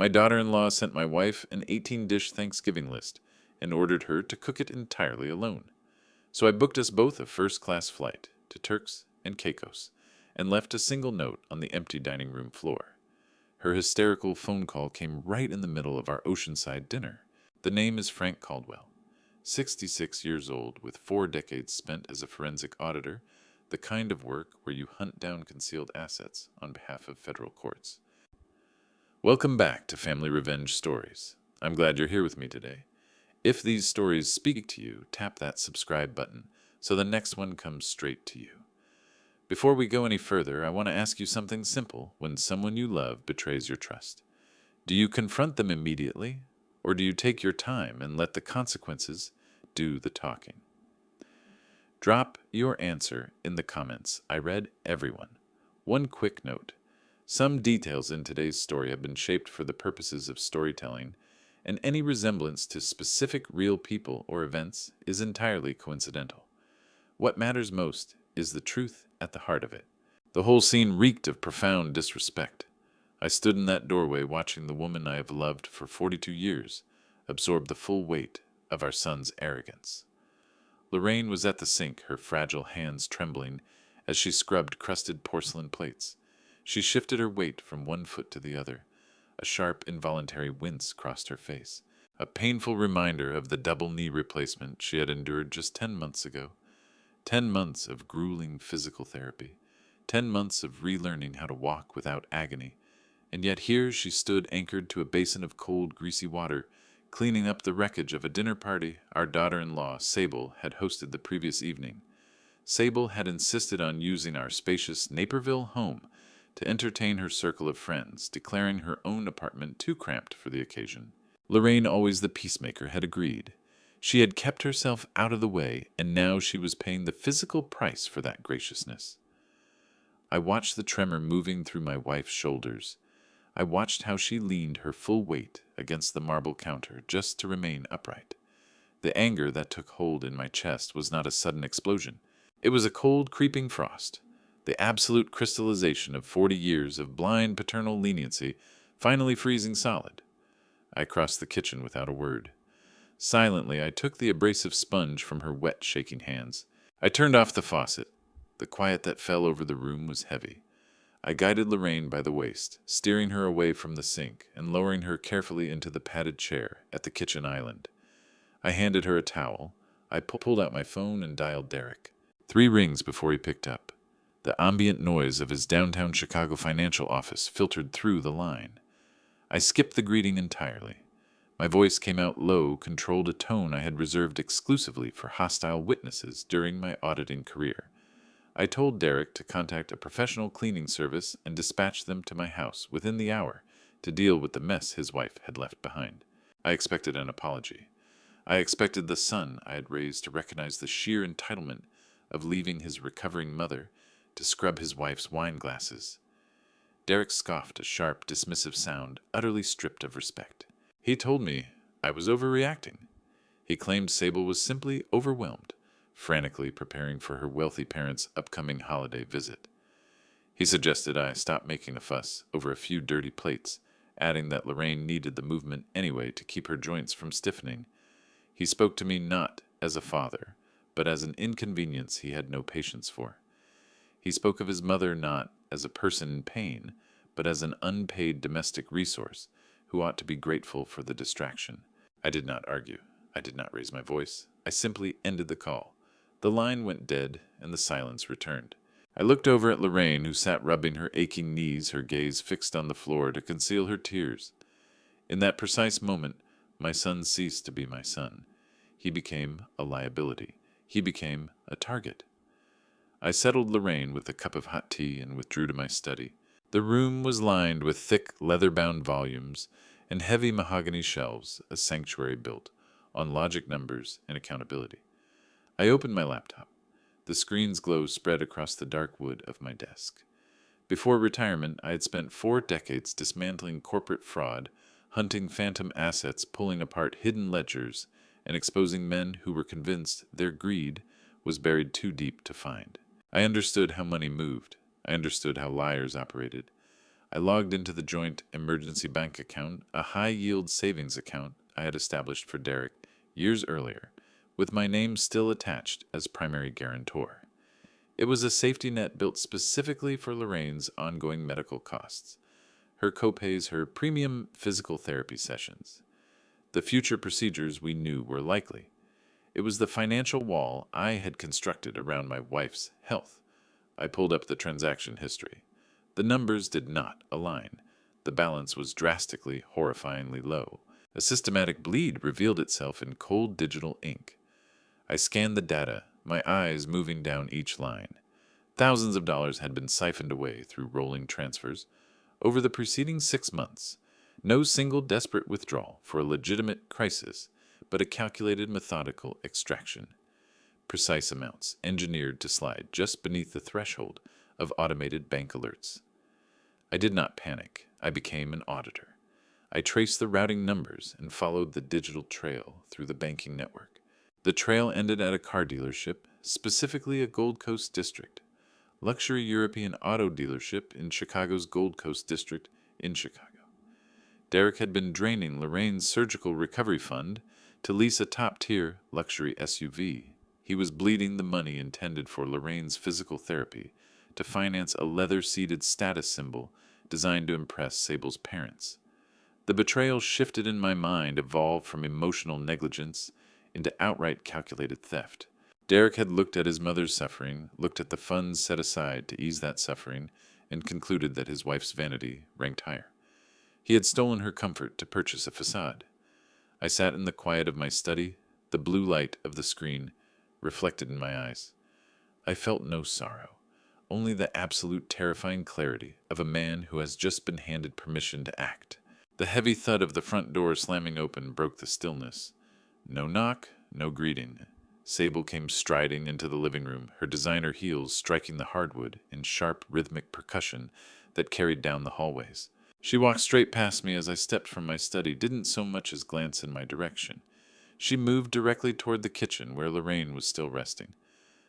My daughter-in-law sent my wife an 18-dish Thanksgiving list and ordered her to cook it entirely alone. So I booked us both a first-class flight to Turks and Caicos and left a single note on the empty dining room floor. Her hysterical phone call came right in the middle of our oceanside dinner. The name is Frank Caldwell, 66 years old with 4 decades spent as a forensic auditor, the kind of work where you hunt down concealed assets on behalf of federal courts. Welcome back to Family Revenge Stories. I'm glad you're here with me today. If these stories speak to you, tap that subscribe button so the next one comes straight to you. Before we go any further, I want to ask you something simple when someone you love betrays your trust. Do you confront them immediately, or do you take your time and let the consequences do the talking? Drop your answer in the comments. I read everyone. One quick note. Some details in today's story have been shaped for the purposes of storytelling, and any resemblance to specific real people or events is entirely coincidental. What matters most is the truth at the heart of it. The whole scene reeked of profound disrespect. I stood in that doorway watching the woman I have loved for 42 years absorb the full weight of our son's arrogance. Lorraine was at the sink, her fragile hands trembling as she scrubbed crusted porcelain plates. She shifted her weight from one foot to the other. A sharp, involuntary wince crossed her face, a painful reminder of the double knee replacement she had endured just 10 months ago. 10 months of grueling physical therapy, 10 months of relearning how to walk without agony, and yet here she stood anchored to a basin of cold, greasy water, cleaning up the wreckage of a dinner party our daughter-in-law, Sable, had hosted the previous evening. Sable had insisted on using our spacious Naperville home to entertain her circle of friends, declaring her own apartment too cramped for the occasion. Lorraine, always the peacemaker, had agreed. She had kept herself out of the way, and now she was paying the physical price for that graciousness. I watched the tremor moving through my wife's shoulders. I watched how she leaned her full weight against the marble counter just to remain upright. The anger that took hold in my chest was not a sudden explosion. It was a cold, creeping frost. The absolute crystallization of 40 years of blind paternal leniency finally freezing solid. I crossed the kitchen without a word. Silently, I took the abrasive sponge from her wet, shaking hands. I turned off the faucet. The quiet that fell over the room was heavy. I guided Lorraine by the waist, steering her away from the sink and lowering her carefully into the padded chair at the kitchen island. I handed her a towel. I pulled out my phone and dialed Derek. 3 rings before he picked up. The ambient noise of his downtown Chicago financial office filtered through the line. I skipped the greeting entirely. My voice came out low, controlled a tone I had reserved exclusively for hostile witnesses during my auditing career. I told Derek to contact a professional cleaning service and dispatch them to my house within the hour to deal with the mess his wife had left behind. I expected an apology. I expected the son I had raised to recognize the sheer entitlement of leaving his recovering mother to scrub his wife's wine glasses. Derek scoffed a sharp, dismissive sound, utterly stripped of respect. He told me I was overreacting. He claimed Sable was simply overwhelmed, frantically preparing for her wealthy parents' upcoming holiday visit. He suggested I stop making a fuss over a few dirty plates, adding that Lorraine needed the movement anyway to keep her joints from stiffening. He spoke to me not as a father, but as an inconvenience he had no patience for. He spoke of his mother not as a person in pain, but as an unpaid domestic resource who ought to be grateful for the distraction. I did not argue. I did not raise my voice. I simply ended the call. The line went dead, and the silence returned. I looked over at Lorraine, who sat rubbing her aching knees, her gaze fixed on the floor to conceal her tears. In that precise moment, my son ceased to be my son. He became a liability. He became a target. I settled Lorraine with a cup of hot tea and withdrew to my study. The room was lined with thick, leather-bound volumes and heavy mahogany shelves, a sanctuary built on logic, numbers, and accountability. I opened my laptop. The screen's glow spread across the dark wood of my desk. Before retirement, I had spent 4 decades dismantling corporate fraud, hunting phantom assets, pulling apart hidden ledgers, and exposing men who were convinced their greed was buried too deep to find. I understood how money moved. I understood how liars operated. I logged into the joint emergency bank account, a high-yield savings account I had established for Derek years earlier, with my name still attached as primary guarantor. It was a safety net built specifically for Lorraine's ongoing medical costs, her copays, her premium physical therapy sessions, the future procedures we knew were likely. It was the financial wall I had constructed around my wife's health. I pulled up the transaction history. The numbers did not align. The balance was drastically, horrifyingly low. A systematic bleed revealed itself in cold digital ink. I scanned the data, my eyes moving down each line. Thousands of dollars had been siphoned away through rolling transfers over the preceding 6 months. No single desperate withdrawal for a legitimate crisis, but a calculated, methodical extraction. Precise amounts, engineered to slide just beneath the threshold of automated bank alerts. I did not panic. I became an auditor. I traced the routing numbers and followed the digital trail through the banking network. The trail ended at a car dealership, specifically a Gold Coast district. Luxury European auto dealership in Chicago's Gold Coast district in Chicago. Derek had been draining Lorraine's surgical recovery fund to lease a top-tier luxury SUV. He was bleeding the money intended for Lorraine's physical therapy to finance a leather-seated status symbol designed to impress Sable's parents. The betrayal shifted in my mind, evolved from emotional negligence into outright calculated theft. Derek had looked at his mother's suffering, looked at the funds set aside to ease that suffering, and concluded that his wife's vanity ranked higher. He had stolen her comfort to purchase a facade. I sat in the quiet of my study, the blue light of the screen reflected in my eyes. I felt no sorrow, only the absolute terrifying clarity of a man who has just been handed permission to act. The heavy thud of the front door slamming open broke the stillness. No knock, no greeting. Sable came striding into the living room, her designer heels striking the hardwood in sharp, rhythmic percussion that carried down the hallways. She walked straight past me as I stepped from my study, didn't so much as glance in my direction. She moved directly toward the kitchen where Lorraine was still resting.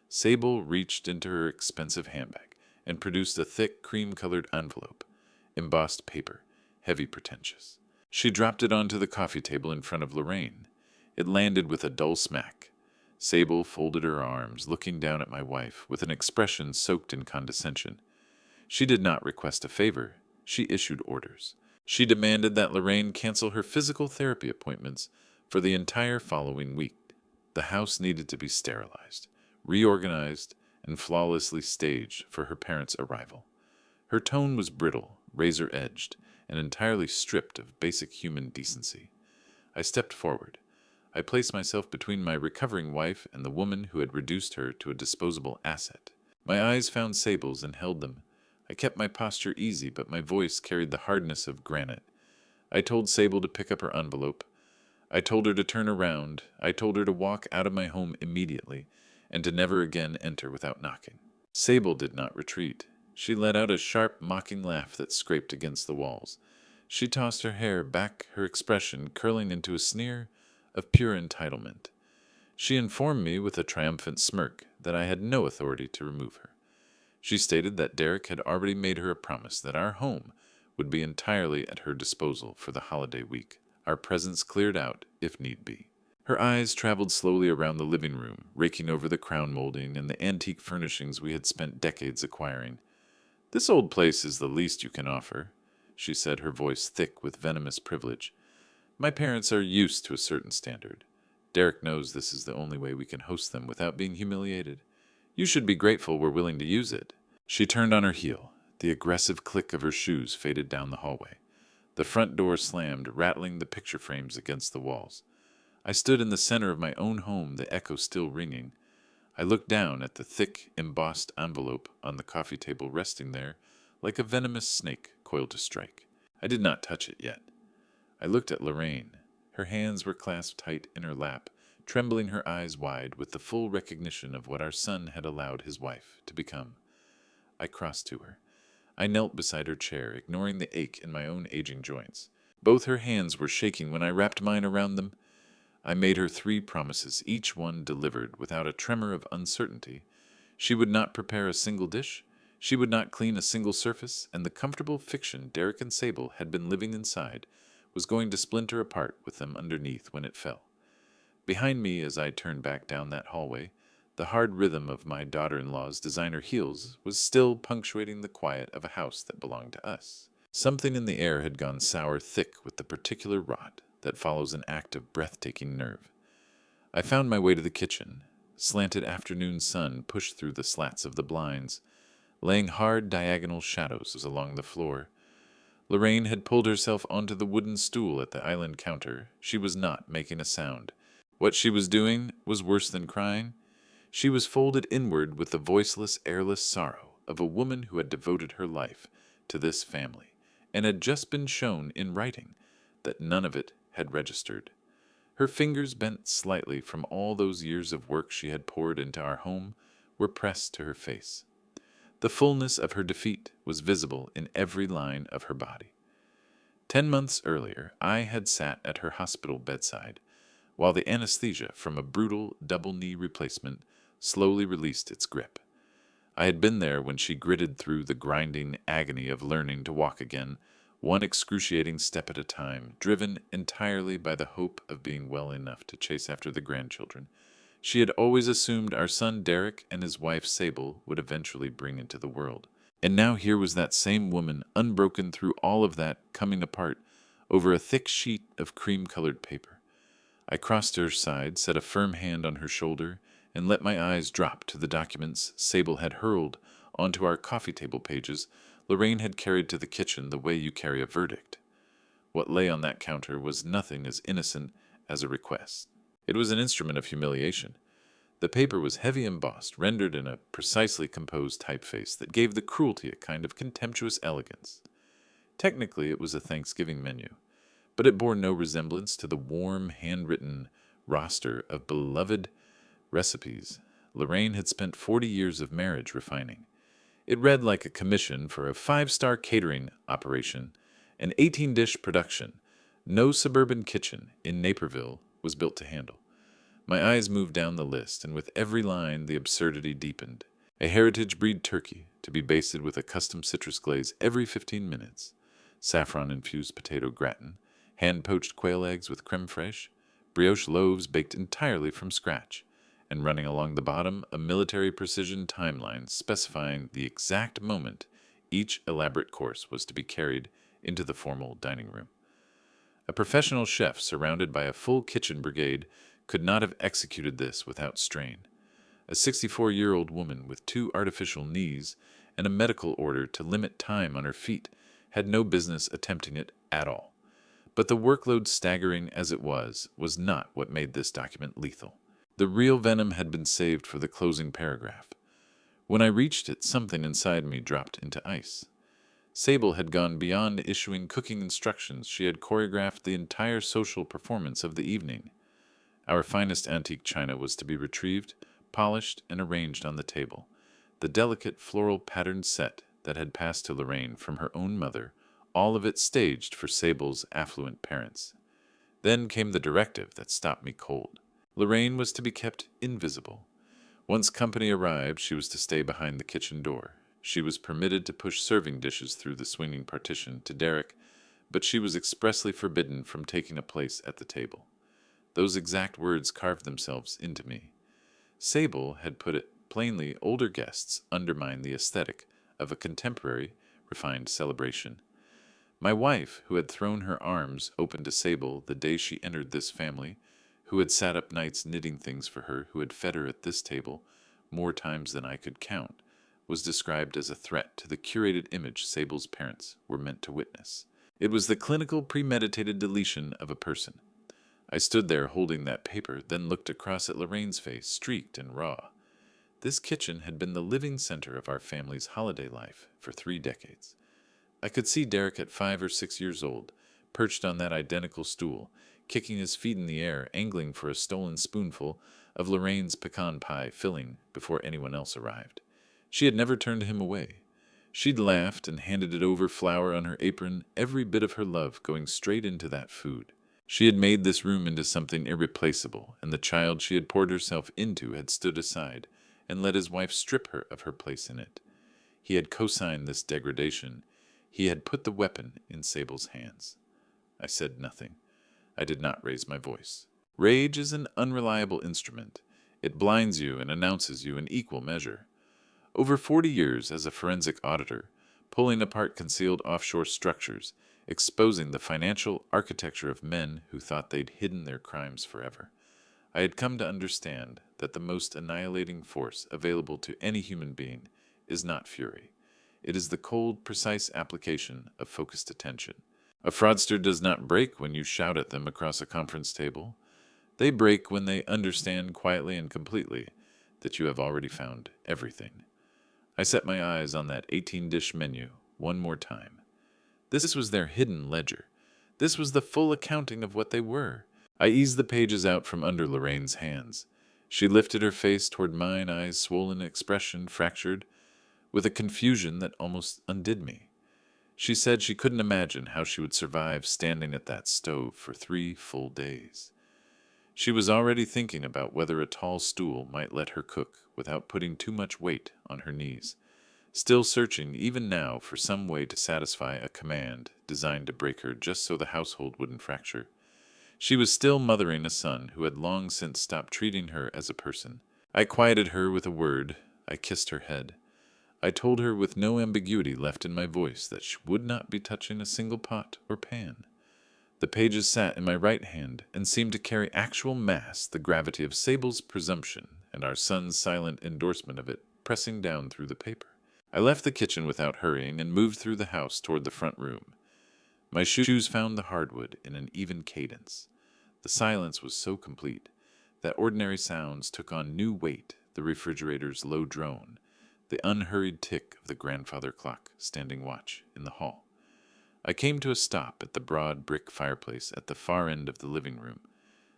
Sable reached into her expensive handbag and produced a thick, cream-colored envelope, embossed paper, heavy, pretentious. She dropped it onto the coffee table in front of Lorraine. It landed with a dull smack. Sable folded her arms, looking down at my wife with an expression soaked in condescension. She did not request a favor. She issued orders. She demanded that Lorraine cancel her physical therapy appointments for the entire following week. The house needed to be sterilized, reorganized, and flawlessly staged for her parents' arrival. Her tone was brittle, razor-edged, and entirely stripped of basic human decency. I stepped forward. I placed myself between my recovering wife and the woman who had reduced her to a disposable asset. My eyes found Sable's and held them. I kept my posture easy, but my voice carried the hardness of granite. I told Sable to pick up her envelope. I told her to turn around. I told her to walk out of my home immediately and to never again enter without knocking. Sable did not retreat. She let out a sharp, mocking laugh that scraped against the walls. She tossed her hair back, her expression curling into a sneer of pure entitlement. She informed me with a triumphant smirk that I had no authority to remove her. She stated that Derek had already made her a promise that our home would be entirely at her disposal for the holiday week, our presents cleared out if need be. Her eyes traveled slowly around the living room, raking over the crown molding and the antique furnishings we had spent decades acquiring. "This old place is the least you can offer," she said, her voice thick with venomous privilege. "My parents are used to a certain standard. Derek knows this is the only way we can host them without being humiliated. You should be grateful we're willing to use it." She turned on her heel. The aggressive click of her shoes faded down the hallway. The front door slammed, rattling the picture frames against the walls. I stood in the center of my own home, the echo still ringing. I looked down at the thick, embossed envelope on the coffee table resting there like a venomous snake coiled to strike. I did not touch it yet. I looked at Lorraine. Her hands were clasped tight in her lap, trembling, her eyes wide with the full recognition of what our son had allowed his wife to become. I crossed to her. I knelt beside her chair, ignoring the ache in my own aging joints. Both her hands were shaking when I wrapped mine around them. I made her 3 promises, each one delivered without a tremor of uncertainty. She would not prepare a single dish. She would not clean a single surface, and the comfortable fiction Derek and Sable had been living inside was going to splinter apart with them underneath when it fell. Behind me, as I turned back down that hallway, the hard rhythm of my daughter-in-law's designer heels was still punctuating the quiet of a house that belonged to us. Something in the air had gone sour thick with the particular rot that follows an act of breathtaking nerve. I found my way to the kitchen. Slanted afternoon sun pushed through the slats of the blinds, laying hard diagonal shadows along the floor. Lorraine had pulled herself onto the wooden stool at the island counter. She was not making a sound. What she was doing was worse than crying. She was folded inward with the voiceless, airless sorrow of a woman who had devoted her life to this family, and had just been shown in writing that none of it had registered. Her fingers, bent slightly from all those years of work she had poured into our home, were pressed to her face. The fullness of her defeat was visible in every line of her body. 10 months earlier, I had sat at her hospital bedside, while the anesthesia from a brutal double-knee replacement slowly released its grip. I had been there when she gritted through the grinding agony of learning to walk again, one excruciating step at a time, driven entirely by the hope of being well enough to chase after the grandchildren she had always assumed our son Derek and his wife Sable would eventually bring into the world. And now here was that same woman, unbroken through all of that, coming apart over a thick sheet of cream-colored paper. I crossed to her side, set a firm hand on her shoulder, and let my eyes drop to the documents Sable had hurled onto our coffee table pages Lorraine had carried to the kitchen the way you carry a verdict. What lay on that counter was nothing as innocent as a request. It was an instrument of humiliation. The paper was heavy embossed, rendered in a precisely composed typeface that gave the cruelty a kind of contemptuous elegance. Technically, it was a Thanksgiving menu, but it bore no resemblance to the warm, handwritten roster of beloved recipes Lorraine had spent 40 years of marriage refining. It read like a commission for a 5-star catering operation, an 18-dish production. No suburban kitchen in Naperville was built to handle. My eyes moved down the list, and with every line the absurdity deepened. A heritage breed turkey, to be basted with a custom citrus glaze every 15 minutes, saffron-infused potato gratin, hand-poached quail eggs with creme fraiche, brioche loaves baked entirely from scratch, and running along the bottom a military precision timeline specifying the exact moment each elaborate course was to be carried into the formal dining room. A professional chef surrounded by a full kitchen brigade could not have executed this without strain. A 64-year-old woman with 2 artificial knees and a medical order to limit time on her feet had no business attempting it at all. But the workload, staggering as it was not what made this document lethal. The real venom had been saved for the closing paragraph. When I reached it, something inside me dropped into ice. Sable had gone beyond issuing cooking instructions. She had choreographed the entire social performance of the evening. Our finest antique china was to be retrieved, polished, and arranged on the table. The delicate floral patterned set that had passed to Lorraine from her own mother, all of it staged for Sable's affluent parents. Then came the directive that stopped me cold. Lorraine was to be kept invisible. Once company arrived, she was to stay behind the kitchen door. She was permitted to push serving dishes through the swinging partition to Derek, but she was expressly forbidden from taking a place at the table. Those exact words carved themselves into me. Sable had put it plainly: older guests undermine the aesthetic of a contemporary, refined celebration. My wife, who had thrown her arms open to Sable the day she entered this family, who had sat up nights knitting things for her, who had fed her at this table more times than I could count, was described as a threat to the curated image Sable's parents were meant to witness. It was the clinical, premeditated deletion of a person. I stood there holding that paper, then looked across at Lorraine's face, streaked and raw. This kitchen had been the living center of our family's holiday life for 3 decades. I could see Derek at 5 or 6 years old, perched on that identical stool, kicking his feet in the air, angling for a stolen spoonful of Lorraine's pecan pie filling before anyone else arrived. She had never turned him away. She'd laughed and handed it over, flour on her apron, every bit of her love going straight into that food. She had made this room into something irreplaceable, and the child she had poured herself into had stood aside and let his wife strip her of her place in it. He had co-signed this degradation. He had put the weapon in Sable's hands. I said nothing. I did not raise my voice. Rage is an unreliable instrument. It blinds you and announces you in equal measure. Over 40 years as a forensic auditor, pulling apart concealed offshore structures, exposing the financial architecture of men who thought they'd hidden their crimes forever, I had come to understand that the most annihilating force available to any human being is not fury. It is the cold, precise application of focused attention. A fraudster does not break when you shout at them across a conference table. They break when they understand quietly and completely that you have already found everything. I set my eyes on that 18-dish menu one more time. This was their hidden ledger. This was the full accounting of what they were. I eased the pages out from under Lorraine's hands. She lifted her face toward mine, eyes swollen, expression fractured, with a confusion that almost undid me. She said she couldn't imagine how she would survive standing at that stove for 3 full days. She was already thinking about whether a tall stool might let her cook without putting too much weight on her knees, still searching even now for some way to satisfy a command designed to break her just so the household wouldn't fracture. She was still mothering a son who had long since stopped treating her as a person. I quieted her with a word. I kissed her head. I told her with no ambiguity left in my voice that she would not be touching a single pot or pan. The pages sat in my right hand and seemed to carry actual mass, the gravity of Sable's presumption and our son's silent endorsement of it pressing down through the paper. I left the kitchen without hurrying and moved through the house toward the front room. My shoes found the hardwood in an even cadence. The silence was so complete that ordinary sounds took on new weight, the refrigerator's low drone, the unhurried tick of the grandfather clock standing watch in the hall. I came to a stop at the broad brick fireplace at the far end of the living room.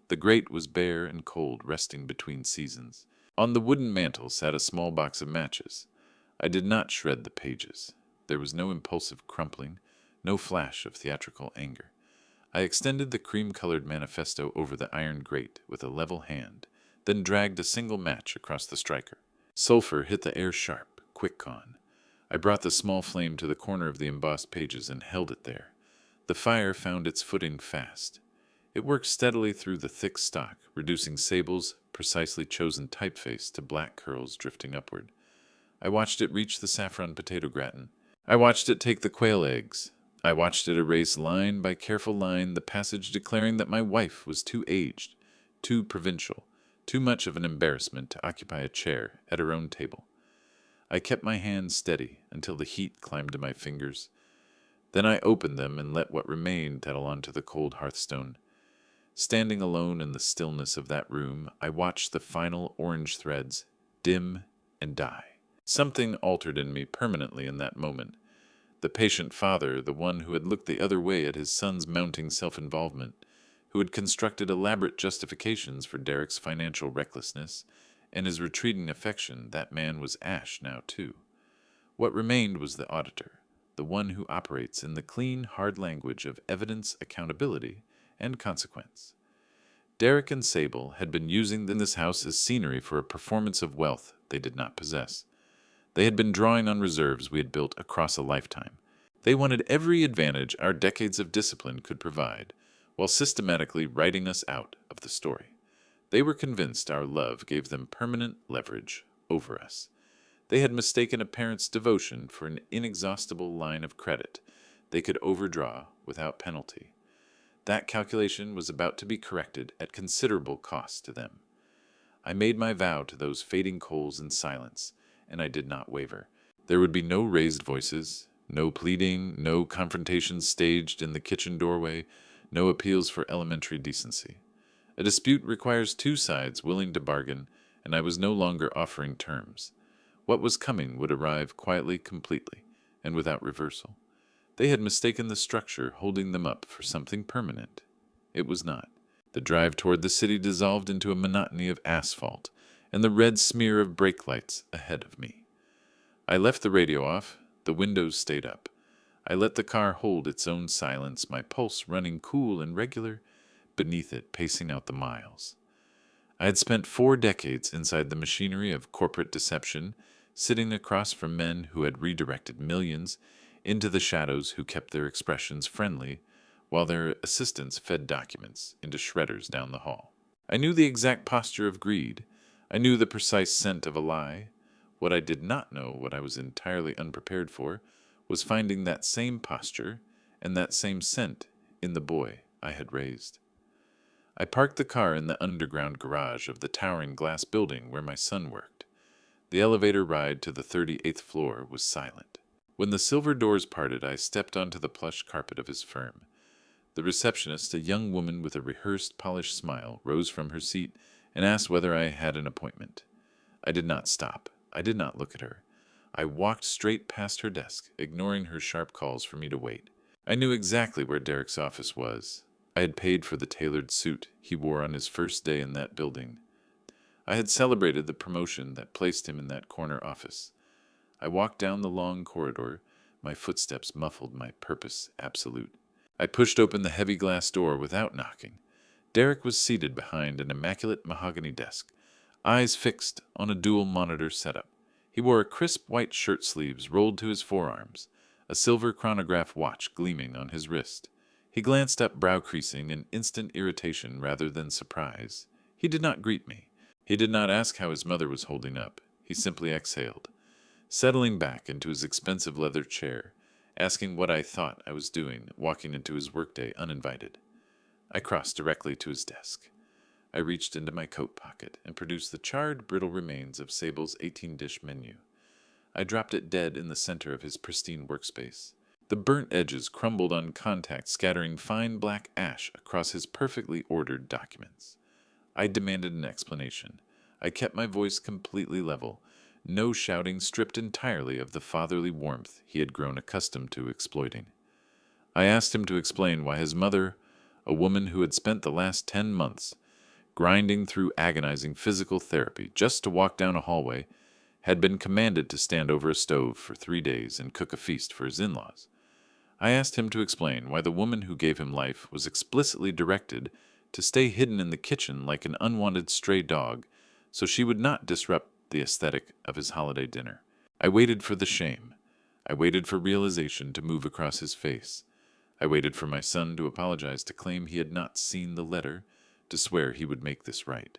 The grate was bare and cold, resting between seasons. On the wooden mantel sat a small box of matches. I did not shred the pages. There was no impulsive crumpling, no flash of theatrical anger. I extended the cream-colored manifesto over the iron grate with a level hand, then dragged a single match across the striker. Sulfur hit the air sharp, quick gone. I brought the small flame to the corner of the embossed pages and held it there. The fire found its footing fast. It worked steadily through the thick stock, reducing Sable's precisely chosen typeface to black curls drifting upward. I watched it reach the saffron potato gratin. I watched it take the quail eggs. I watched it erase line by careful line the passage declaring that my wife was too aged, too provincial, too much of an embarrassment to occupy a chair at her own table. I kept my hands steady until the heat climbed to my fingers. Then I opened them and let what remained settle onto the cold hearthstone. Standing alone in the stillness of that room, I watched the final orange threads dim and die. Something altered in me permanently in that moment. The patient father, the one who had looked the other way at his son's mounting self-involvement, who had constructed elaborate justifications for Derek's financial recklessness and his retreating affection, that man was ash now too. What remained was the auditor, the one who operates in the clean, hard language of evidence, accountability, and consequence. Derek and Sable had been using this house as scenery for a performance of wealth they did not possess. They had been drawing on reserves we had built across a lifetime. They wanted every advantage our decades of discipline could provide, while systematically writing us out of the story. They were convinced our love gave them permanent leverage over us. They had mistaken a parent's devotion for an inexhaustible line of credit they could overdraw without penalty. That calculation was about to be corrected at considerable cost to them. I made my vow to those fading coals in silence, and I did not waver. There would be no raised voices, no pleading, no confrontations staged in the kitchen doorway, no appeals for elementary decency. A dispute requires two sides willing to bargain, and I was no longer offering terms. What was coming would arrive quietly, completely, and without reversal. They had mistaken the structure holding them up for something permanent. It was not. The drive toward the city dissolved into a monotony of asphalt and the red smear of brake lights ahead of me. I left the radio off. The windows stayed up. I let the car hold its own silence, my pulse running cool and regular, beneath it pacing out the miles. I had spent 4 decades inside the machinery of corporate deception, sitting across from men who had redirected millions into the shadows, who kept their expressions friendly while their assistants fed documents into shredders down the hall. I knew the exact posture of greed. I knew the precise scent of a lie. What I did not know, what I was entirely unprepared for, was finding that same posture and that same scent in the boy I had raised. I parked the car in the underground garage of the towering glass building where my son worked. The elevator ride to the 38th floor was silent. When the silver doors parted, I stepped onto the plush carpet of his firm. The receptionist, a young woman with a rehearsed, polished smile, rose from her seat and asked whether I had an appointment. I did not stop. I did not look at her. I walked straight past her desk, ignoring her sharp calls for me to wait. I knew exactly where Derek's office was. I had paid for the tailored suit he wore on his first day in that building. I had celebrated the promotion that placed him in that corner office. I walked down the long corridor, my footsteps muffled, my purpose absolute. I pushed open the heavy glass door without knocking. Derek was seated behind an immaculate mahogany desk, eyes fixed on a dual monitor setup. He wore a crisp white shirt sleeves rolled to his forearms, a silver chronograph watch gleaming on his wrist. He glanced up, brow creasing in instant irritation rather than surprise. He did not greet me. He did not ask how his mother was holding up. He simply exhaled, settling back into his expensive leather chair, asking what I thought I was doing, walking into his workday uninvited. I crossed directly to his desk. I reached into my coat pocket and produced the charred, brittle remains of Sable's 18-dish menu. I dropped it dead in the center of his pristine workspace. The burnt edges crumbled on contact, scattering fine black ash across his perfectly ordered documents. I demanded an explanation. I kept my voice completely level, no shouting, stripped entirely of the fatherly warmth he had grown accustomed to exploiting. I asked him to explain why his mother, a woman who had spent the last 10 months grinding through agonizing physical therapy just to walk down a hallway, had been commanded to stand over a stove for 3 days and cook a feast for his in-laws. I asked him to explain why the woman who gave him life was explicitly directed to stay hidden in the kitchen like an unwanted stray dog, so she would not disrupt the aesthetic of his holiday dinner. I waited for the shame. I waited for realization to move across his face. I waited for my son to apologize, to claim he had not seen the letter, to swear he would make this right.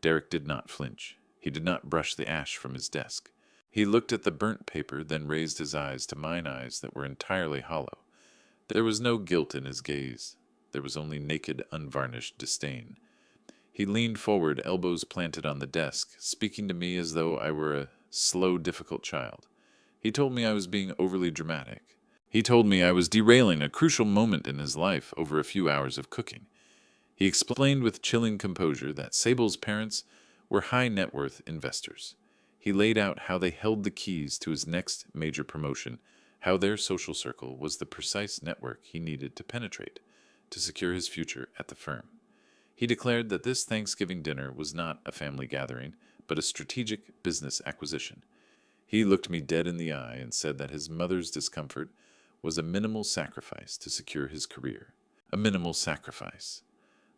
Derek did not flinch. He did not brush the ash from his desk. He looked at the burnt paper, then raised his eyes to mine, eyes that were entirely hollow. There was no guilt in his gaze. There was only naked, unvarnished disdain. He leaned forward, elbows planted on the desk, speaking to me as though I were a slow, difficult child. He told me I was being overly dramatic. He told me I was derailing a crucial moment in his life over a few hours of cooking. He explained with chilling composure that Sable's parents were high-net-worth investors. He laid out how they held the keys to his next major promotion, how their social circle was the precise network he needed to penetrate to secure his future at the firm. He declared that this Thanksgiving dinner was not a family gathering, but a strategic business acquisition. He looked me dead in the eye and said that his mother's discomfort was a minimal sacrifice to secure his career. A minimal sacrifice.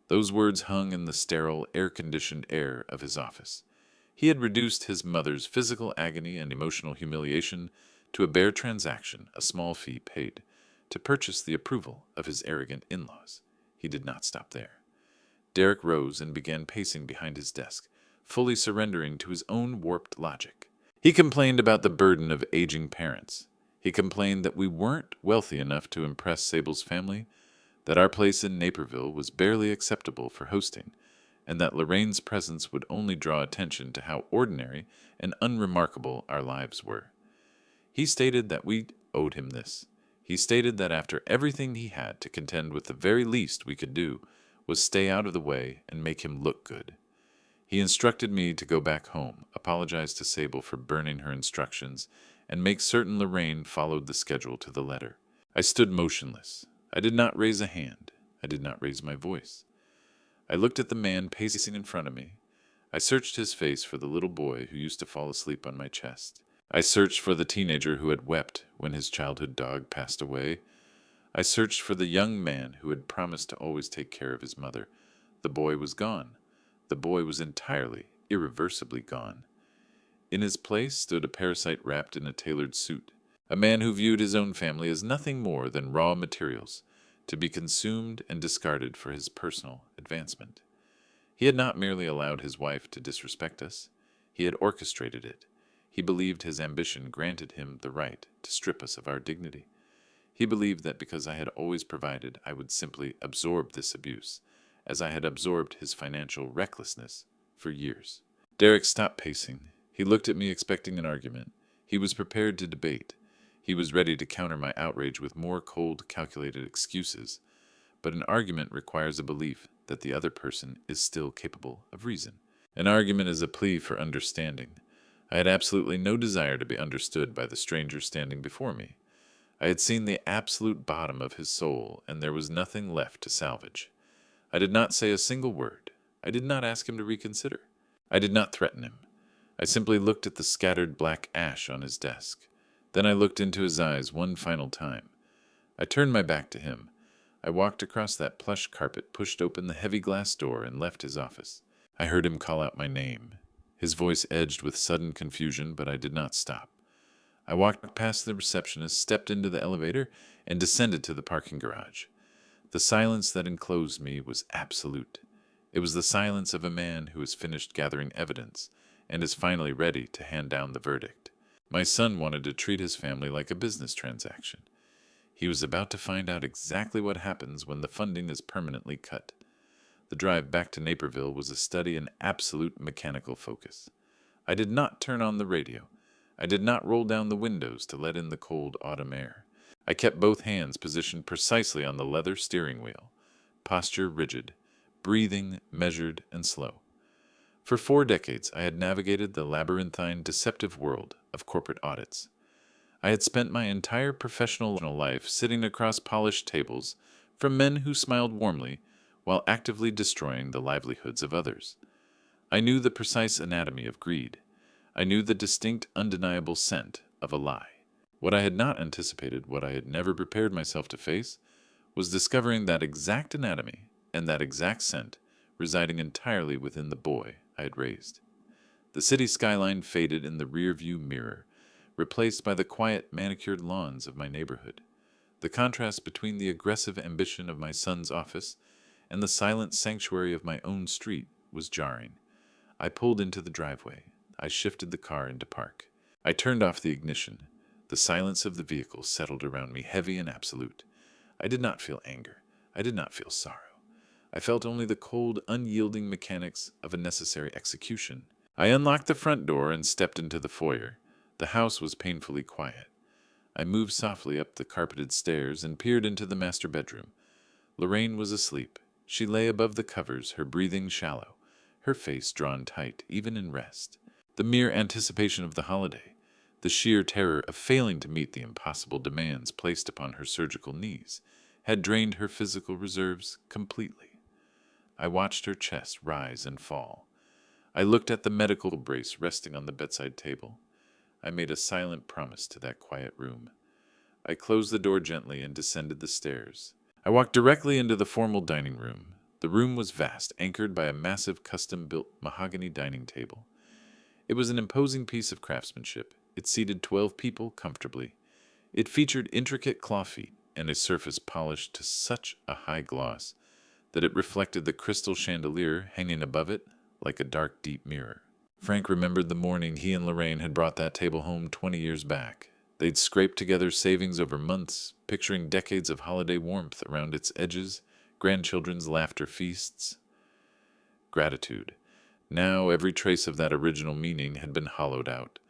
Those words hung in the sterile, air-conditioned air of his office. He had reduced his mother's physical agony and emotional humiliation to a bare transaction, a small fee paid, to purchase the approval of his arrogant in-laws. He did not stop there. Derek rose and began pacing behind his desk, fully surrendering to his own warped logic. He complained about the burden of aging parents. He complained that we weren't wealthy enough to impress Sable's family, that our place in Naperville was barely acceptable for hosting, and that Lorraine's presence would only draw attention to how ordinary and unremarkable our lives were. He stated that we owed him this. He stated that after everything he had to contend with, the very least we could do was stay out of the way and make him look good. He instructed me to go back home, apologize to Sable for burning her instructions, and make certain Lorraine followed the schedule to the letter. I stood motionless. I did not raise a hand. I did not raise my voice. I looked at the man pacing in front of me. I searched his face for the little boy who used to fall asleep on my chest. I searched for the teenager who had wept when his childhood dog passed away. I searched for the young man who had promised to always take care of his mother. The boy was gone. The boy was entirely, irreversibly gone. In his place stood a parasite wrapped in a tailored suit, a man who viewed his own family as nothing more than raw materials to be consumed and discarded for his personal advancement. He had not merely allowed his wife to disrespect us, he had orchestrated it. He believed his ambition granted him the right to strip us of our dignity. He believed that because I had always provided, I would simply absorb this abuse, as I had absorbed his financial recklessness for years. Derek stopped pacing. He looked at me expecting an argument. He was prepared to debate. He was ready to counter my outrage with more cold, calculated excuses. But an argument requires a belief that the other person is still capable of reason. An argument is a plea for understanding. I had absolutely no desire to be understood by the stranger standing before me. I had seen the absolute bottom of his soul, and there was nothing left to salvage. I did not say a single word. I did not ask him to reconsider. I did not threaten him. I simply looked at the scattered black ash on his desk. Then I looked into his eyes one final time. I turned my back to him. I walked across that plush carpet, pushed open the heavy glass door, and left his office. I heard him call out my name. His voice edged with sudden confusion, but I did not stop. I walked past the receptionist, stepped into the elevator, and descended to the parking garage. The silence that enclosed me was absolute. It was the silence of a man who has finished gathering evidence and is finally ready to hand down the verdict. My son wanted to treat his family like a business transaction. He was about to find out exactly what happens when the funding is permanently cut. The drive back to Naperville was a study in absolute mechanical focus. I did not turn on the radio. I did not roll down the windows to let in the cold autumn air. I kept both hands positioned precisely on the leather steering wheel, posture rigid, breathing measured and slow. For 4 decades, I had navigated the labyrinthine, deceptive world of corporate audits. I had spent my entire professional life sitting across polished tables from men who smiled warmly while actively destroying the livelihoods of others. I knew the precise anatomy of greed. I knew the distinct, undeniable scent of a lie. What I had not anticipated, what I had never prepared myself to face, was discovering that exact anatomy and that exact scent residing entirely within the boy I had raised. The city skyline faded in the rear-view mirror, replaced by the quiet, manicured lawns of my neighborhood. The contrast between the aggressive ambition of my son's office and the silent sanctuary of my own street was jarring. I pulled into the driveway. I shifted the car into park. I turned off the ignition. The silence of the vehicle settled around me, heavy and absolute. I did not feel anger. I did not feel sorrow. I felt only the cold, unyielding mechanics of a necessary execution. I unlocked the front door and stepped into the foyer. The house was painfully quiet. I moved softly up the carpeted stairs and peered into the master bedroom. Lorraine was asleep. She lay above the covers, her breathing shallow, her face drawn tight, even in rest. The mere anticipation of the holiday, the sheer terror of failing to meet the impossible demands placed upon her surgical knees, had drained her physical reserves completely. I watched her chest rise and fall. I looked at the medical brace resting on the bedside table. I made a silent promise to that quiet room. I closed the door gently and descended the stairs. I walked directly into the formal dining room. The room was vast, anchored by a massive custom-built mahogany dining table. It was an imposing piece of craftsmanship. It seated 12 people comfortably. It featured intricate claw feet and a surface polished to such a high gloss that it reflected the crystal chandelier hanging above it like a dark, deep mirror. Frank remembered the morning he and Lorraine had brought that table home 20 years back. They'd scraped together savings over months, picturing decades of holiday warmth around its edges, grandchildren's laughter feasts. Gratitude. Now every trace of that original meaning had been hollowed out.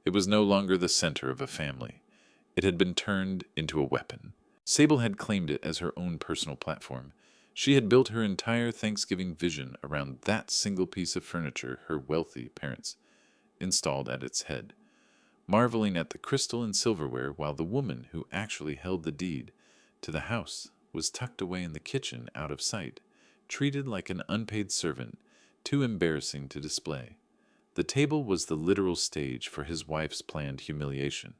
It was no longer the center of a family. It had been turned into a weapon. Sable had claimed it as her own personal platform. She had built her entire Thanksgiving vision around that single piece of furniture her wealthy parents installed at its head, marveling at the crystal and silverware while the woman who actually held the deed to the house was tucked away in the kitchen out of sight, treated like an unpaid servant, too embarrassing to display. The table was the literal stage for his wife's planned humiliation.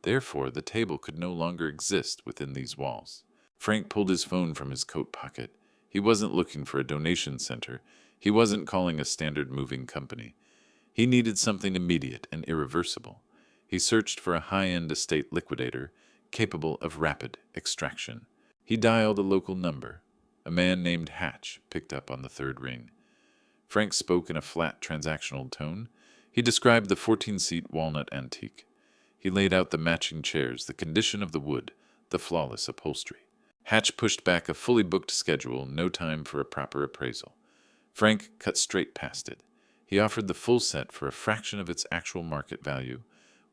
Therefore, the table could no longer exist within these walls. Frank pulled his phone from his coat pocket. He wasn't looking for a donation center. He wasn't calling a standard moving company. He needed something immediate and irreversible. He searched for a high-end estate liquidator capable of rapid extraction. He dialed a local number. A man named Hatch picked up on the third ring. Frank spoke in a flat transactional tone. He described the 14-seat walnut antique. He laid out the matching chairs, the condition of the wood, the flawless upholstery. Hatch pushed back a fully booked schedule, no time for a proper appraisal. Frank cut straight past it. He offered the full set for a fraction of its actual market value,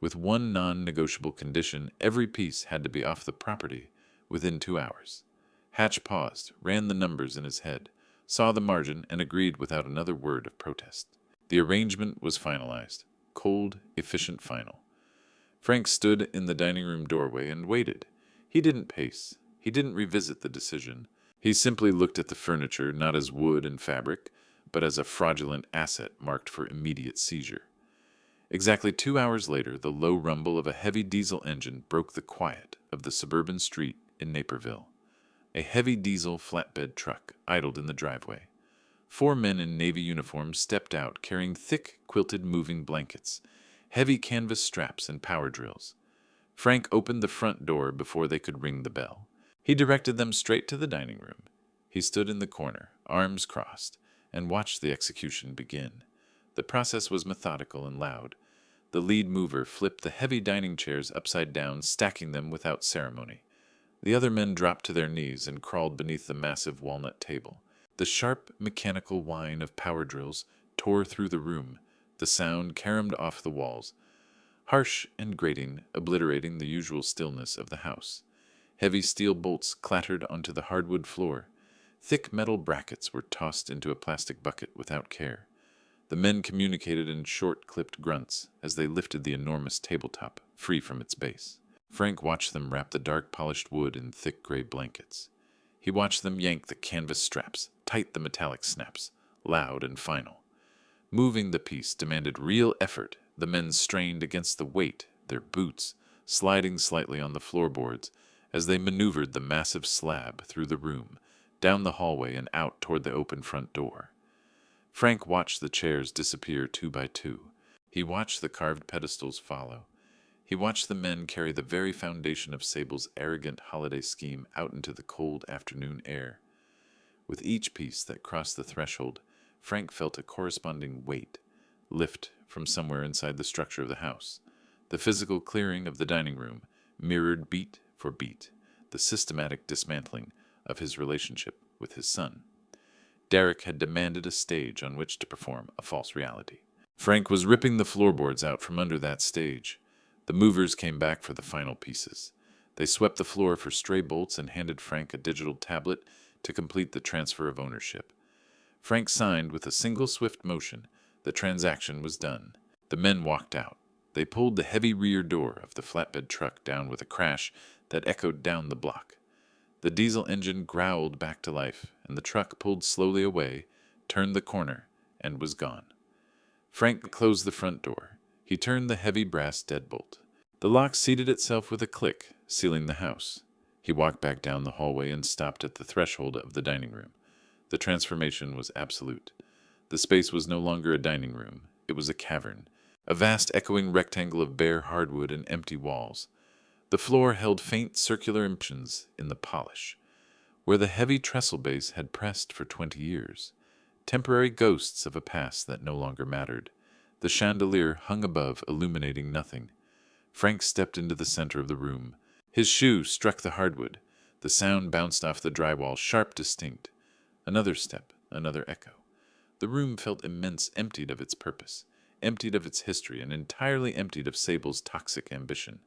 with one non-negotiable condition: every piece had to be off the property within 2 hours. Hatch paused, ran the numbers in his head, saw the margin, and agreed without another word of protest. The arrangement was finalized. Cold, efficient final. Frank stood in the dining room doorway and waited. He didn't pace. He didn't revisit the decision. He simply looked at the furniture, not as wood and fabric, but as a fraudulent asset marked for immediate seizure. Exactly 2 hours later, the low rumble of a heavy diesel engine broke the quiet of the suburban street in Naperville. A heavy diesel flatbed truck idled in the driveway. 4 men in Navy uniforms stepped out carrying thick, quilted moving blankets, heavy canvas straps, and power drills. Frank opened the front door before they could ring the bell. He directed them straight to the dining room. He stood in the corner, arms crossed, and watched the execution begin. The process was methodical and loud. The lead mover flipped the heavy dining chairs upside down, stacking them without ceremony. The other men dropped to their knees and crawled beneath the massive walnut table. The sharp, mechanical whine of power drills tore through the room. The sound caromed off the walls, harsh and grating, obliterating the usual stillness of the house. Heavy steel bolts clattered onto the hardwood floor. Thick metal brackets were tossed into a plastic bucket without care. The men communicated in short, clipped grunts as they lifted the enormous tabletop free from its base. Frank watched them wrap the dark, polished wood in thick gray blankets. He watched them yank the canvas straps, tight the metallic snaps, loud and final. Moving the piece demanded real effort. The men strained against the weight, their boots sliding slightly on the floorboards as they maneuvered the massive slab through the room, down the hallway, and out toward the open front door. Frank watched the chairs disappear 2 by 2. He watched the carved pedestals follow. He watched the men carry the very foundation of Sable's arrogant holiday scheme out into the cold afternoon air. With each piece that crossed the threshold, Frank felt a corresponding weight lift from somewhere inside the structure of the house. The physical clearing of the dining room mirrored beat for beat the systematic dismantling of his relationship with his son. Derek had demanded a stage on which to perform a false reality. Frank was ripping the floorboards out from under that stage. The movers came back for the final pieces. They swept the floor for stray bolts and handed Frank a digital tablet to complete the transfer of ownership. Frank signed with a single swift motion. The transaction was done. The men walked out. They pulled the heavy rear door of the flatbed truck down with a crash that echoed down the block. The diesel engine growled back to life, and the truck pulled slowly away, turned the corner, and was gone. Frank closed the front door. He turned the heavy brass deadbolt. The lock seated itself with a click, sealing the house. He walked back down the hallway and stopped at the threshold of the dining room. The transformation was absolute. The space was no longer a dining room. It was a cavern, a vast echoing rectangle of bare hardwood and empty walls. The floor held faint circular impressions in the polish, where the heavy trestle base had pressed for 20 years, temporary ghosts of a past that no longer mattered. The chandelier hung above, illuminating nothing. Frank stepped into the center of the room. His shoe struck the hardwood. The sound bounced off the drywall, sharp, distinct. Another step, another echo. The room felt immense, emptied of its purpose, emptied of its history, and entirely emptied of Sable's toxic ambition.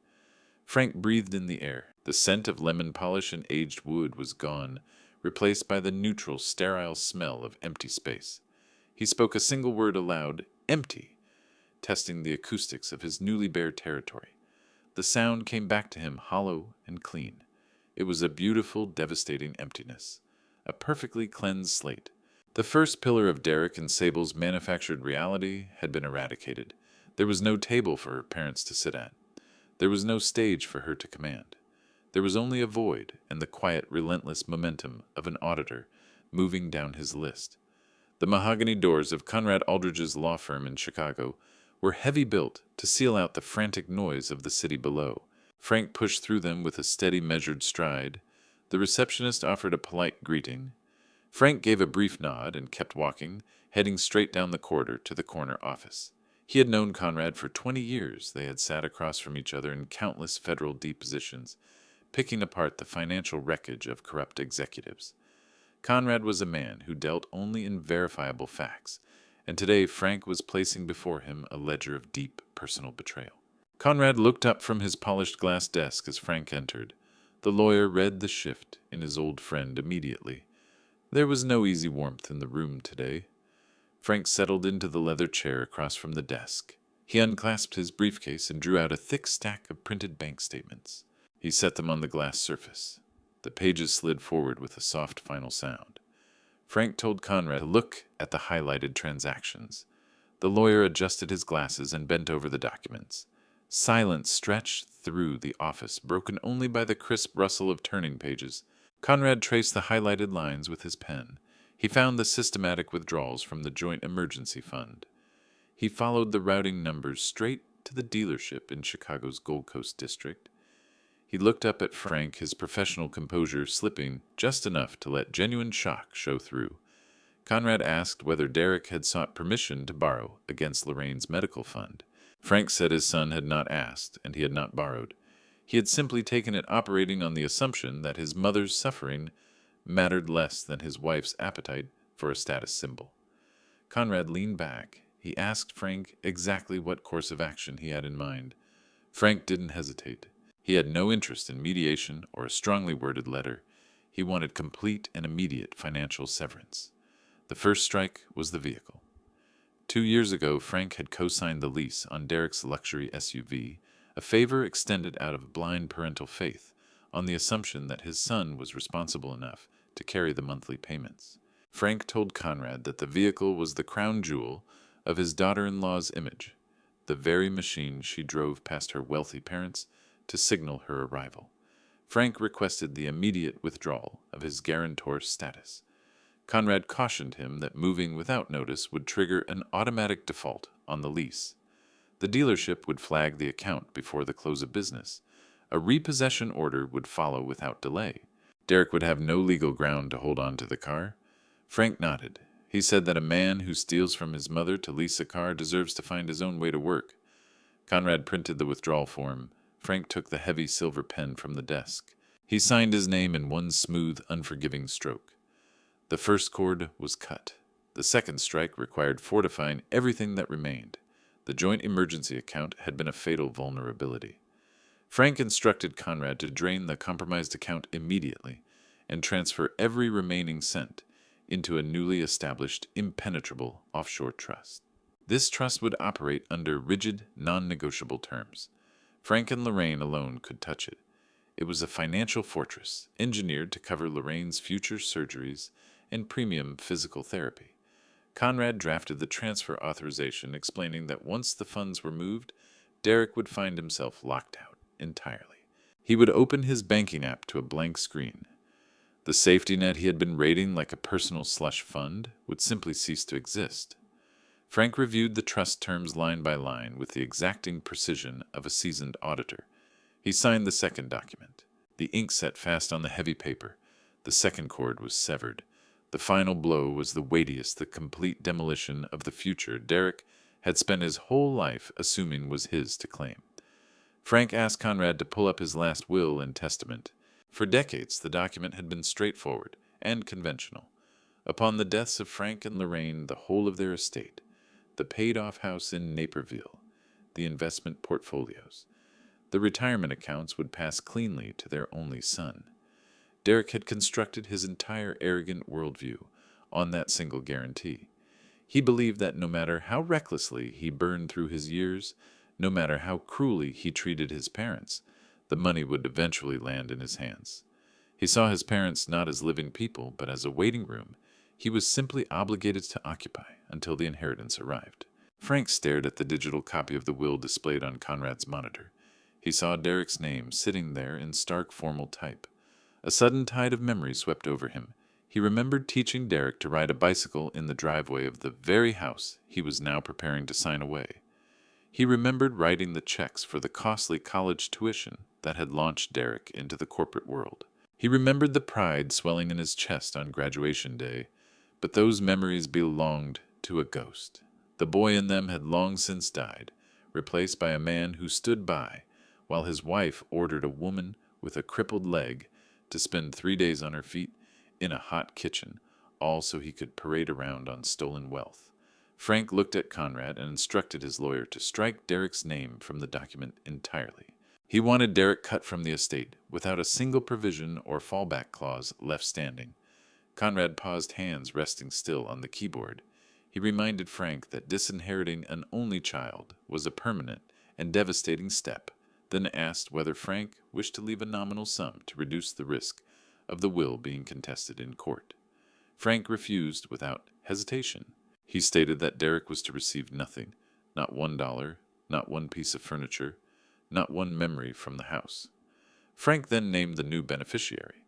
Frank breathed in the air. The scent of lemon polish and aged wood was gone, replaced by the neutral, sterile smell of empty space. He spoke a single word aloud: empty, testing the acoustics of his newly bare territory. The sound came back to him hollow and clean. It was a beautiful, devastating emptiness, a perfectly cleansed slate. The first pillar of Derek and Sable's manufactured reality had been eradicated. There was no table for her parents to sit at. There was no stage for her to command. There was only a void and the quiet, relentless momentum of an auditor moving down his list. The mahogany doors of Conrad Aldridge's law firm in Chicago were heavy built to seal out the frantic noise of the city below. Frank pushed through them with a steady, measured stride. The receptionist offered a polite greeting. Frank gave a brief nod and kept walking, heading straight down the corridor to the corner office. He had known Conrad for 20 years. They had sat across from each other in countless federal depositions, picking apart the financial wreckage of corrupt executives. Conrad was a man who dealt only in verifiable facts, and today Frank was placing before him a ledger of deep personal betrayal. Conrad looked up from his polished glass desk as Frank entered. The lawyer read the shift in his old friend immediately. There was no easy warmth in the room today. Frank settled into the leather chair across from the desk. He unclasped his briefcase and drew out a thick stack of printed bank statements. He set them on the glass surface. The pages slid forward with a soft final sound. Frank told Conrad to look at the highlighted transactions. The lawyer adjusted his glasses and bent over the documents. Silence stretched through the office, broken only by the crisp rustle of turning pages. Conrad traced the highlighted lines with his pen. He found the systematic withdrawals from the Joint Emergency Fund. He followed the routing numbers straight to the dealership in Chicago's Gold Coast district. He looked up at Frank, his professional composure slipping just enough to let genuine shock show through. Conrad asked whether Derek had sought permission to borrow against Lorraine's medical fund. Frank said his son had not asked, and he had not borrowed. He had simply taken it operating on the assumption that his mother's suffering mattered less than his wife's appetite for a status symbol. Conrad leaned back. He asked Frank exactly what course of action he had in mind. Frank didn't hesitate. He had no interest in mediation or a strongly worded letter. He wanted complete and immediate financial severance. The first strike was the vehicle. 2 years ago, Frank had co-signed the lease on Derek's luxury SUV, a favor extended out of blind parental faith, on the assumption that his son was responsible enough to carry the monthly payments. Frank told Conrad that the vehicle was the crown jewel of his daughter-in-law's image, the very machine she drove past her wealthy parents to signal her arrival. Frank requested the immediate withdrawal of his guarantor status. Conrad cautioned him that moving without notice would trigger an automatic default on the lease. The dealership would flag the account before the close of business. A repossession order would follow without delay. Derek would have no legal ground to hold on to the car. Frank nodded. He said that a man who steals from his mother to lease a car deserves to find his own way to work. Conrad printed the withdrawal form. Frank took the heavy silver pen from the desk. He signed his name in one smooth, unforgiving stroke. The first cord was cut. The second strike required fortifying everything that remained. The joint emergency account had been a fatal vulnerability. Frank instructed Conrad to drain the compromised account immediately and transfer every remaining cent into a newly established, impenetrable offshore trust. This trust would operate under rigid, non-negotiable terms. Frank and Lorraine alone could touch it. It was a financial fortress, engineered to cover Lorraine's future surgeries and premium physical therapy. Conrad drafted the transfer authorization explaining that once the funds were moved, Derek would find himself locked out entirely. He would open his banking app to a blank screen. The safety net he had been rating like a personal slush fund would simply cease to exist. Frank reviewed the trust terms line by line with the exacting precision of a seasoned auditor. He signed the second document. The ink set fast on the heavy paper. The second cord was severed. The final blow was the weightiest, the complete demolition of the future Derek had spent his whole life assuming was his to claim. Frank asked Conrad to pull up his last will and testament. For decades, the document had been straightforward and conventional. Upon the deaths of Frank and Lorraine, the whole of their estate, the paid-off house in Naperville, the investment portfolios, the retirement accounts would pass cleanly to their only son. Derek had constructed his entire arrogant worldview on that single guarantee. He believed that no matter how recklessly he burned through his years, no matter how cruelly he treated his parents, the money would eventually land in his hands. He saw his parents not as living people, but as a waiting room he was simply obligated to occupy until the inheritance arrived. Frank stared at the digital copy of the will displayed on Conrad's monitor. He saw Derek's name sitting there in stark formal type. A sudden tide of memory swept over him. He remembered teaching Derek to ride a bicycle in the driveway of the very house he was now preparing to sign away. He remembered writing the checks for the costly college tuition that had launched Derek into the corporate world. He remembered the pride swelling in his chest on graduation day, but those memories belonged to a ghost. The boy in them had long since died, replaced by a man who stood by while his wife ordered a woman with a crippled leg to spend 3 days on her feet in a hot kitchen, all so he could parade around on stolen wealth. Frank looked at Conrad and instructed his lawyer to strike Derek's name from the document entirely. He wanted Derek cut from the estate, without a single provision or fallback clause left standing. Conrad paused, hands resting still on the keyboard. He reminded Frank that disinheriting an only child was a permanent and devastating step, then asked whether Frank wished to leave a nominal sum to reduce the risk of the will being contested in court. Frank refused without hesitation. He stated that Derek was to receive nothing, not $1, not one piece of furniture, not one memory from the house. Frank then named the new beneficiary.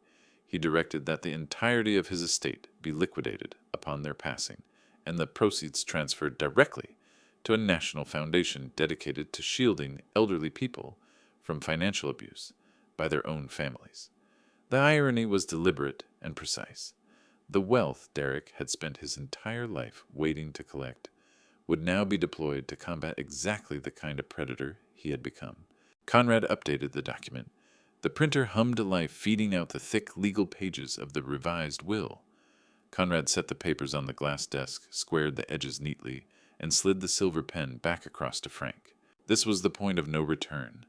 He directed that the entirety of his estate be liquidated upon their passing, and the proceeds transferred directly to a national foundation dedicated to shielding elderly people from financial abuse by their own families. The irony was deliberate and precise. The wealth Derek had spent his entire life waiting to collect would now be deployed to combat exactly the kind of predator he had become. Conrad updated the document. The printer hummed to life, feeding out the thick legal pages of the revised will. Conrad set the papers on the glass desk, squared the edges neatly, and slid the silver pen back across to Frank. This was the point of no return.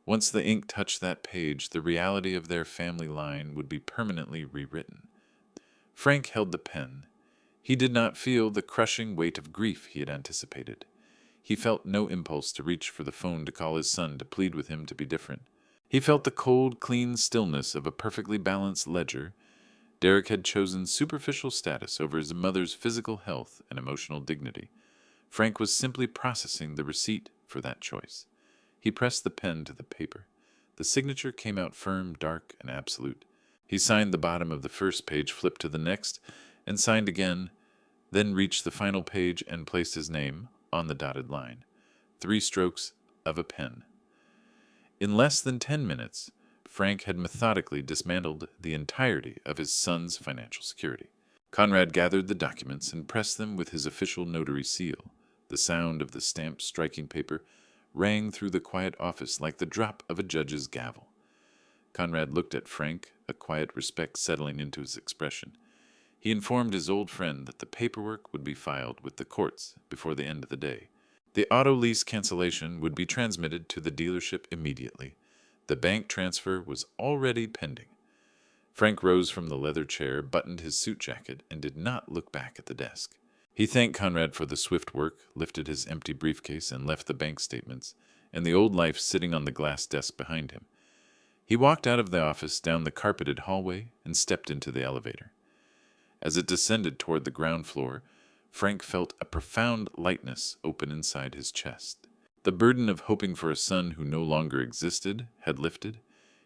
Once the ink touched that page, the reality of their family line would be permanently rewritten. Frank held the pen. He did not feel the crushing weight of grief he had anticipated. He felt no impulse to reach for the phone to call his son to plead with him to be different. He felt the cold, clean stillness of a perfectly balanced ledger. Derek had chosen superficial status over his mother's physical health and emotional dignity. Frank was simply processing the receipt for that choice. He pressed the pen to the paper. The signature came out firm, dark, and absolute. He signed the bottom of the first page, flipped to the next, and signed again, then reached the final page and placed his name on the dotted line. 3 strokes of a pen. In less than 10 minutes, Frank had methodically dismantled the entirety of his son's financial security. Conrad gathered the documents and pressed them with his official notary seal. The sound of the stamp striking paper rang through the quiet office like the drop of a judge's gavel. Conrad looked at Frank, a quiet respect settling into his expression. He informed his old friend that the paperwork would be filed with the courts before the end of the day. The auto lease cancellation would be transmitted to the dealership immediately. The bank transfer was already pending. Frank rose from the leather chair, buttoned his suit jacket, and did not look back at the desk. He thanked Conrad for the swift work, lifted his empty briefcase, and left the bank statements and the old life sitting on the glass desk behind him. He walked out of the office, down the carpeted hallway, and stepped into the elevator. As it descended toward the ground floor, Frank felt a profound lightness open inside his chest. The burden of hoping for a son who no longer existed had lifted.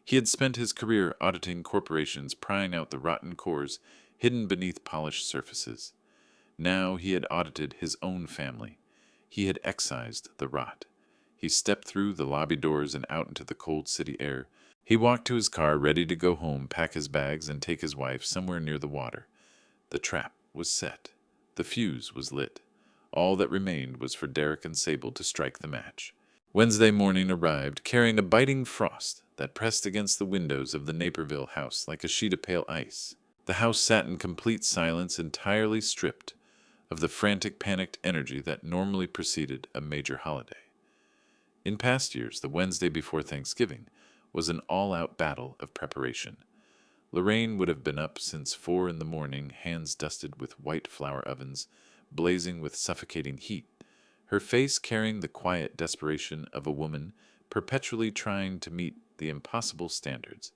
He had spent his career auditing corporations, prying out the rotten cores hidden beneath polished surfaces. Now he had audited his own family. He had excised the rot. He stepped through the lobby doors and out into the cold city air. He walked to his car, ready to go home, pack his bags, and take his wife somewhere near the water. The trap was set. The fuse was lit. All that remained was for Derek and Sable to strike the match. Wednesday morning arrived, carrying a biting frost that pressed against the windows of the Naperville house like a sheet of pale ice. The house sat in complete silence, entirely stripped of the frantic, panicked energy that normally preceded a major holiday. In past years, the Wednesday before Thanksgiving was an all-out battle of preparation. Lorraine would have been up since 4 in the morning, hands dusted with white flour ovens, blazing with suffocating heat, her face carrying the quiet desperation of a woman perpetually trying to meet the impossible standards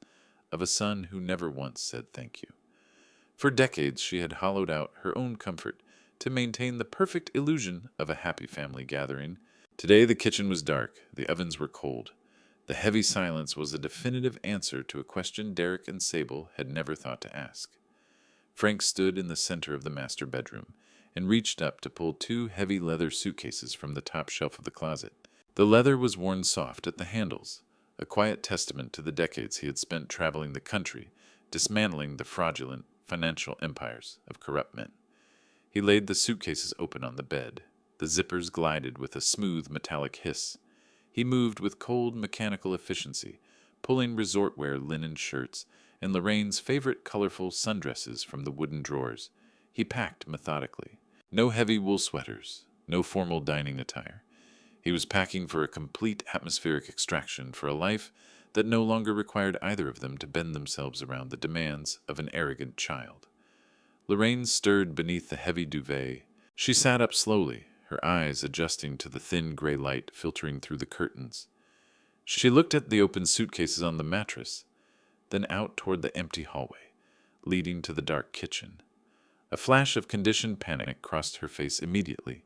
of a son who never once said thank you. For decades she had hollowed out her own comfort to maintain the perfect illusion of a happy family gathering. Today the kitchen was dark, the ovens were cold. The heavy silence was a definitive answer to a question Derek and Sable had never thought to ask. Frank stood in the center of the master bedroom and reached up to pull two heavy leather suitcases from the top shelf of the closet. The leather was worn soft at the handles, a quiet testament to the decades he had spent traveling the country, dismantling the fraudulent financial empires of corrupt men. He laid the suitcases open on the bed. The zippers glided with a smooth metallic hiss. He moved with cold mechanical efficiency, pulling resort wear linen shirts and Lorraine's favorite colorful sundresses from the wooden drawers. He packed methodically. No heavy wool sweaters, no formal dining attire. He was packing for a complete atmospheric extraction for a life that no longer required either of them to bend themselves around the demands of an arrogant child. Lorraine stirred beneath the heavy duvet. She sat up slowly, her eyes adjusting to the thin gray light filtering through the curtains. She looked at the open suitcases on the mattress, then out toward the empty hallway, leading to the dark kitchen. A flash of conditioned panic crossed her face immediately.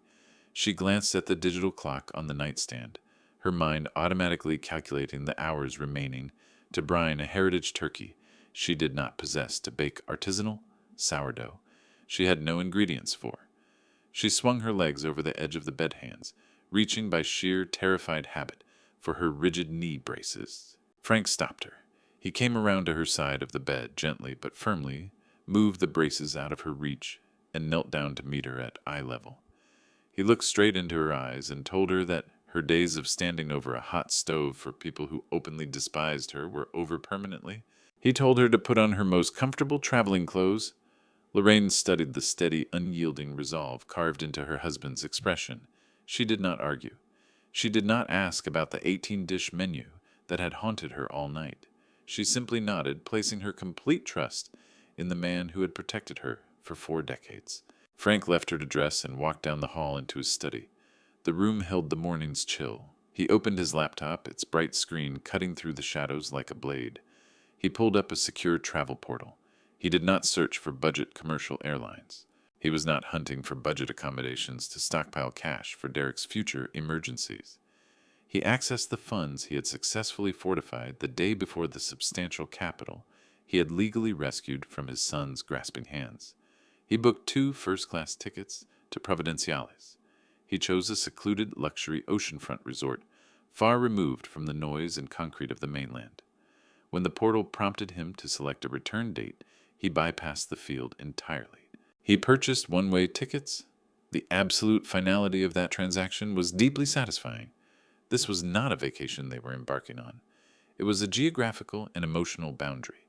She glanced at the digital clock on the nightstand, her mind automatically calculating the hours remaining to brine a heritage turkey she did not possess to bake artisanal sourdough she had no ingredients for. She swung her legs over the edge of the bedhands, reaching by sheer terrified habit for her rigid knee braces. Frank stopped her. He came around to her side of the bed gently but firmly, moved the braces out of her reach, and knelt down to meet her at eye level. He looked straight into her eyes and told her that her days of standing over a hot stove for people who openly despised her were over permanently. He told her to put on her most comfortable traveling clothes. Lorraine studied the steady, unyielding resolve carved into her husband's expression. She did not argue. She did not ask about the 18-dish menu that had haunted her all night. She simply nodded, placing her complete trust in the man who had protected her for 4 decades. Frank left her to dress and walked down the hall into his study. The room held the morning's chill. He opened his laptop, its bright screen cutting through the shadows like a blade. He pulled up a secure travel portal. He did not search for budget commercial airlines. He was not hunting for budget accommodations to stockpile cash for Derek's future emergencies. He accessed the funds he had successfully fortified the day before the substantial capital he had legally rescued from his son's grasping hands. He booked 2 first-class tickets to Providenciales. He chose a secluded luxury oceanfront resort, far removed from the noise and concrete of the mainland. When the portal prompted him to select a return date, he bypassed the field entirely. He purchased one-way tickets. The absolute finality of that transaction was deeply satisfying. This was not a vacation they were embarking on. It was a geographical and emotional boundary.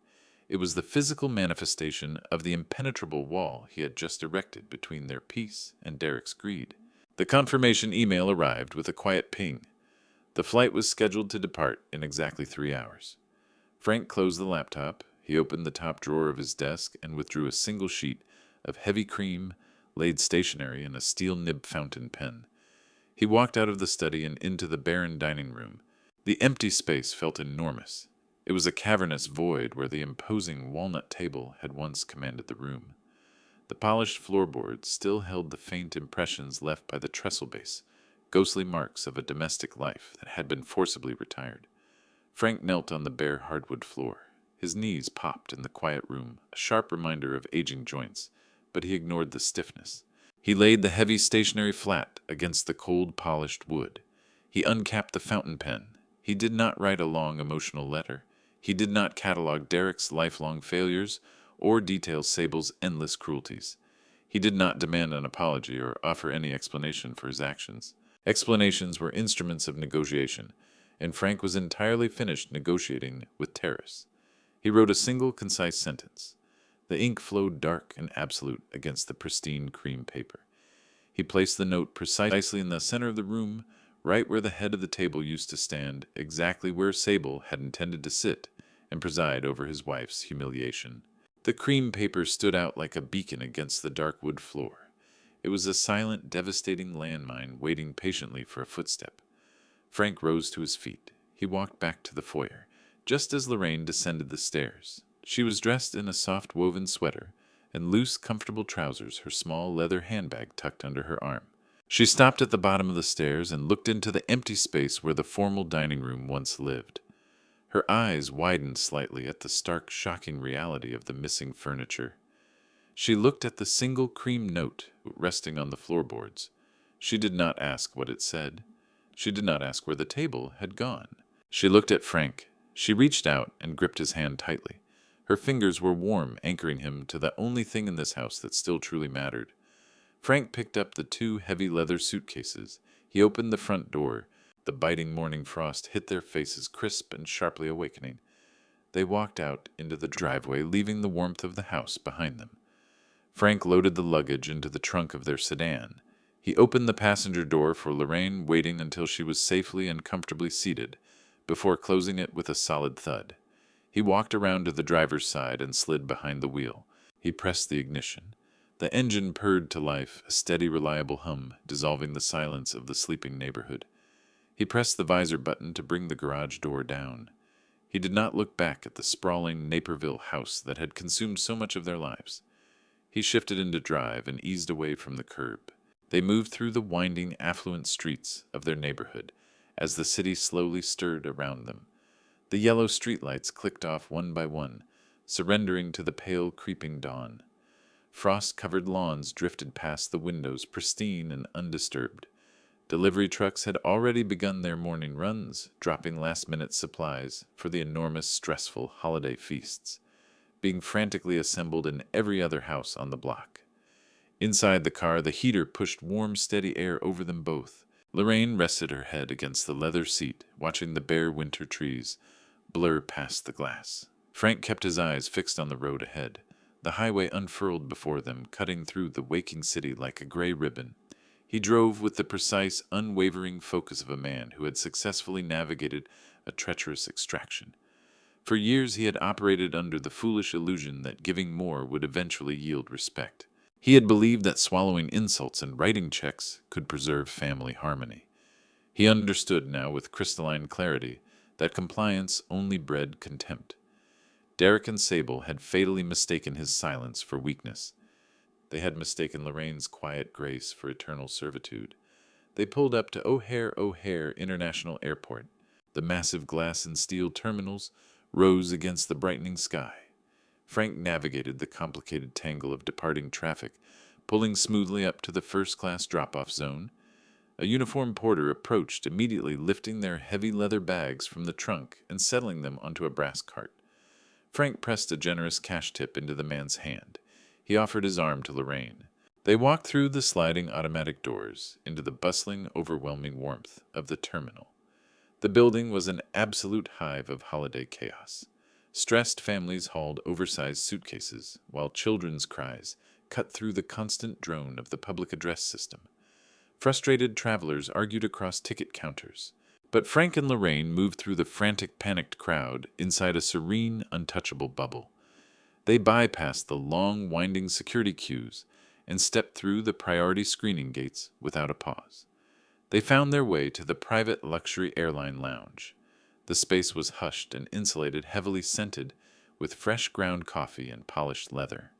It was the physical manifestation of the impenetrable wall he had just erected between their peace and Derek's greed. The confirmation email arrived with a quiet ping. The flight was scheduled to depart in exactly 3 hours. Frank closed the laptop. He opened the top drawer of his desk and withdrew a single sheet of heavy cream, laid stationery and a steel nib fountain pen. He walked out of the study and into the barren dining room. The empty space felt enormous. It was a cavernous void where the imposing walnut table had once commanded the room. The polished floorboards still held the faint impressions left by the trestle base, ghostly marks of a domestic life that had been forcibly retired. Frank knelt on the bare hardwood floor. His knees popped in the quiet room, a sharp reminder of aging joints, but he ignored the stiffness. He laid the heavy stationery flat against the cold polished wood. He uncapped the fountain pen. He did not write a long emotional letter. He did not catalog Derek's lifelong failures or detail Sable's endless cruelties. He did not demand an apology or offer any explanation for his actions. Explanations were instruments of negotiation, and Frank was entirely finished negotiating with terrorists. He wrote a single concise sentence. The ink flowed dark and absolute against the pristine cream paper. He placed the note precisely in the center of the room, right where the head of the table used to stand, exactly where Sable had intended to sit and preside over his wife's humiliation. The cream paper stood out like a beacon against the dark wood floor. It was a silent, devastating landmine waiting patiently for a footstep. Frank rose to his feet. He walked back to the foyer, just as Lorraine descended the stairs. She was dressed in a soft woven sweater and loose, comfortable trousers, her small leather handbag tucked under her arm. She stopped at the bottom of the stairs and looked into the empty space where the formal dining room once lived. Her eyes widened slightly at the stark, shocking reality of the missing furniture. She looked at the single cream note resting on the floorboards. She did not ask what it said. She did not ask where the table had gone. She looked at Frank. She reached out and gripped his hand tightly. Her fingers were warm, anchoring him to the only thing in this house that still truly mattered. Frank picked up the two heavy leather suitcases. He opened the front door. The biting morning frost hit their faces, crisp and sharply awakening. They walked out into the driveway, leaving the warmth of the house behind them. Frank loaded the luggage into the trunk of their sedan. He opened the passenger door for Lorraine, waiting until she was safely and comfortably seated, before closing it with a solid thud. He walked around to the driver's side and slid behind the wheel. He pressed the ignition. The engine purred to life, a steady, reliable hum, dissolving the silence of the sleeping neighborhood. He pressed the visor button to bring the garage door down. He did not look back at the sprawling Naperville house that had consumed so much of their lives. He shifted into drive and eased away from the curb. They moved through the winding, affluent streets of their neighborhood as the city slowly stirred around them. The yellow streetlights clicked off one by one, surrendering to the pale, creeping dawn. Frost-covered lawns drifted past the windows, pristine and undisturbed. Delivery trucks had already begun their morning runs, dropping last-minute supplies for the enormous, stressful holiday feasts, being frantically assembled in every other house on the block. Inside the car, the heater pushed warm, steady air over them both. Lorraine rested her head against the leather seat, watching the bare winter trees blur past the glass. Frank kept his eyes fixed on the road ahead. The highway unfurled before them, cutting through the waking city like a gray ribbon. He drove with the precise, unwavering focus of a man who had successfully navigated a treacherous extraction. For years he had operated under the foolish illusion that giving more would eventually yield respect. He had believed that swallowing insults and writing checks could preserve family harmony. He understood now with crystalline clarity that compliance only bred contempt. Derek and Sable had fatally mistaken his silence for weakness. They had mistaken Lorraine's quiet grace for eternal servitude. They pulled up to O'Hare International Airport. The massive glass and steel terminals rose against the brightening sky. Frank navigated the complicated tangle of departing traffic, pulling smoothly up to the first-class drop-off zone. A uniformed porter approached, immediately lifting their heavy leather bags from the trunk and settling them onto a brass cart. Frank pressed a generous cash tip into the man's hand. He offered his arm to Lorraine. They walked through the sliding automatic doors into the bustling, overwhelming warmth of the terminal. The building was an absolute hive of holiday chaos. Stressed families hauled oversized suitcases, while children's cries cut through the constant drone of the public address system. Frustrated travelers argued across ticket counters. But Frank and Lorraine moved through the frantic, panicked crowd inside a serene, untouchable bubble. They bypassed the long, winding security queues and stepped through the priority screening gates without a pause. They found their way to the private luxury airline lounge. The space was hushed and insulated, heavily scented, with fresh ground coffee and polished leather.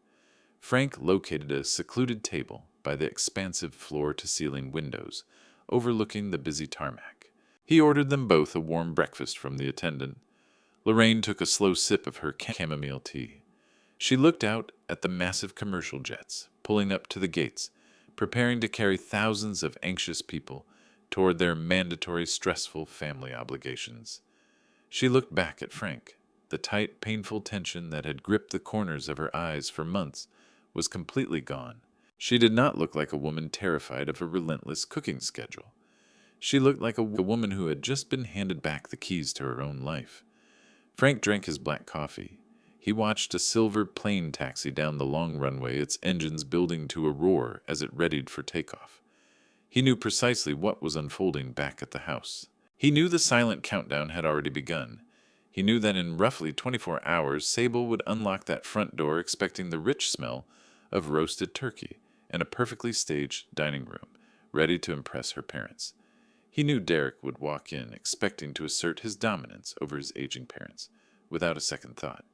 Frank located a secluded table by the expansive floor-to-ceiling windows, overlooking the busy tarmac. He ordered them both a warm breakfast from the attendant. Lorraine took a slow sip of her chamomile tea. She looked out at the massive commercial jets, pulling up to the gates, preparing to carry thousands of anxious people toward their mandatory, stressful family obligations. She looked back at Frank. The tight, painful tension that had gripped the corners of her eyes for months was completely gone. She did not look like a woman terrified of a relentless cooking schedule. She looked like a woman who had just been handed back the keys to her own life. Frank drank his black coffee. He watched a silver plane taxi down the long runway, its engines building to a roar as it readied for takeoff. He knew precisely what was unfolding back at the house. He knew the silent countdown had already begun. He knew that in roughly 24 hours, Sable would unlock that front door expecting the rich smell of roasted turkey and a perfectly staged dining room, ready to impress her parents. He knew Derek would walk in expecting to assert his dominance over his aging parents, without a second thought.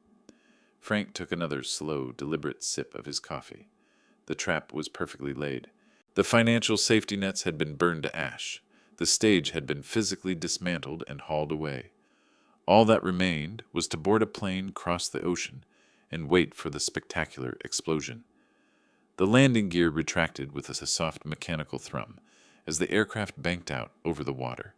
Frank took another slow, deliberate sip of his coffee. The trap was perfectly laid. The financial safety nets had been burned to ash. The stage had been physically dismantled and hauled away. All that remained was to board a plane, cross the ocean, and wait for the spectacular explosion. The landing gear retracted with a soft mechanical thrum as the aircraft banked out over the water.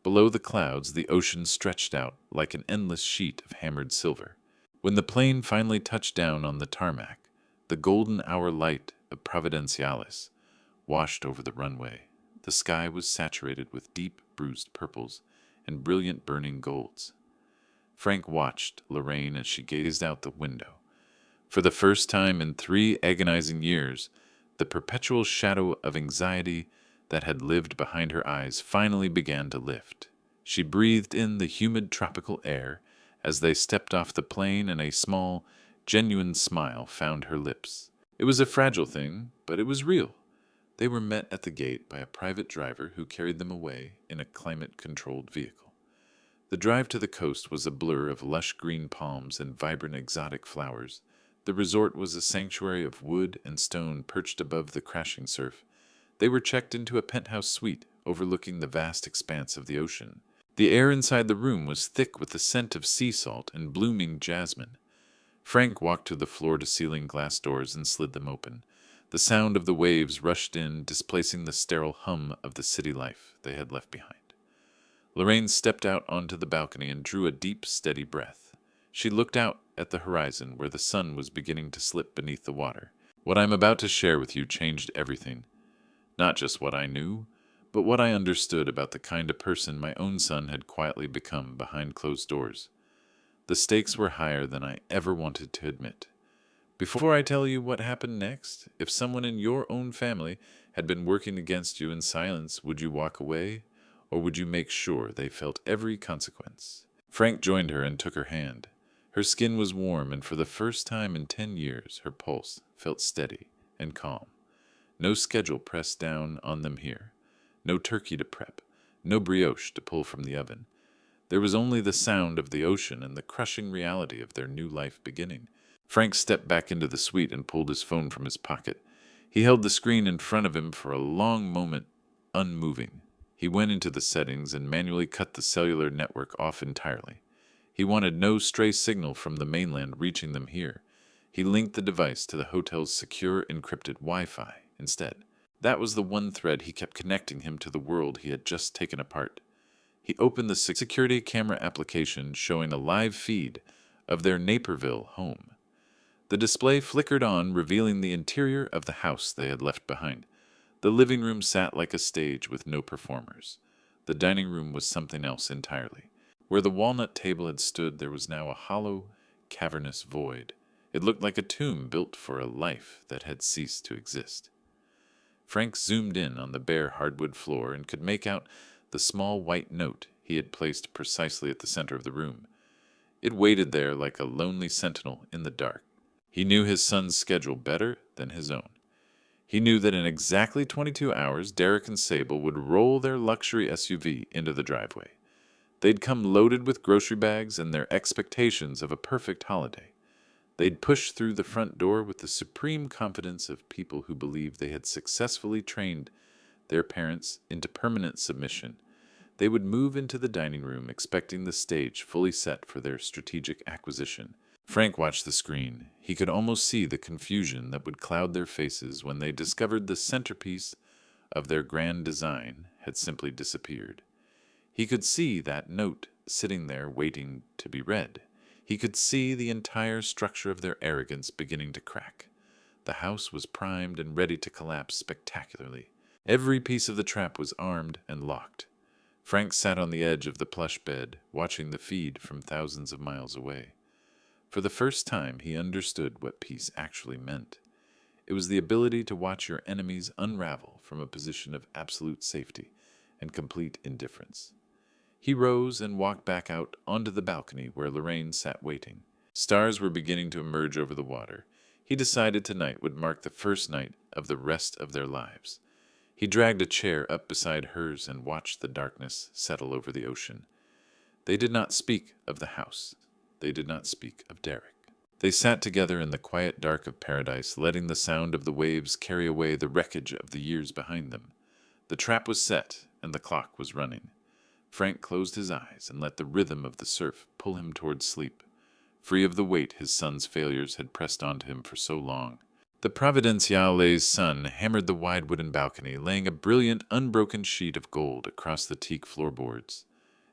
Below the clouds, the ocean stretched out like an endless sheet of hammered silver. When the plane finally touched down on the tarmac, the golden hour light of Providenciales washed over the runway. The sky was saturated with deep, bruised purples and brilliant burning golds. Frank watched Lorraine as she gazed out the window. For the first time in 3 agonizing years, the perpetual shadow of anxiety that had lived behind her eyes finally began to lift. She breathed in the humid tropical air as they stepped off the plane, and a small, genuine smile found her lips. It was a fragile thing, but it was real. They were met at the gate by a private driver who carried them away in a climate-controlled vehicle. The drive to the coast was a blur of lush green palms and vibrant exotic flowers. The resort was a sanctuary of wood and stone perched above the crashing surf. They were checked into a penthouse suite overlooking the vast expanse of the ocean. The air inside the room was thick with the scent of sea salt and blooming jasmine. Frank walked to the floor-to-ceiling glass doors and slid them open. The sound of the waves rushed in, displacing the sterile hum of the city life they had left behind. Lorraine stepped out onto the balcony and drew a deep, steady breath. She looked out at the horizon where the sun was beginning to slip beneath the water. What I'm about to share with you changed everything. Not just what I knew, but what I understood about the kind of person my own son had quietly become behind closed doors. The stakes were higher than I ever wanted to admit. Before I tell you what happened next, if someone in your own family had been working against you in silence, would you walk away, or would you make sure they felt every consequence? Frank joined her and took her hand. Her skin was warm, and for the first time in 10 years, her pulse felt steady and calm. No schedule pressed down on them here. No turkey to prep. No brioche to pull from the oven. There was only the sound of the ocean and the crushing reality of their new life beginning. Frank stepped back into the suite and pulled his phone from his pocket. He held the screen in front of him for a long moment, unmoving. He went into the settings and manually cut the cellular network off entirely. He wanted no stray signal from the mainland reaching them here. He linked the device to the hotel's secure, encrypted Wi-Fi instead. That was the one thread he kept connecting him to the world he had just taken apart. He opened the security camera application showing a live feed of their Naperville home. The display flickered on, revealing the interior of the house they had left behind. The living room sat like a stage with no performers. The dining room was something else entirely. Where the walnut table had stood, there was now a hollow, cavernous void. It looked like a tomb built for a life that had ceased to exist. Frank zoomed in on the bare hardwood floor and could make out the small white note he had placed precisely at the center of the room. It waited there like a lonely sentinel in the dark. He knew his son's schedule better than his own. He knew that in exactly 22 hours, Derek and Sable would roll their luxury SUV into the driveway. They'd come loaded with grocery bags and their expectations of a perfect holiday. They'd push through the front door with the supreme confidence of people who believed they had successfully trained their parents into permanent submission. They would move into the dining room, expecting the stage fully set for their strategic acquisition. Frank watched the screen. He could almost see the confusion that would cloud their faces when they discovered the centerpiece of their grand design had simply disappeared. He could see that note sitting there waiting to be read. He could see the entire structure of their arrogance beginning to crack. The house was primed and ready to collapse spectacularly. Every piece of the trap was armed and locked. Frank sat on the edge of the plush bed, watching the feed from thousands of miles away. For the first time, he understood what peace actually meant. It was the ability to watch your enemies unravel from a position of absolute safety and complete indifference. He rose and walked back out onto the balcony where Lorraine sat waiting. Stars were beginning to emerge over the water. He decided tonight would mark the first night of the rest of their lives. He dragged a chair up beside hers and watched the darkness settle over the ocean. They did not speak of the house. They did not speak of Derek. They sat together in the quiet dark of paradise, letting the sound of the waves carry away the wreckage of the years behind them. The trap was set, and the clock was running. Frank closed his eyes and let the rhythm of the surf pull him towards sleep, free of the weight his son's failures had pressed onto him for so long. The Providenciale's sun hammered the wide wooden balcony, laying a brilliant, unbroken sheet of gold across the teak floorboards.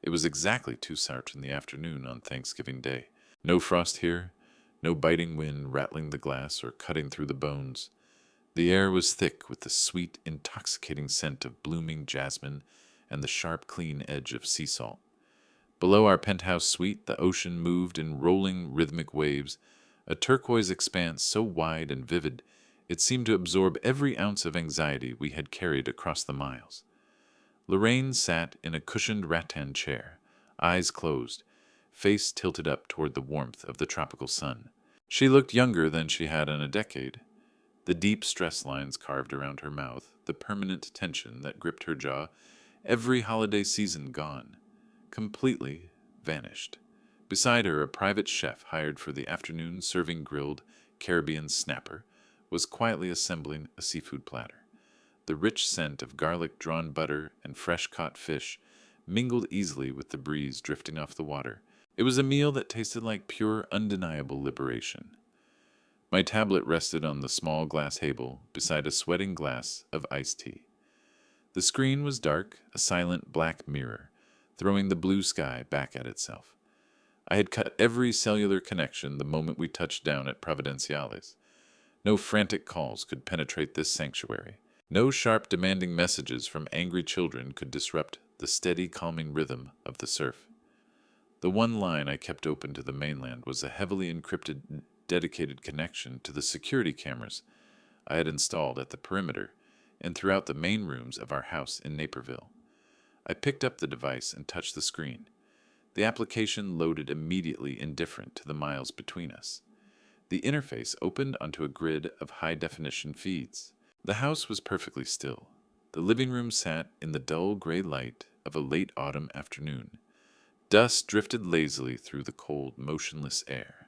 It was exactly 2 hours in the afternoon on Thanksgiving Day. No frost here, no biting wind rattling the glass or cutting through the bones. The air was thick with the sweet, intoxicating scent of blooming jasmine and the sharp, clean edge of sea salt. Below our penthouse suite, the ocean moved in rolling, rhythmic waves, a turquoise expanse so wide and vivid it seemed to absorb every ounce of anxiety we had carried across the miles. Lorraine sat in a cushioned rattan chair, eyes closed, face tilted up toward the warmth of the tropical sun. She looked younger than she had in a decade. The deep stress lines carved around her mouth, the permanent tension that gripped her jaw, every holiday season gone, completely vanished. Beside her, a private chef hired for the afternoon serving grilled Caribbean snapper was quietly assembling a seafood platter. The rich scent of garlic-drawn butter and fresh-caught fish mingled easily with the breeze drifting off the water. It was a meal that tasted like pure, undeniable liberation. My tablet rested on the small glass table beside a sweating glass of iced tea. The screen was dark, a silent black mirror, throwing the blue sky back at itself. I had cut every cellular connection the moment we touched down at Providenciales. No frantic calls could penetrate this sanctuary. No sharp, demanding messages from angry children could disrupt the steady, calming rhythm of the surf. The one line I kept open to the mainland was a heavily encrypted, dedicated connection to the security cameras I had installed at the perimeter and throughout the main rooms of our house in Naperville. I picked up the device and touched the screen. The application loaded immediately, indifferent to the miles between us. The interface opened onto a grid of high-definition feeds. The house was perfectly still. The living room sat in the dull gray light of a late autumn afternoon. Dust drifted lazily through the cold, motionless air.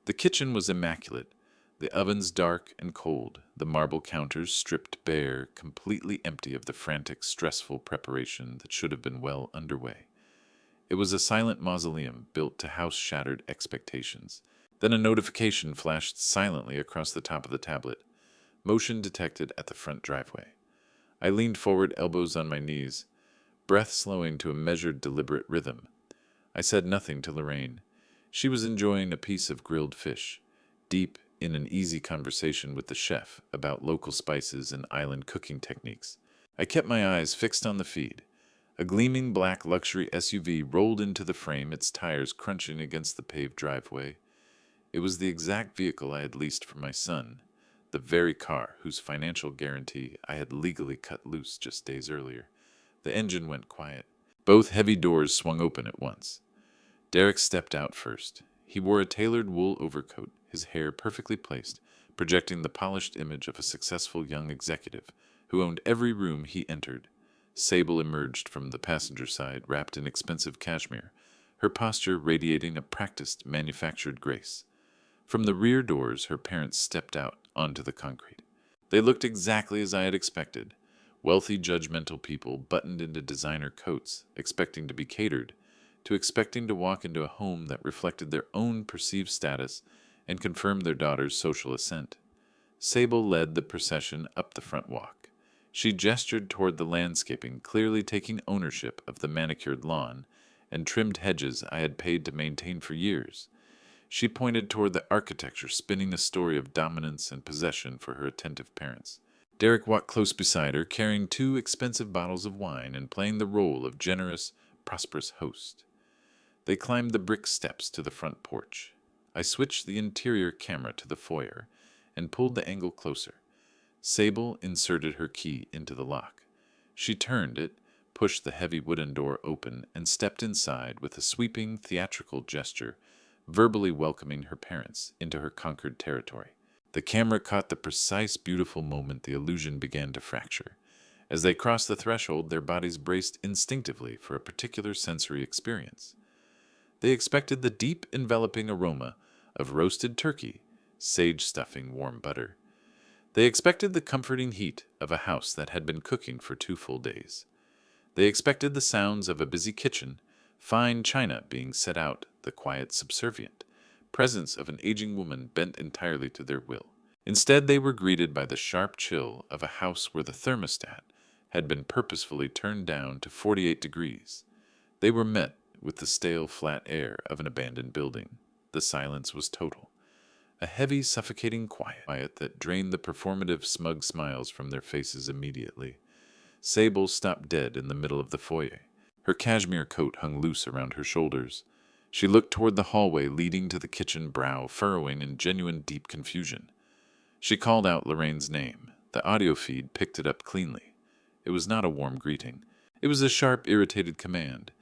The kitchen was immaculate, the ovens dark and cold, the marble counters stripped bare, completely empty of the frantic, stressful preparation that should have been well underway. It was a silent mausoleum built to house shattered expectations. Then a notification flashed silently across the top of the tablet. Motion detected at the front driveway. I leaned forward, elbows on my knees, breath slowing to a measured, deliberate rhythm. I said nothing to Lorraine. She was enjoying a piece of grilled fish, deep in an easy conversation with the chef about local spices and island cooking techniques. I kept my eyes fixed on the feed. A gleaming black luxury SUV rolled into the frame, its tires crunching against the paved driveway. It was the exact vehicle I had leased for my son, the very car whose financial guarantee I had legally cut loose just days earlier. The engine went quiet. Both heavy doors swung open at once. Derek stepped out first. He wore a tailored wool overcoat, his hair perfectly placed, projecting the polished image of a successful young executive who owned every room he entered. Sable emerged from the passenger side, wrapped in expensive cashmere, her posture radiating a practiced, manufactured grace. From the rear doors, her parents stepped out onto the concrete. They looked exactly as I had expected. Wealthy, judgmental people buttoned into designer coats, expecting to be catered, to expecting to walk into a home that reflected their own perceived status and confirmed their daughter's social ascent. Sable led the procession up the front walk. She gestured toward the landscaping, clearly taking ownership of the manicured lawn and trimmed hedges I had paid to maintain for years. She pointed toward the architecture, spinning a story of dominance and possession for her attentive parents. Derek walked close beside her, carrying 2 expensive bottles of wine and playing the role of generous, prosperous host. They climbed the brick steps to the front porch. I switched the interior camera to the foyer and pulled the angle closer. Sable inserted her key into the lock. She turned it, pushed the heavy wooden door open, and stepped inside with a sweeping, theatrical gesture, verbally welcoming her parents into her conquered territory. The camera caught the precise, beautiful moment the illusion began to fracture. As they crossed the threshold, their bodies braced instinctively for a particular sensory experience. They expected the deep, enveloping aroma of roasted turkey, sage stuffing, warm butter. They expected the comforting heat of a house that had been cooking for 2 full days. They expected the sounds of a busy kitchen, fine china being set out, the quiet, subservient presence of an aging woman bent entirely to their will. Instead, they were greeted by the sharp chill of a house where the thermostat had been purposefully turned down to 48 degrees. They were met with the stale, flat air of an abandoned building. The silence was total. A heavy, suffocating quiet that drained the performative, smug smiles from their faces immediately. Sable stopped dead in the middle of the foyer. Her cashmere coat hung loose around her shoulders. She looked toward the hallway leading to the kitchen, brow furrowing in genuine deep confusion. She called out Lorraine's name. The audio feed picked it up cleanly. It was not a warm greeting. It was a sharp, irritated command.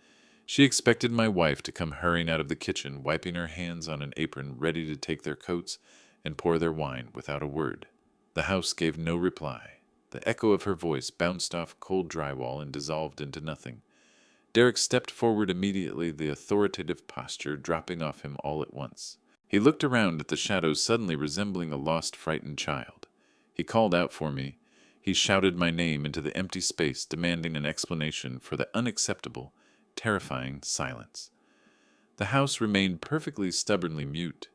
She expected my wife to come hurrying out of the kitchen, wiping her hands on an apron, ready to take their coats and pour their wine without a word. The house gave no reply. The echo of her voice bounced off cold drywall and dissolved into nothing. Derek stepped forward immediately, the authoritative posture dropping off him all at once. He looked around at the shadows, suddenly resembling a lost, frightened child. He called out for me. He shouted my name into the empty space, demanding an explanation for the unacceptable, terrifying silence. The house remained perfectly stubbornly mute.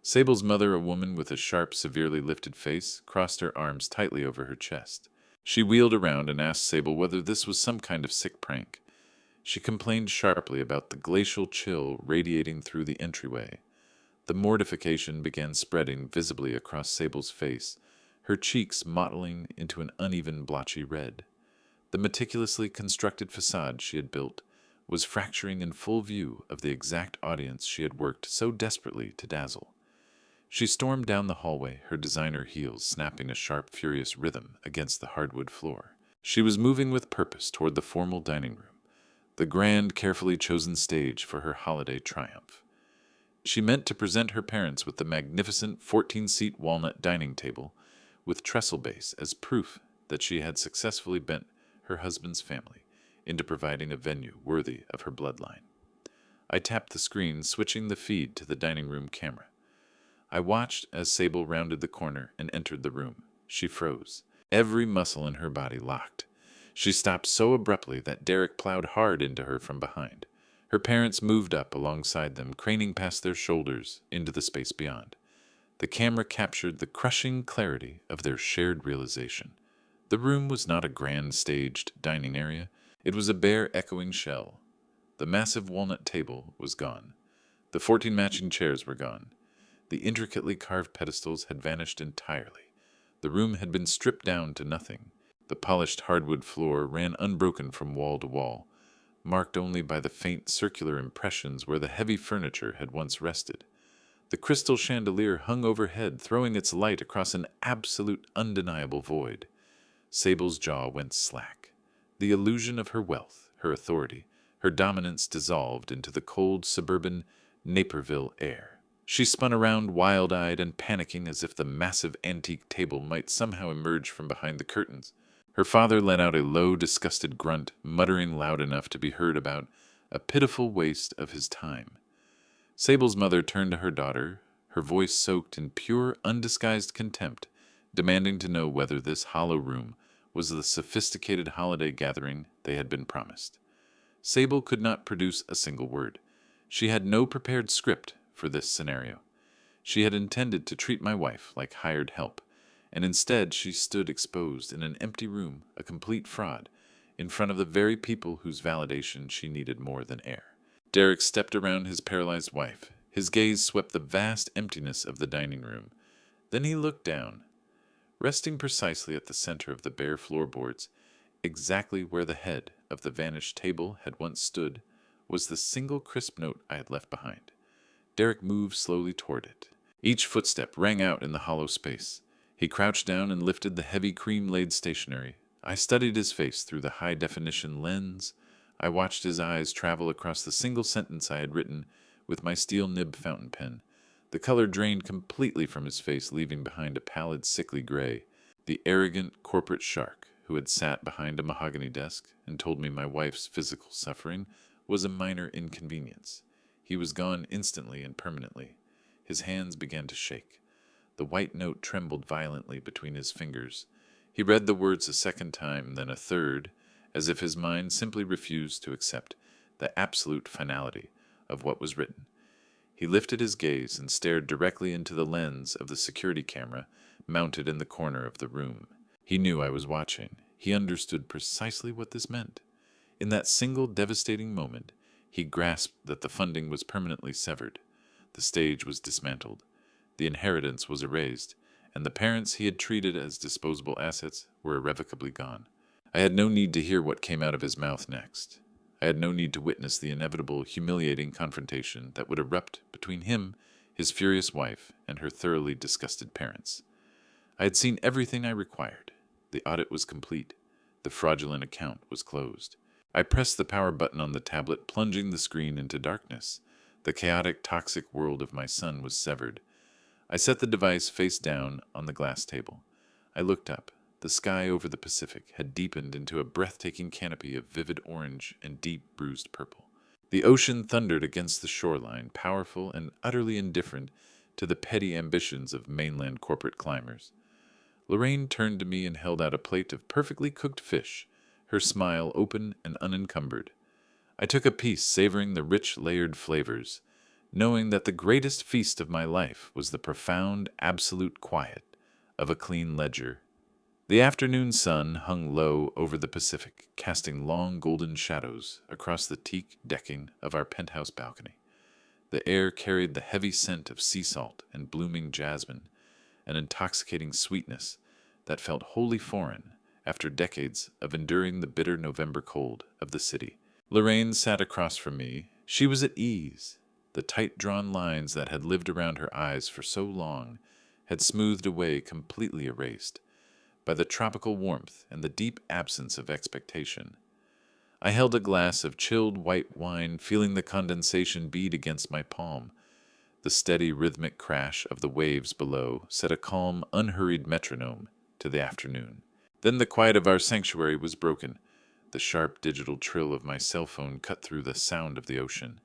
Sable's mother, a woman with a sharp, severely lifted face, crossed her arms tightly over her chest. She wheeled around and asked Sable whether this was some kind of sick prank. She complained sharply about the glacial chill radiating through the entryway. The mortification began spreading visibly across Sable's face, her cheeks mottling into an uneven, blotchy red. The meticulously constructed facade she had built was fracturing in full view of the exact audience she had worked so desperately to dazzle. She stormed down the hallway, her designer heels snapping a sharp, furious rhythm against the hardwood floor. She was moving with purpose toward the formal dining room, the grand, carefully chosen stage for her holiday triumph. She meant to present her parents with the magnificent 14-seat walnut dining table with trestle base as proof that she had successfully bent her husband's family into providing a venue worthy of her bloodline. I tapped the screen, switching the feed to the dining room camera. I watched as Sable rounded the corner and entered the room. She froze, every muscle in her body locked. She stopped so abruptly that Derek plowed hard into her from behind. Her parents moved up alongside them, craning past their shoulders into the space beyond. The camera captured the crushing clarity of their shared realization. The room was not a grand staged dining area. It was a bare, echoing shell. The massive walnut table was gone. The 14 matching chairs were gone. The intricately carved pedestals had vanished entirely. The room had been stripped down to nothing. The polished hardwood floor ran unbroken from wall to wall, marked only by the faint circular impressions where the heavy furniture had once rested. The crystal chandelier hung overhead, throwing its light across an absolute, undeniable void. Sable's jaw went slack. The illusion of her wealth, her authority, her dominance dissolved into the cold, suburban Naperville air. She spun around, wild-eyed and panicking, as if the massive antique table might somehow emerge from behind the curtains. Her father let out a low, disgusted grunt, muttering loud enough to be heard about a pitiful waste of his time. Sable's mother turned to her daughter, her voice soaked in pure, undisguised contempt, demanding to know whether this hollow room was the sophisticated holiday gathering they had been promised. Sable could not produce a single word. She had no prepared script for this scenario. She had intended to treat my wife like hired help, and instead she stood exposed in an empty room, a complete fraud, in front of the very people whose validation she needed more than air. Derek stepped around his paralyzed wife. His gaze swept the vast emptiness of the dining room. Then he looked down. Resting precisely at the center of the bare floorboards, exactly where the head of the vanished table had once stood, was the single crisp note I had left behind. Derek moved slowly toward it. Each footstep rang out in the hollow space. He crouched down and lifted the heavy cream-laid stationery. I studied his face through the high-definition lens. I watched his eyes travel across the single sentence I had written with my steel nib fountain pen. The color drained completely from his face, leaving behind a pallid, sickly gray. The arrogant corporate shark who had sat behind a mahogany desk and told me my wife's physical suffering was a minor inconvenience. He was gone instantly and permanently. His hands began to shake. The white note trembled violently between his fingers. He read the words a second time, then a third, as if his mind simply refused to accept the absolute finality of what was written. He lifted his gaze and stared directly into the lens of the security camera mounted in the corner of the room. He knew I was watching. He understood precisely what this meant. In that single devastating moment, he grasped that the funding was permanently severed. The stage was dismantled. The inheritance was erased, and the parents he had treated as disposable assets were irrevocably gone. I had no need to hear what came out of his mouth next. I had no need to witness the inevitable, humiliating confrontation that would erupt between him, his furious wife, and her thoroughly disgusted parents. I had seen everything I required. The audit was complete. The fraudulent account was closed. I pressed the power button on the tablet, plunging the screen into darkness. The chaotic, toxic world of my son was severed. I set the device face down on the glass table. I looked up. The sky over the Pacific had deepened into a breathtaking canopy of vivid orange and deep bruised purple. The ocean thundered against the shoreline, powerful and utterly indifferent to the petty ambitions of mainland corporate climbers. Lorraine turned to me and held out a plate of perfectly cooked fish, her smile open and unencumbered. I took a piece, savoring the rich, layered flavors, knowing that the greatest feast of my life was the profound, absolute quiet of a clean ledger. The afternoon sun hung low over the Pacific, casting long golden shadows across the teak decking of our penthouse balcony. The air carried the heavy scent of sea salt and blooming jasmine, an intoxicating sweetness that felt wholly foreign after decades of enduring the bitter November cold of the city. Lorraine sat across from me. She was at ease. The tight-drawn lines that had lived around her eyes for so long had smoothed away, completely erased by the tropical warmth and the deep absence of expectation. I held a glass of chilled white wine, feeling the condensation bead against my palm. The steady rhythmic crash of the waves below set a calm, unhurried metronome to the afternoon. Then the quiet of our sanctuary was broken. The sharp digital trill of my cell phone cut through the sound of the ocean.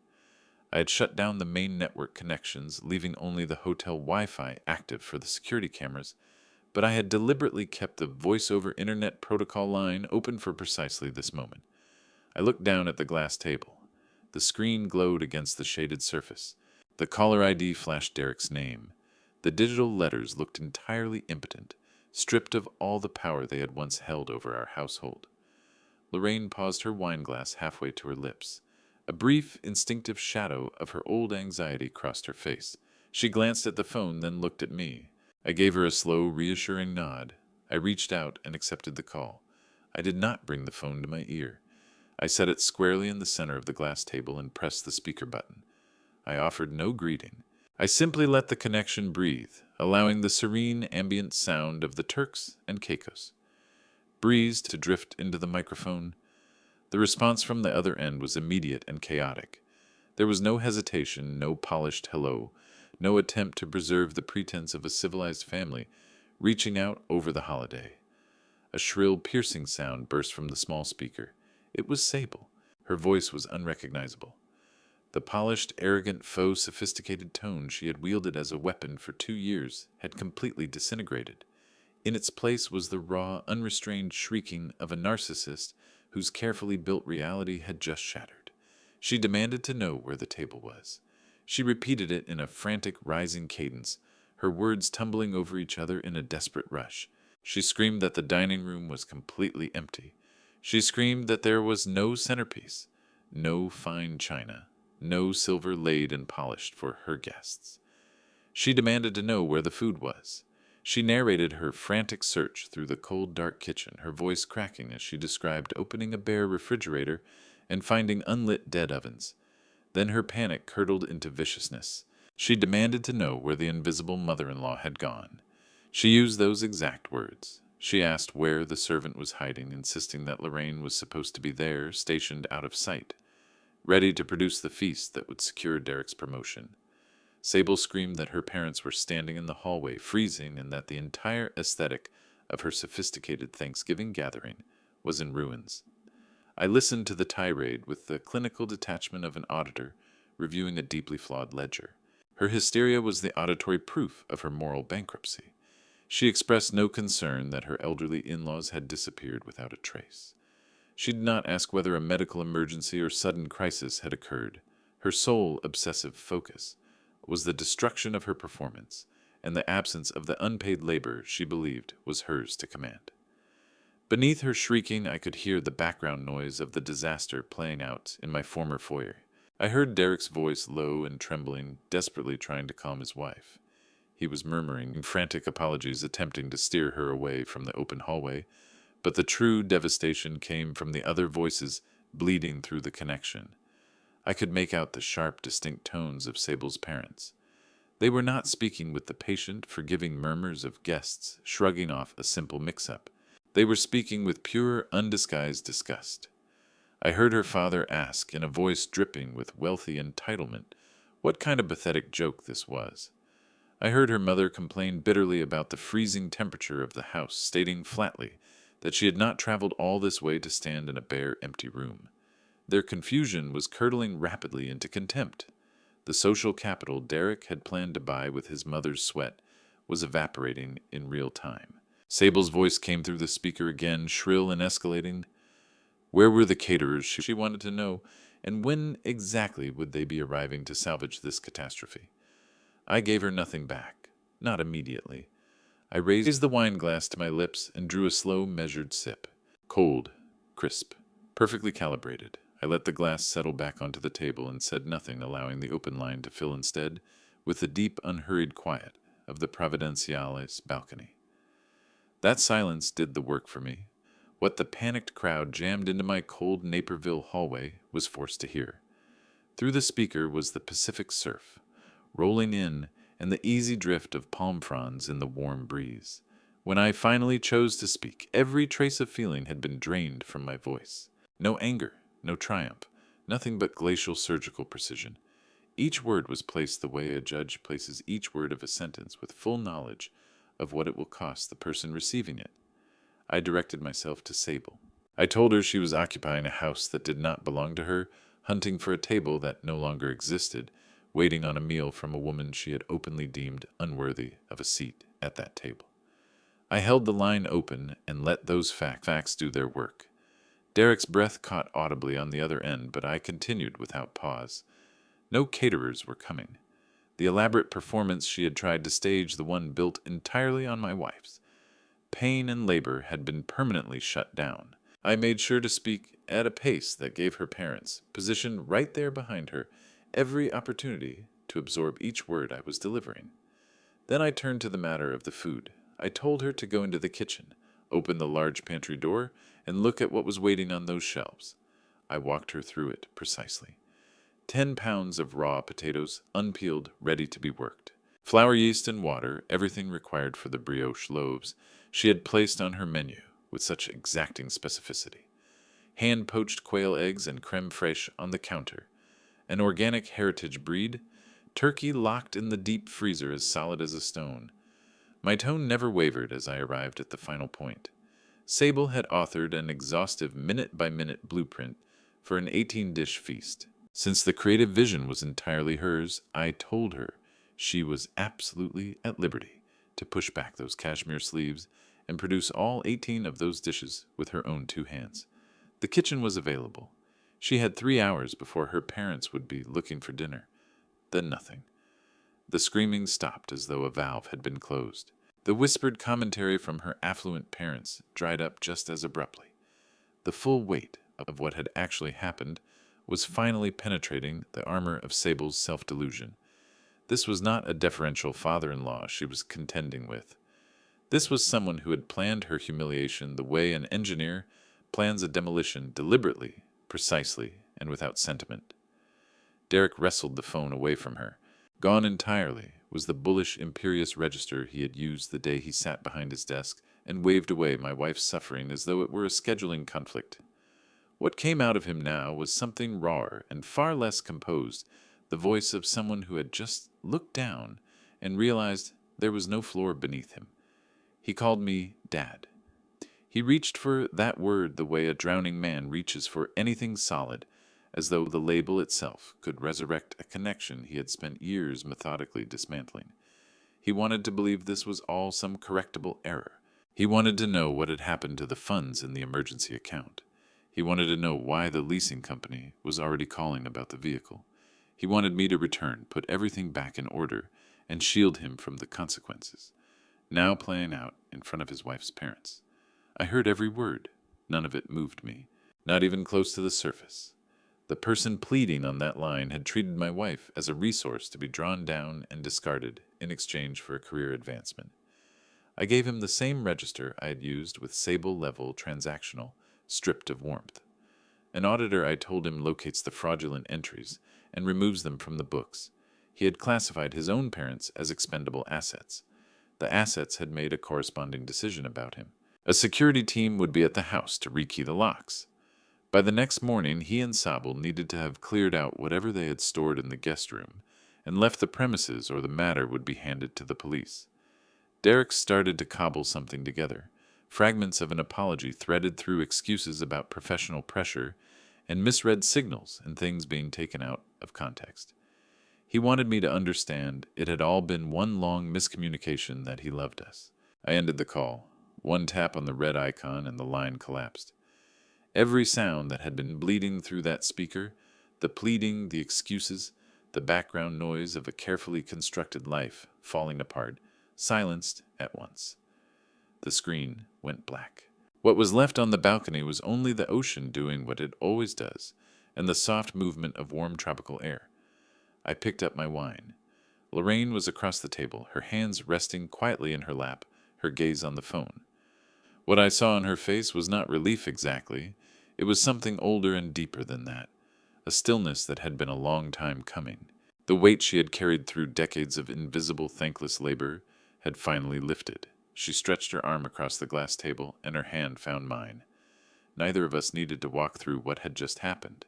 I had shut down the main network connections, leaving only the hotel Wi-Fi active for the security cameras, but I had deliberately kept the voiceover internet protocol line open for precisely this moment. I looked down at the glass table. The screen glowed against the shaded surface. The caller ID flashed Derek's name. The digital letters looked entirely impotent, stripped of all the power they had once held over our household. Lorraine paused her wine glass halfway to her lips. A brief, instinctive shadow of her old anxiety crossed her face. She glanced at the phone, then looked at me. I gave her a slow, reassuring nod. I reached out and accepted the call. I did not bring the phone to my ear. I set it squarely in the center of the glass table and pressed the speaker button. I offered no greeting. I simply let the connection breathe, allowing the serene ambient sound of the Turks and Caicos breeze to drift into the microphone. The response from the other end was immediate and chaotic. There was no hesitation, no polished hello, no attempt to preserve the pretense of a civilized family reaching out over the holiday. A shrill, piercing sound burst from the small speaker. It was Sable. Her voice was unrecognizable. The polished, arrogant, faux sophisticated tone she had wielded as a weapon for 2 years had completely disintegrated. In its place was the raw, unrestrained shrieking of a narcissist whose carefully built reality had just shattered. She demanded to know where the table was. She repeated it in a frantic, rising cadence, her words tumbling over each other in a desperate rush. She screamed that the dining room was completely empty. She screamed that there was no centerpiece, no fine china, no silver laid and polished for her guests. She demanded to know where the food was. She narrated her frantic search through the cold, dark kitchen, her voice cracking as she described opening a bare refrigerator and finding unlit dead ovens. Then her panic curdled into viciousness. She demanded to know where the invisible mother-in-law had gone. She used those exact words. She asked where the servant was hiding, insisting that Lorraine was supposed to be there, stationed out of sight, ready to produce the feast that would secure Derek's promotion. Sable screamed that her parents were standing in the hallway, freezing, and that the entire aesthetic of her sophisticated Thanksgiving gathering was in ruins. I listened to the tirade with the clinical detachment of an auditor reviewing a deeply flawed ledger. Her hysteria was the auditory proof of her moral bankruptcy. She expressed no concern that her elderly in-laws had disappeared without a trace. She did not ask whether a medical emergency or sudden crisis had occurred. Her sole obsessive focus was the destruction of her performance and the absence of the unpaid labor she believed was hers to command. Beneath her shrieking, I could hear the background noise of the disaster playing out in my former foyer. I heard Derek's voice, low and trembling, desperately trying to calm his wife. He was murmuring frantic apologies, attempting to steer her away from the open hallway, but the true devastation came from the other voices bleeding through the connection. I could make out the sharp, distinct tones of Sable's parents. They were not speaking with the patient, forgiving murmurs of guests shrugging off a simple mix-up. They were speaking with pure, undisguised disgust. I heard her father ask, in a voice dripping with wealthy entitlement, what kind of pathetic joke this was. I heard her mother complain bitterly about the freezing temperature of the house, stating flatly that she had not traveled all this way to stand in a bare, empty room. Their confusion was curdling rapidly into contempt. The social capital Derek had planned to buy with his mother's sweat was evaporating in real time. Sable's voice came through the speaker again, shrill and escalating. Where were the caterers, she wanted to know, and when exactly would they be arriving to salvage this catastrophe? I gave her nothing back, not immediately. I raised the wine glass to my lips and drew a slow, measured sip. Cold, crisp, perfectly calibrated. I let the glass settle back onto the table and said nothing, allowing the open line to fill instead with the deep, unhurried quiet of the Providenciales balcony. That silence did the work for me. What the panicked crowd jammed into my cold Naperville hallway was forced to hear. Through the speaker was the Pacific surf, rolling in, and the easy drift of palm fronds in the warm breeze. When I finally chose to speak, every trace of feeling had been drained from my voice. No anger, no triumph, nothing but glacial surgical precision. Each word was placed the way a judge places each word of a sentence, with full knowledge of what it will cost the person receiving it. I directed myself to Sable. I told her she was occupying a house that did not belong to her, hunting for a table that no longer existed, waiting on a meal from a woman she had openly deemed unworthy of a seat at that table. I held the line open and let those facts do their work. Derek's breath caught audibly on the other end, but I continued without pause. No caterers were coming. The elaborate performance she had tried to stage, the one built entirely on my wife's pain and labor, had been permanently shut down. I made sure to speak at a pace that gave her parents, positioned right there behind her, every opportunity to absorb each word I was delivering. Then I turned to the matter of the food. I told her to go into the kitchen, open the large pantry door, and look at what was waiting on those shelves. I walked her through it precisely. 10 pounds of raw potatoes, unpeeled, ready to be worked. Flour, yeast, and water, everything required for the brioche loaves, she had placed on her menu with such exacting specificity. Hand-poached quail eggs and creme fraiche on the counter. An organic heritage breed. Turkey locked in the deep freezer as solid as a stone. My tone never wavered as I arrived at the final point. Sable had authored an exhaustive minute-by-minute blueprint for an 18-dish feast. Since the creative vision was entirely hers, I told her she was absolutely at liberty to push back those cashmere sleeves and produce all 18 of those dishes with her own 2 hands. The kitchen was available. She had 3 hours before her parents would be looking for dinner. Then nothing. The screaming stopped as though a valve had been closed. The whispered commentary from her affluent parents dried up just as abruptly. The full weight of what had actually happened was finally penetrating the armor of Sable's self-delusion. This was not a deferential father-in-law she was contending with. This was someone who had planned her humiliation the way an engineer plans a demolition, deliberately, precisely, and without sentiment. Derek wrestled the phone away from her. Gone entirely was the bullish, imperious register he had used the day he sat behind his desk and waved away my wife's suffering as though it were a scheduling conflict. What came out of him now was something rawer and far less composed, the voice of someone who had just looked down and realized there was no floor beneath him. He called me Dad. He reached for that word the way a drowning man reaches for anything solid, as though the label itself could resurrect a connection he had spent years methodically dismantling. He wanted to believe this was all some correctable error. He wanted to know what had happened to the funds in the emergency account. He wanted to know why the leasing company was already calling about the vehicle. He wanted me to return, put everything back in order, and shield him from the consequences, now playing out in front of his wife's parents. I heard every word. None of it moved me, not even close to the surface. The person pleading on that line had treated my wife as a resource to be drawn down and discarded in exchange for a career advancement. I gave him the same register I had used with Sable-level transactional, stripped of warmth. An auditor, I told him, locates the fraudulent entries and removes them from the books. He had classified his own parents as expendable assets. The assets had made a corresponding decision about him. A security team would be at the house to rekey the locks. By the next morning, he and Sable needed to have cleared out whatever they had stored in the guest room and left the premises, or the matter would be handed to the police. Derek started to cobble something together, fragments of an apology threaded through excuses about professional pressure and misread signals and things being taken out of context. He wanted me to understand it had all been one long miscommunication, that he loved us. I ended the call. One tap on the red icon and the line collapsed. Every sound that had been bleeding through that speaker, the pleading, the excuses, the background noise of a carefully constructed life falling apart, silenced at once. The screen went black. What was left on the balcony was only the ocean doing what it always does, and the soft movement of warm tropical air. I picked up my wine. Lorraine was across the table, her hands resting quietly in her lap, her gaze on the phone. What I saw on her face was not relief exactly. It was something older and deeper than that, a stillness that had been a long time coming. The weight she had carried through decades of invisible, thankless labor had finally lifted. She stretched her arm across the glass table, and her hand found mine. Neither of us needed to walk through what had just happened.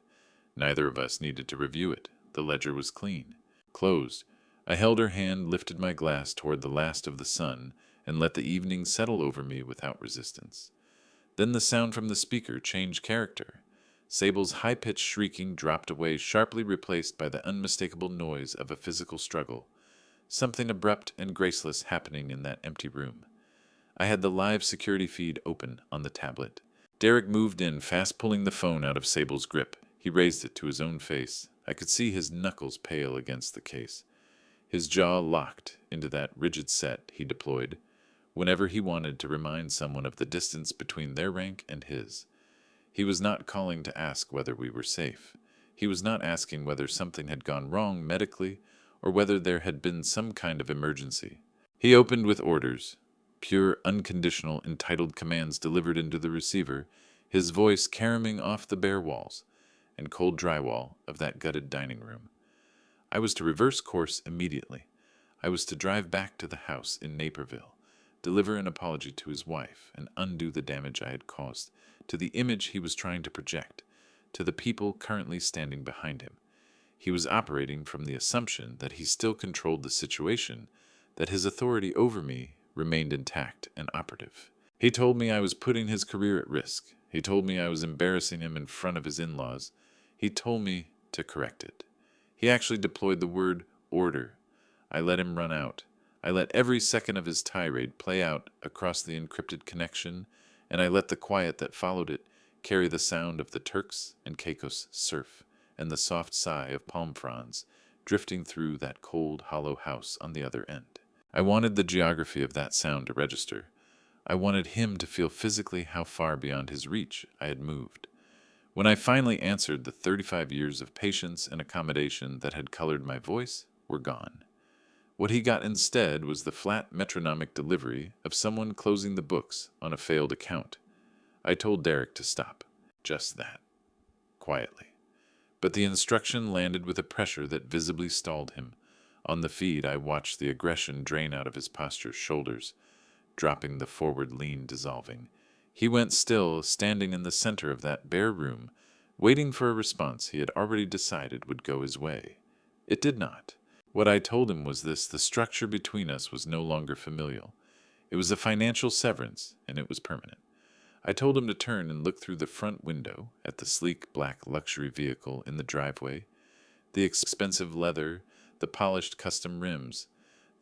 Neither of us needed to review it. The ledger was clean, closed. I held her hand, lifted my glass toward the last of the sun, and let the evening settle over me without resistance. Then the sound from the speaker changed character. Sable's high-pitched shrieking dropped away, sharply replaced by the unmistakable noise of a physical struggle, something abrupt and graceless happening in that empty room. I had the live security feed open on the tablet. Derek moved in, fast pulling the phone out of Sable's grip. He raised it to his own face. I could see his knuckles pale against the case. His jaw locked into that rigid set he deployed whenever he wanted to remind someone of the distance between their rank and his. He was not calling to ask whether we were safe. He was not asking whether something had gone wrong medically or whether there had been some kind of emergency. He opened with orders, pure, unconditional, entitled commands delivered into the receiver, his voice caroming off the bare walls and cold drywall of that gutted dining room. I was to reverse course immediately. I was to drive back to the house in Naperville, deliver an apology to his wife, and undo the damage I had caused, to the image he was trying to project, to the people currently standing behind him. He was operating from the assumption that he still controlled the situation, that his authority over me remained intact and operative. He told me I was putting his career at risk. He told me I was embarrassing him in front of his in-laws. He told me to correct it. He actually deployed the word order. I let him run out. I let every second of his tirade play out across the encrypted connection, and I let the quiet that followed it carry the sound of the Turks and Caicos surf and the soft sigh of palm fronds drifting through that cold, hollow house on the other end. I wanted the geography of that sound to register. I wanted him to feel physically how far beyond his reach I had moved. When I finally answered, the 35 years of patience and accommodation that had colored my voice were gone. What he got instead was the flat metronomic delivery of someone closing the books on a failed account. I told Derek to stop. Just that. Quietly. But the instruction landed with a pressure that visibly stalled him. On the feed, I watched the aggression drain out of his posture's shoulders, dropping the forward lean dissolving. He went still, standing in the center of that bare room, waiting for a response he had already decided would go his way. It did not. What I told him was this: the structure between us was no longer familial. It was a financial severance, and it was permanent. I told him to turn and look through the front window at the sleek black luxury vehicle in the driveway, the expensive leather, the polished custom rims,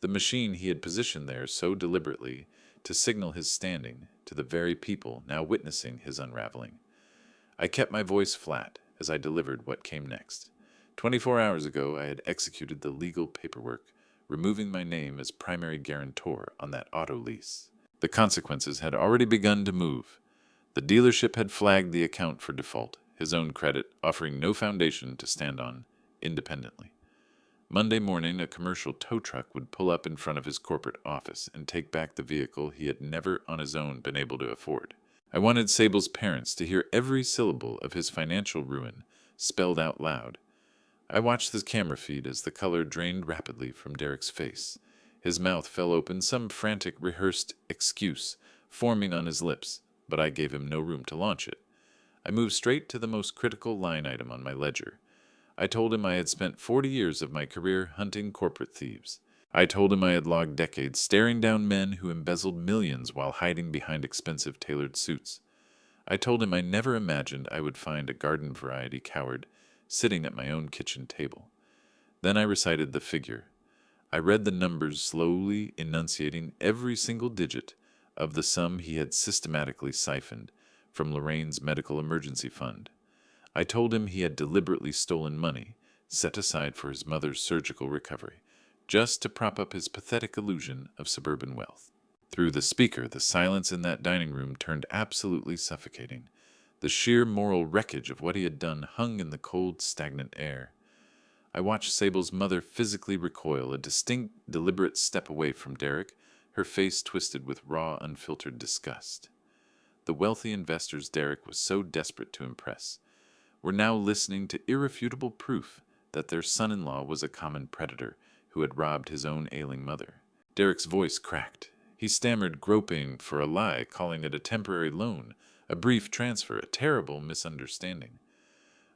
the machine he had positioned there so deliberately to signal his standing to the very people now witnessing his unraveling. I kept my voice flat as I delivered what came next. 24 hours ago, I had executed the legal paperwork, removing my name as primary guarantor on that auto lease. The consequences had already begun to move. The dealership had flagged the account for default, his own credit offering no foundation to stand on independently. Monday morning, a commercial tow truck would pull up in front of his corporate office and take back the vehicle he had never on his own been able to afford. I wanted Sable's parents to hear every syllable of his financial ruin spelled out loud. I watched the camera feed as the color drained rapidly from Derek's face. His mouth fell open, some frantic, rehearsed excuse forming on his lips, but I gave him no room to launch it. I moved straight to the most critical line item on my ledger. I told him I had spent 40 years of my career hunting corporate thieves. I told him I had logged decades staring down men who embezzled millions while hiding behind expensive tailored suits. I told him I never imagined I would find a garden variety coward sitting at my own kitchen table. Then I recited the figure. I read the numbers, slowly enunciating every single digit of the sum he had systematically siphoned from Lorraine's medical emergency fund. I told him he had deliberately stolen money, set aside for his mother's surgical recovery, just to prop up his pathetic illusion of suburban wealth. Through the speaker, the silence in that dining room turned absolutely suffocating. The sheer moral wreckage of what he had done hung in the cold, stagnant air. I watched Sable's mother physically recoil, a distinct, deliberate step away from Derek, her face twisted with raw, unfiltered disgust. The wealthy investors Derek was so desperate to impress were now listening to irrefutable proof that their son-in-law was a common predator who had robbed his own ailing mother. Derek's voice cracked. He stammered, groping for a lie, calling it a temporary loan, a brief transfer, a terrible misunderstanding.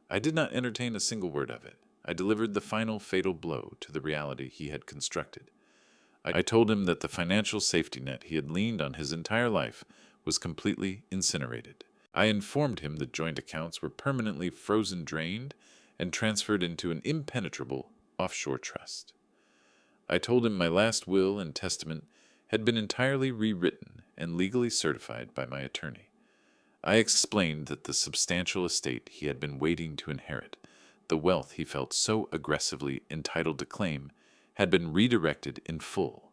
I did not entertain a single word of it. I delivered the final fatal blow to the reality he had constructed. I told him that the financial safety net he had leaned on his entire life was completely incinerated. I informed him that joint accounts were permanently frozen drained and transferred into an impenetrable offshore trust. I told him my last will and testament had been entirely rewritten and legally certified by my attorney. I explained that the substantial estate he had been waiting to inherit, the wealth he felt so aggressively entitled to claim, had been redirected in full.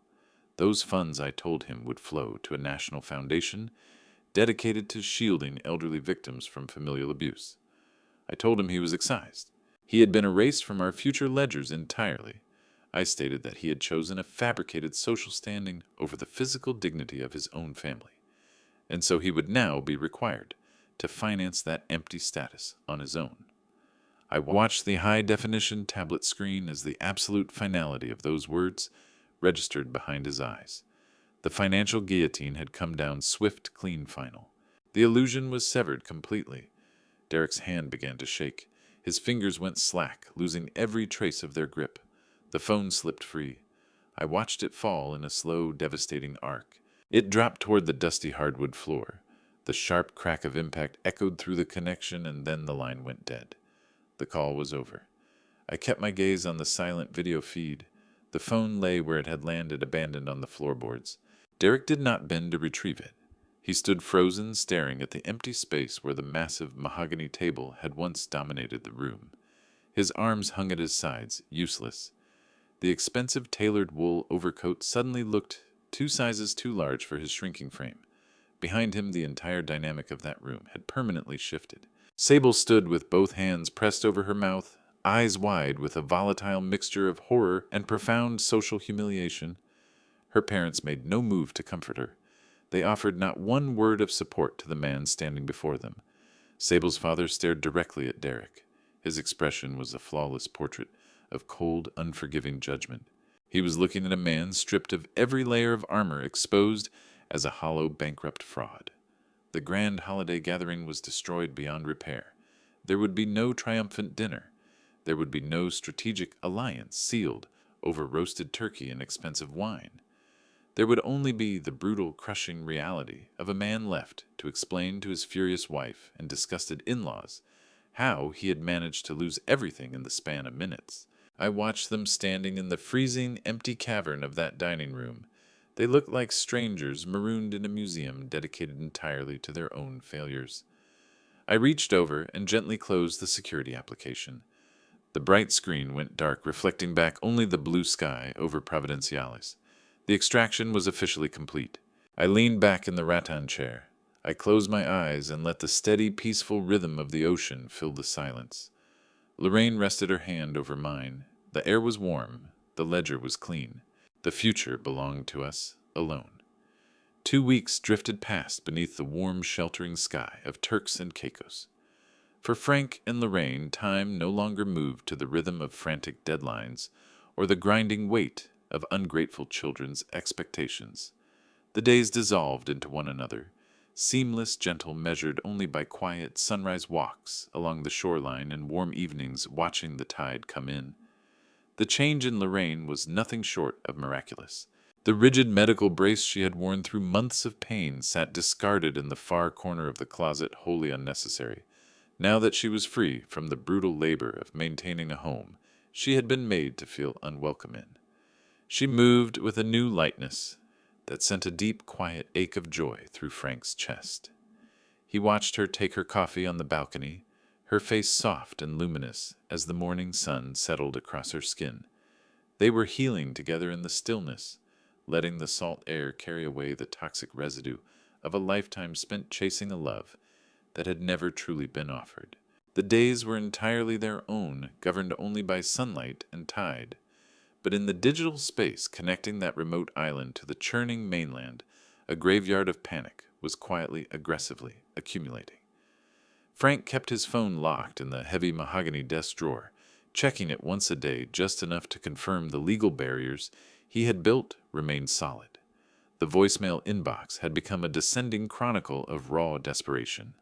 Those funds, I told him, would flow to a national foundation dedicated to shielding elderly victims from familial abuse. I told him he was excised. He had been erased from our future ledgers entirely. I stated that he had chosen a fabricated social standing over the physical dignity of his own family, and so he would now be required to finance that empty status on his own. I watched the high-definition tablet screen as the absolute finality of those words registered behind his eyes. The financial guillotine had come down swift, clean, final. The illusion was severed completely. Derek's hand began to shake. His fingers went slack, losing every trace of their grip. The phone slipped free. I watched it fall in a slow, devastating arc. It dropped toward the dusty hardwood floor. The sharp crack of impact echoed through the connection, and then the line went dead. The call was over. I kept my gaze on the silent video feed. The phone lay where it had landed, abandoned on the floorboards. Derek did not bend to retrieve it. He stood frozen, staring at the empty space where the massive mahogany table had once dominated the room. His arms hung at his sides, useless. The expensive tailored wool overcoat suddenly looked 2 sizes too large for his shrinking frame. Behind him, the entire dynamic of that room had permanently shifted. Sable stood with both hands pressed over her mouth, eyes wide with a volatile mixture of horror and profound social humiliation. Her parents made no move to comfort her. They offered not one word of support to the man standing before them. Sable's father stared directly at Derek. His expression was a flawless portrait of cold, unforgiving judgment. He was looking at a man stripped of every layer of armor, exposed as a hollow, bankrupt fraud. The grand holiday gathering was destroyed beyond repair. There would be no triumphant dinner. There would be no strategic alliance sealed over roasted turkey and expensive wine. There would only be the brutal, crushing reality of a man left to explain to his furious wife and disgusted in-laws how he had managed to lose everything in the span of minutes. I watched them standing in the freezing, empty cavern of that dining room. They looked like strangers marooned in a museum dedicated entirely to their own failures. I reached over and gently closed the security application. The bright screen went dark, reflecting back only the blue sky over Providenciales. The extraction was officially complete. I leaned back in the rattan chair. I closed my eyes and let the steady, peaceful rhythm of the ocean fill the silence. Lorraine rested her hand over mine. The air was warm. The ledger was clean. The future belonged to us alone. 2 weeks drifted past beneath the warm, sheltering sky of Turks and Caicos. For Frank and Lorraine, time no longer moved to the rhythm of frantic deadlines or the grinding weight of ungrateful children's expectations. The days dissolved into one another, seamless, gentle, measured only by quiet sunrise walks along the shoreline and warm evenings watching the tide come in. The change in Lorraine was nothing short of miraculous. The rigid medical brace she had worn through months of pain sat discarded in the far corner of the closet, wholly unnecessary. Now that she was free from the brutal labor of maintaining a home she had been made to feel unwelcome in, she moved with a new lightness that sent a deep, quiet ache of joy through Frank's chest. He watched her take her coffee on the balcony, her face soft and luminous as the morning sun settled across her skin. They were healing together in the stillness, letting the salt air carry away the toxic residue of a lifetime spent chasing a love that had never truly been offered. The days were entirely their own, governed only by sunlight and tide. But in the digital space connecting that remote island to the churning mainland, a graveyard of panic was quietly, aggressively accumulating. Frank kept his phone locked in the heavy mahogany desk drawer, checking it once a day just enough to confirm the legal barriers he had built remained solid. The voicemail inbox had become a descending chronicle of raw desperation.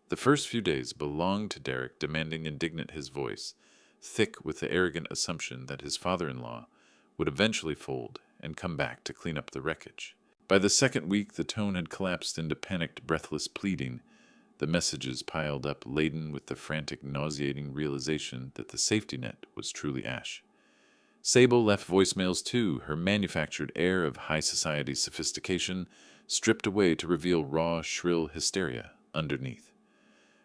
The first few days belonged to Derek, demanding indignant his voice, thick with the arrogant assumption that his father-in-law would eventually fold and come back to clean up the wreckage. By the second week, the tone had collapsed into panicked, breathless pleading. The messages piled up, laden with the frantic, nauseating realization that the safety net was truly ash. Sable left voicemails too, her manufactured air of high society sophistication stripped away to reveal raw, shrill hysteria underneath.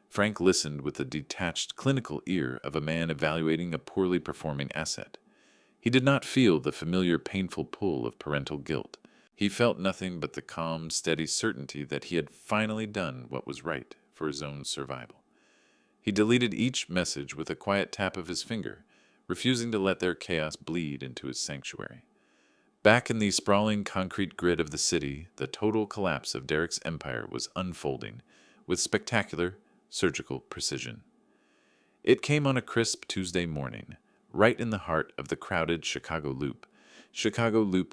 Frank listened with the detached, clinical ear of a man evaluating a poorly performing asset. He did not feel the familiar, painful pull of parental guilt. He felt nothing but the calm, steady certainty that he had finally done what was right for his own survival. He deleted each message with a quiet tap of his finger, refusing to let their chaos bleed into his sanctuary. Back in the sprawling concrete grid of the city, the total collapse of Derek's empire was unfolding with spectacular, surgical precision. It came on a crisp Tuesday morning, right in the heart of the crowded Chicago Loop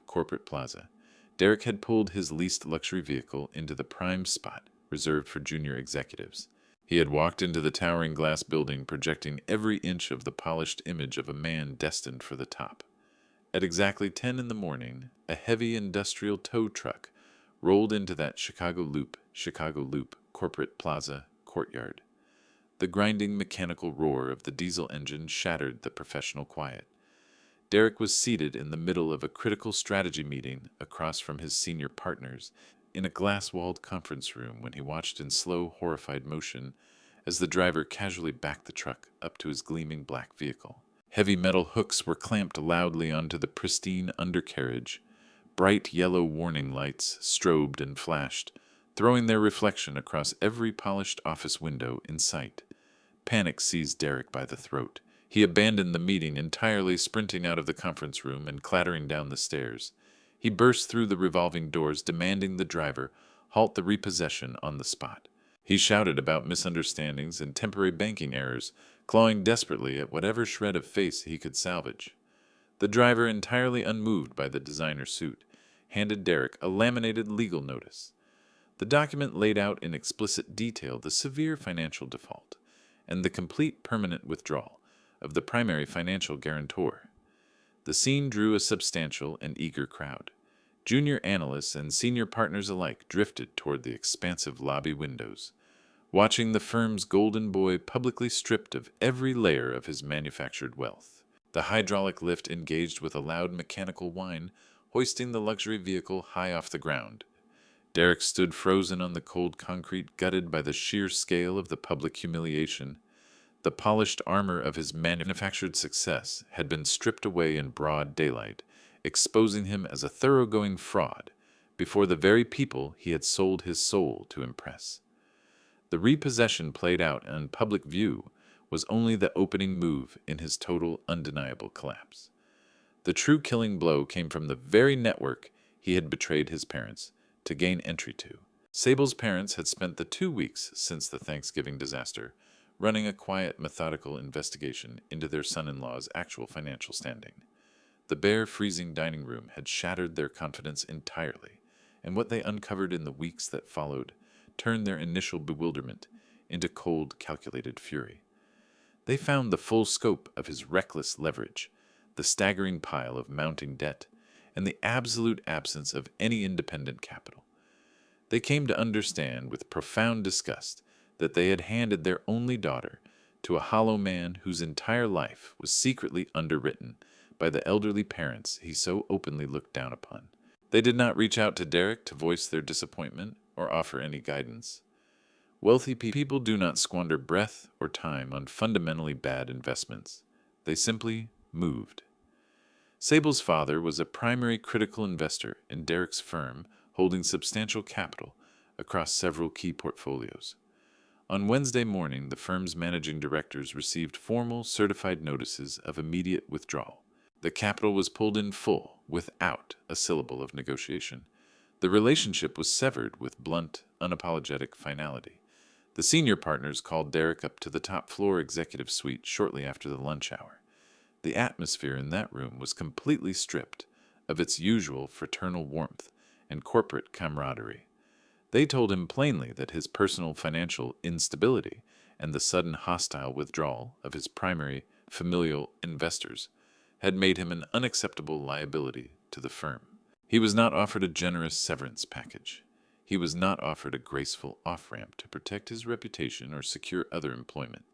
Corporate Plaza. Derek had pulled his leased luxury vehicle into the prime spot reserved for junior executives. He had walked into the towering glass building, projecting every inch of the polished image of a man destined for the top. At exactly 10 in the morning, a heavy industrial tow truck rolled into that Chicago Loop Corporate Plaza courtyard. The grinding mechanical roar of the diesel engine shattered the professional quiet. Derek was seated in the middle of a critical strategy meeting across from his senior partners in a glass-walled conference room when he watched in slow, horrified motion as the driver casually backed the truck up to his gleaming black vehicle. Heavy metal hooks were clamped loudly onto the pristine undercarriage. Bright yellow warning lights strobed and flashed, throwing their reflection across every polished office window in sight. Panic seized Derek by the throat. He abandoned the meeting entirely, sprinting out of the conference room and clattering down the stairs. He burst through the revolving doors, demanding the driver halt the repossession on the spot. He shouted about misunderstandings and temporary banking errors, clawing desperately at whatever shred of face he could salvage. The driver, entirely unmoved by the designer suit, handed Derek a laminated legal notice. The document laid out in explicit detail the severe financial default and the complete permanent withdrawal of the primary financial guarantor. The scene drew a substantial and eager crowd. Junior analysts and senior partners alike drifted toward the expansive lobby windows, watching the firm's golden boy publicly stripped of every layer of his manufactured wealth. The hydraulic lift engaged with a loud mechanical whine, hoisting the luxury vehicle high off the ground. Derek stood frozen on the cold concrete, gutted by the sheer scale of the public humiliation. The polished armor of his manufactured success had been stripped away in broad daylight, exposing him as a thoroughgoing fraud before the very people he had sold his soul to impress. The repossession played out in public view was only the opening move in his total, undeniable collapse. The true killing blow came from the very network he had betrayed his parents to gain entry to. Sable's parents had spent the 2 weeks since the Thanksgiving disaster running a quiet, methodical investigation into their son-in-law's actual financial standing. The bare, freezing dining room had shattered their confidence entirely, and what they uncovered in the weeks that followed turned their initial bewilderment into cold, calculated fury. They found the full scope of his reckless leverage, the staggering pile of mounting debt, and the absolute absence of any independent capital. They came to understand with profound disgust that they had handed their only daughter to a hollow man whose entire life was secretly underwritten by the elderly parents he so openly looked down upon. They did not reach out to Derek to voice their disappointment or offer any guidance. Wealthy people do not squander breath or time on fundamentally bad investments. They simply moved. Sable's father was a primary critical investor in Derek's firm, holding substantial capital across several key portfolios. On Wednesday morning, the firm's managing directors received formal, certified notices of immediate withdrawal. The capital was pulled in full, without a syllable of negotiation. The relationship was severed with blunt, unapologetic finality. The senior partners called Derek up to the top floor executive suite shortly after the lunch hour. The atmosphere in that room was completely stripped of its usual fraternal warmth and corporate camaraderie. They told him plainly that his personal financial instability and the sudden hostile withdrawal of his primary familial investors had made him an unacceptable liability to the firm. He was not offered a generous severance package. He was not offered a graceful off-ramp to protect his reputation or secure other employment.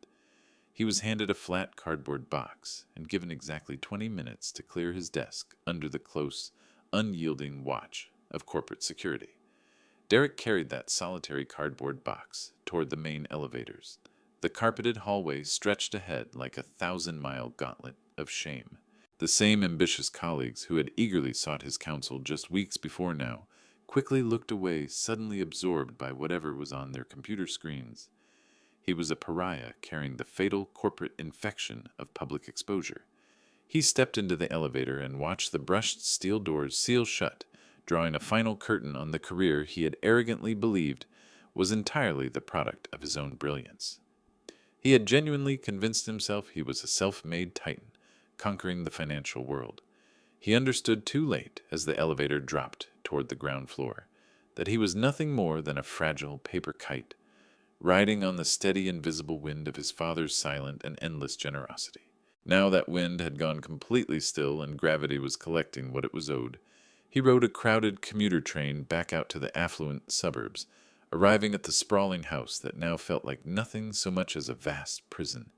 He was handed a flat cardboard box and given exactly 20 minutes to clear his desk under the close, unyielding watch of corporate security. Derek carried that solitary cardboard box toward the main elevators. The carpeted hallway stretched ahead like a 1,000-mile gauntlet of shame. The same ambitious colleagues who had eagerly sought his counsel just weeks before now quickly looked away, suddenly absorbed by whatever was on their computer screens. He was a pariah carrying the fatal corporate infection of public exposure. He stepped into the elevator and watched the brushed steel doors seal shut, drawing a final curtain on the career he had arrogantly believed was entirely the product of his own brilliance. He had genuinely convinced himself he was a self-made titan, conquering the financial world. He understood too late, as the elevator dropped toward the ground floor, that he was nothing more than a fragile paper kite, riding on the steady, invisible wind of his father's silent and endless generosity. Now that wind had gone completely still and gravity was collecting what it was owed. He rode a crowded commuter train back out to the affluent suburbs, arriving at the sprawling house that now felt like nothing so much as a vast prison.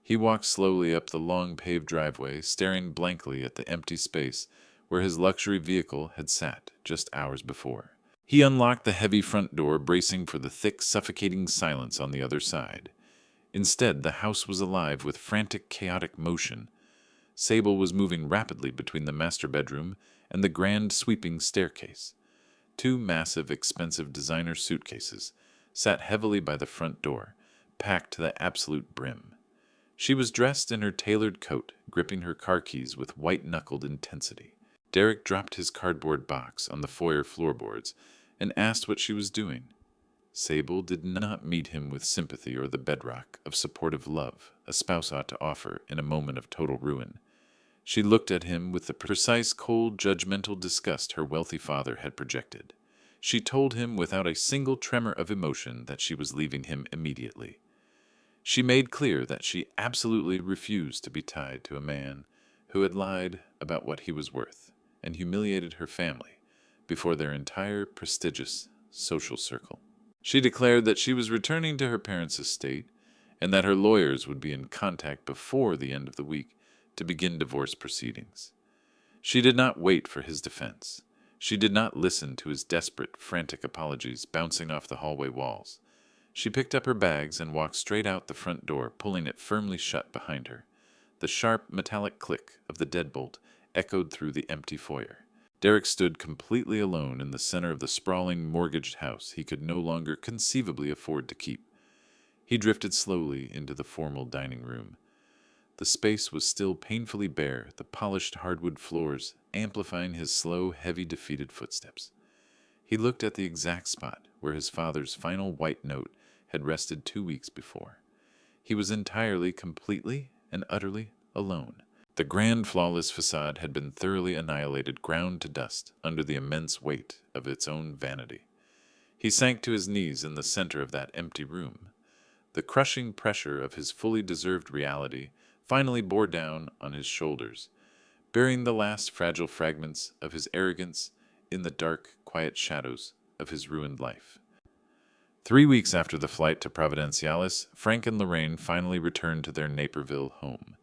He walked slowly up the long paved driveway, staring blankly at the empty space where his luxury vehicle had sat just hours before. He unlocked the heavy front door, bracing for the thick, suffocating silence on the other side. Instead, the house was alive with frantic, chaotic motion. Sable was moving rapidly between the master bedroom and the grand, sweeping staircase. 2 massive, expensive designer suitcases sat heavily by the front door, packed to the absolute brim. She was dressed in her tailored coat, gripping her car keys with white-knuckled intensity. Derek dropped his cardboard box on the foyer floorboards and asked what she was doing. Sable did not meet him with sympathy or the bedrock of supportive love a spouse ought to offer in a moment of total ruin. She looked at him with the precise, cold, judgmental disgust her wealthy father had projected. She told him without a single tremor of emotion that she was leaving him immediately. She made clear that she absolutely refused to be tied to a man who had lied about what he was worth and humiliated her family before their entire prestigious social circle. She declared that she was returning to her parents' estate and that her lawyers would be in contact before the end of the week to begin divorce proceedings. She did not wait for his defense. She did not listen to his desperate, frantic apologies bouncing off the hallway walls. She picked up her bags and walked straight out the front door, pulling it firmly shut behind her. The sharp, metallic click of the deadbolt echoed through the empty foyer. Derek stood completely alone in the center of the sprawling, mortgaged house he could no longer conceivably afford to keep. He drifted slowly into the formal dining room. The space was still painfully bare, the polished hardwood floors amplifying his slow, heavy, defeated footsteps. He looked at the exact spot where his father's final white note had rested 2 weeks before. He was entirely, completely, and utterly alone. The grand, flawless facade had been thoroughly annihilated, ground to dust under the immense weight of its own vanity. He sank to his knees in the center of that empty room. The crushing pressure of his fully deserved reality finally bore down on his shoulders, burying the last fragile fragments of his arrogance in the dark, quiet shadows of his ruined life. 3 weeks after the flight to Providenciales, Frank and Lorraine finally returned to their Naperville home.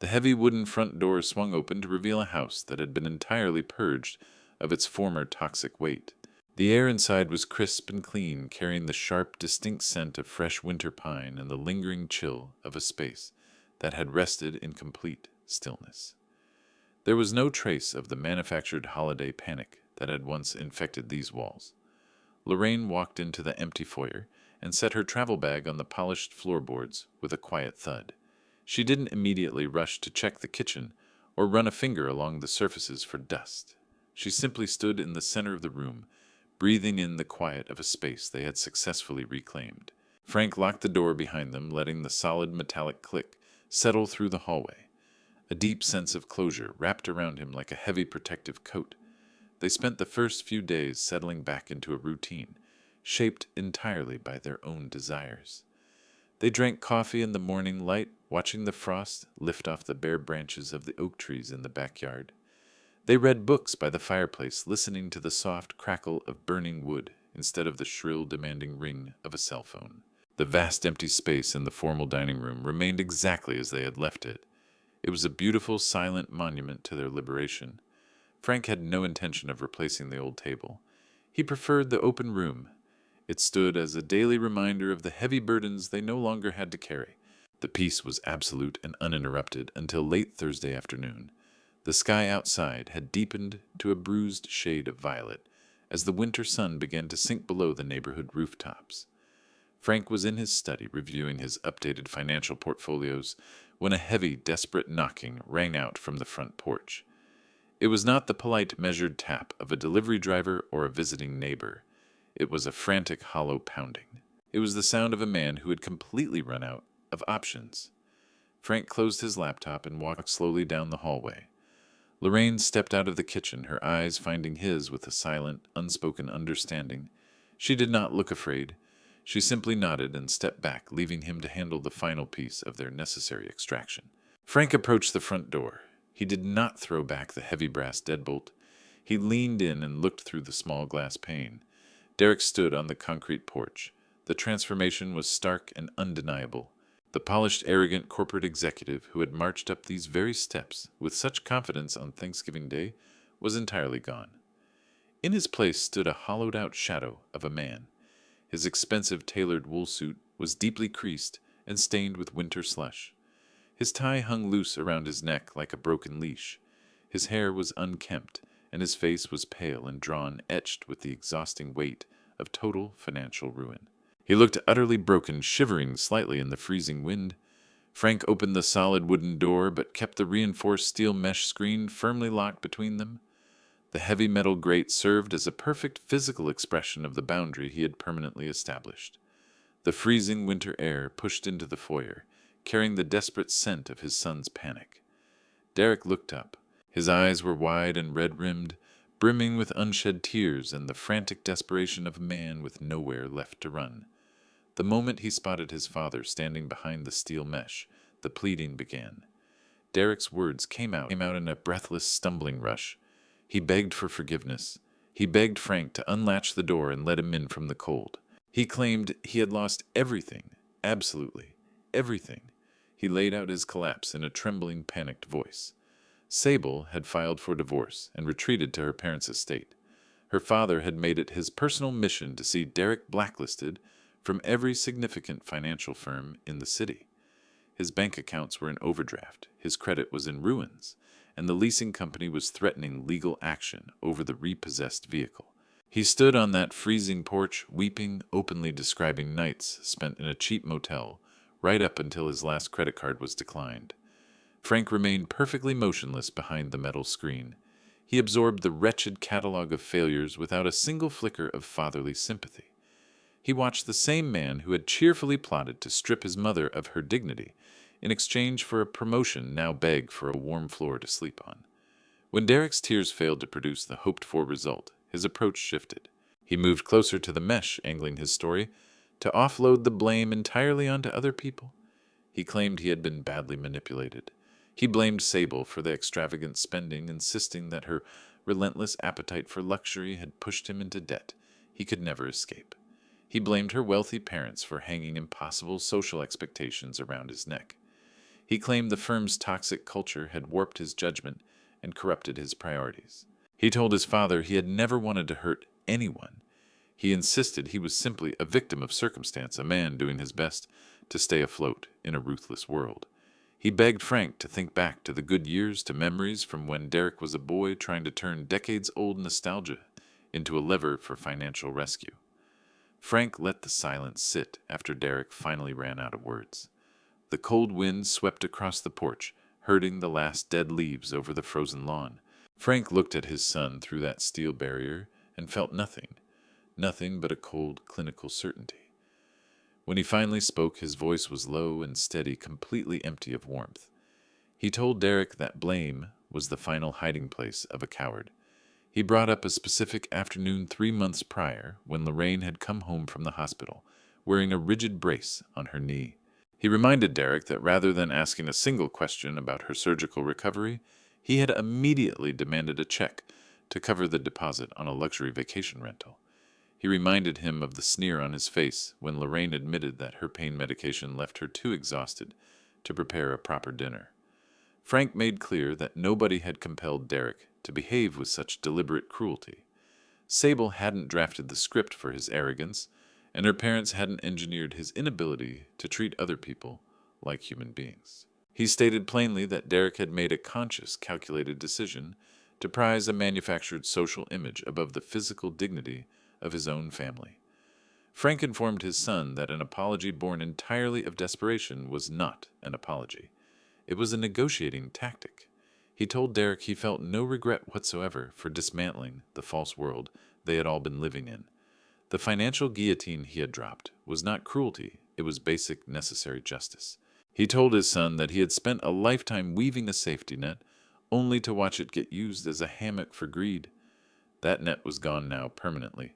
The heavy wooden front door swung open to reveal a house that had been entirely purged of its former toxic weight. The air inside was crisp and clean, carrying the sharp, distinct scent of fresh winter pine and the lingering chill of a space that had rested in complete stillness. There was no trace of the manufactured holiday panic that had once infected these walls. Lorraine walked into the empty foyer and set her travel bag on the polished floorboards with a quiet thud. She didn't immediately rush to check the kitchen or run a finger along the surfaces for dust. She simply stood in the center of the room, breathing in the quiet of a space they had successfully reclaimed. Frank locked the door behind them, letting the solid metallic click settle through the hallway. A deep sense of closure wrapped around him like a heavy protective coat. They spent the first few days settling back into a routine, shaped entirely by their own desires. They drank coffee in the morning light, watching the frost lift off the bare branches of the oak trees in the backyard. They read books by the fireplace, listening to the soft crackle of burning wood instead of the shrill, demanding ring of a cell phone. The vast empty space in the formal dining room remained exactly as they had left it. It was a beautiful, silent monument to their liberation. Frank had no intention of replacing the old table. He preferred the open room. It stood as a daily reminder of the heavy burdens they no longer had to carry. The peace was absolute and uninterrupted until late Thursday afternoon. The sky outside had deepened to a bruised shade of violet as the winter sun began to sink below the neighborhood rooftops. Frank was in his study reviewing his updated financial portfolios when a heavy, desperate knocking rang out from the front porch. It was not the polite, measured tap of a delivery driver or a visiting neighbor. It was a frantic, hollow pounding. It was the sound of a man who had completely run out of options. Frank closed his laptop and walked slowly down the hallway. Lorraine stepped out of the kitchen, her eyes finding his with a silent, unspoken understanding. She did not look afraid. She simply nodded and stepped back, leaving him to handle the final piece of their necessary extraction. Frank approached the front door. He did not throw back the heavy brass deadbolt. He leaned in and looked through the small glass pane. Derek stood on the concrete porch. The transformation was stark and undeniable. The polished, arrogant corporate executive who had marched up these very steps with such confidence on Thanksgiving Day was entirely gone. In his place stood a hollowed-out shadow of a man. His expensive tailored wool suit was deeply creased and stained with winter slush. His tie hung loose around his neck like a broken leash. His hair was unkempt, and his face was pale and drawn, etched with the exhausting weight of total financial ruin. He looked utterly broken, shivering slightly in the freezing wind. Frank opened the solid wooden door, but kept the reinforced steel mesh screen firmly locked between them. The heavy metal grate served as a perfect physical expression of the boundary he had permanently established. The freezing winter air pushed into the foyer, carrying the desperate scent of his son's panic. Derek looked up. His eyes were wide and red-rimmed, brimming with unshed tears and the frantic desperation of a man with nowhere left to run. The moment he spotted his father standing behind the steel mesh, the pleading began. Derek's words came out in a breathless, stumbling rush. He begged for forgiveness. He begged Frank to unlatch the door and let him in from the cold. He claimed he had lost everything, absolutely everything. He laid out his collapse in a trembling, panicked voice. Sable had filed for divorce and retreated to her parents' estate. Her father had made it his personal mission to see Derek blacklisted from every significant financial firm in the city. His bank accounts were in overdraft, his credit was in ruins, and the leasing company was threatening legal action over the repossessed vehicle. He stood on that freezing porch, weeping, openly describing nights spent in a cheap motel, right up until his last credit card was declined. Frank remained perfectly motionless behind the metal screen. He absorbed the wretched catalogue of failures without a single flicker of fatherly sympathy. He watched the same man who had cheerfully plotted to strip his mother of her dignity in exchange for a promotion now beg for a warm floor to sleep on. When Derek's tears failed to produce the hoped-for result, his approach shifted. He moved closer to the mesh angling his story, to offload the blame entirely onto other people. He claimed he had been badly manipulated. He blamed Sable for the extravagant spending, insisting that her relentless appetite for luxury had pushed him into debt he could never escape. He blamed her wealthy parents for hanging impossible social expectations around his neck. He claimed the firm's toxic culture had warped his judgment and corrupted his priorities. He told his father he had never wanted to hurt anyone. He insisted he was simply a victim of circumstance, a man doing his best to stay afloat in a ruthless world. He begged Frank to think back to the good years, to memories from when Derek was a boy trying to turn decades-old nostalgia into a lever for financial rescue. Frank let the silence sit after Derek finally ran out of words. The cold wind swept across the porch, herding the last dead leaves over the frozen lawn. Frank looked at his son through that steel barrier and felt nothing but a cold, clinical certainty. When he finally spoke, his voice was low and steady, completely empty of warmth. He told Derek that blame was the final hiding place of a coward. He brought up a specific afternoon 3 months prior when Lorraine had come home from the hospital, wearing a rigid brace on her knee. He reminded Derek that rather than asking a single question about her surgical recovery, he had immediately demanded a check to cover the deposit on a luxury vacation rental. He reminded him of the sneer on his face when Lorraine admitted that her pain medication left her too exhausted to prepare a proper dinner. Frank made clear that nobody had compelled Derek to behave with such deliberate cruelty. Sable hadn't drafted the script for his arrogance, and her parents hadn't engineered his inability to treat other people like human beings. He stated plainly that Derek had made a conscious, calculated decision to prize a manufactured social image above the physical dignity of his own family. Frank informed his son that an apology born entirely of desperation was not an apology. It was a negotiating tactic. He told Derek he felt no regret whatsoever for dismantling the false world they had all been living in. The financial guillotine he had dropped was not cruelty, it was basic, necessary justice. He told his son that he had spent a lifetime weaving a safety net, only to watch it get used as a hammock for greed. That net was gone now permanently.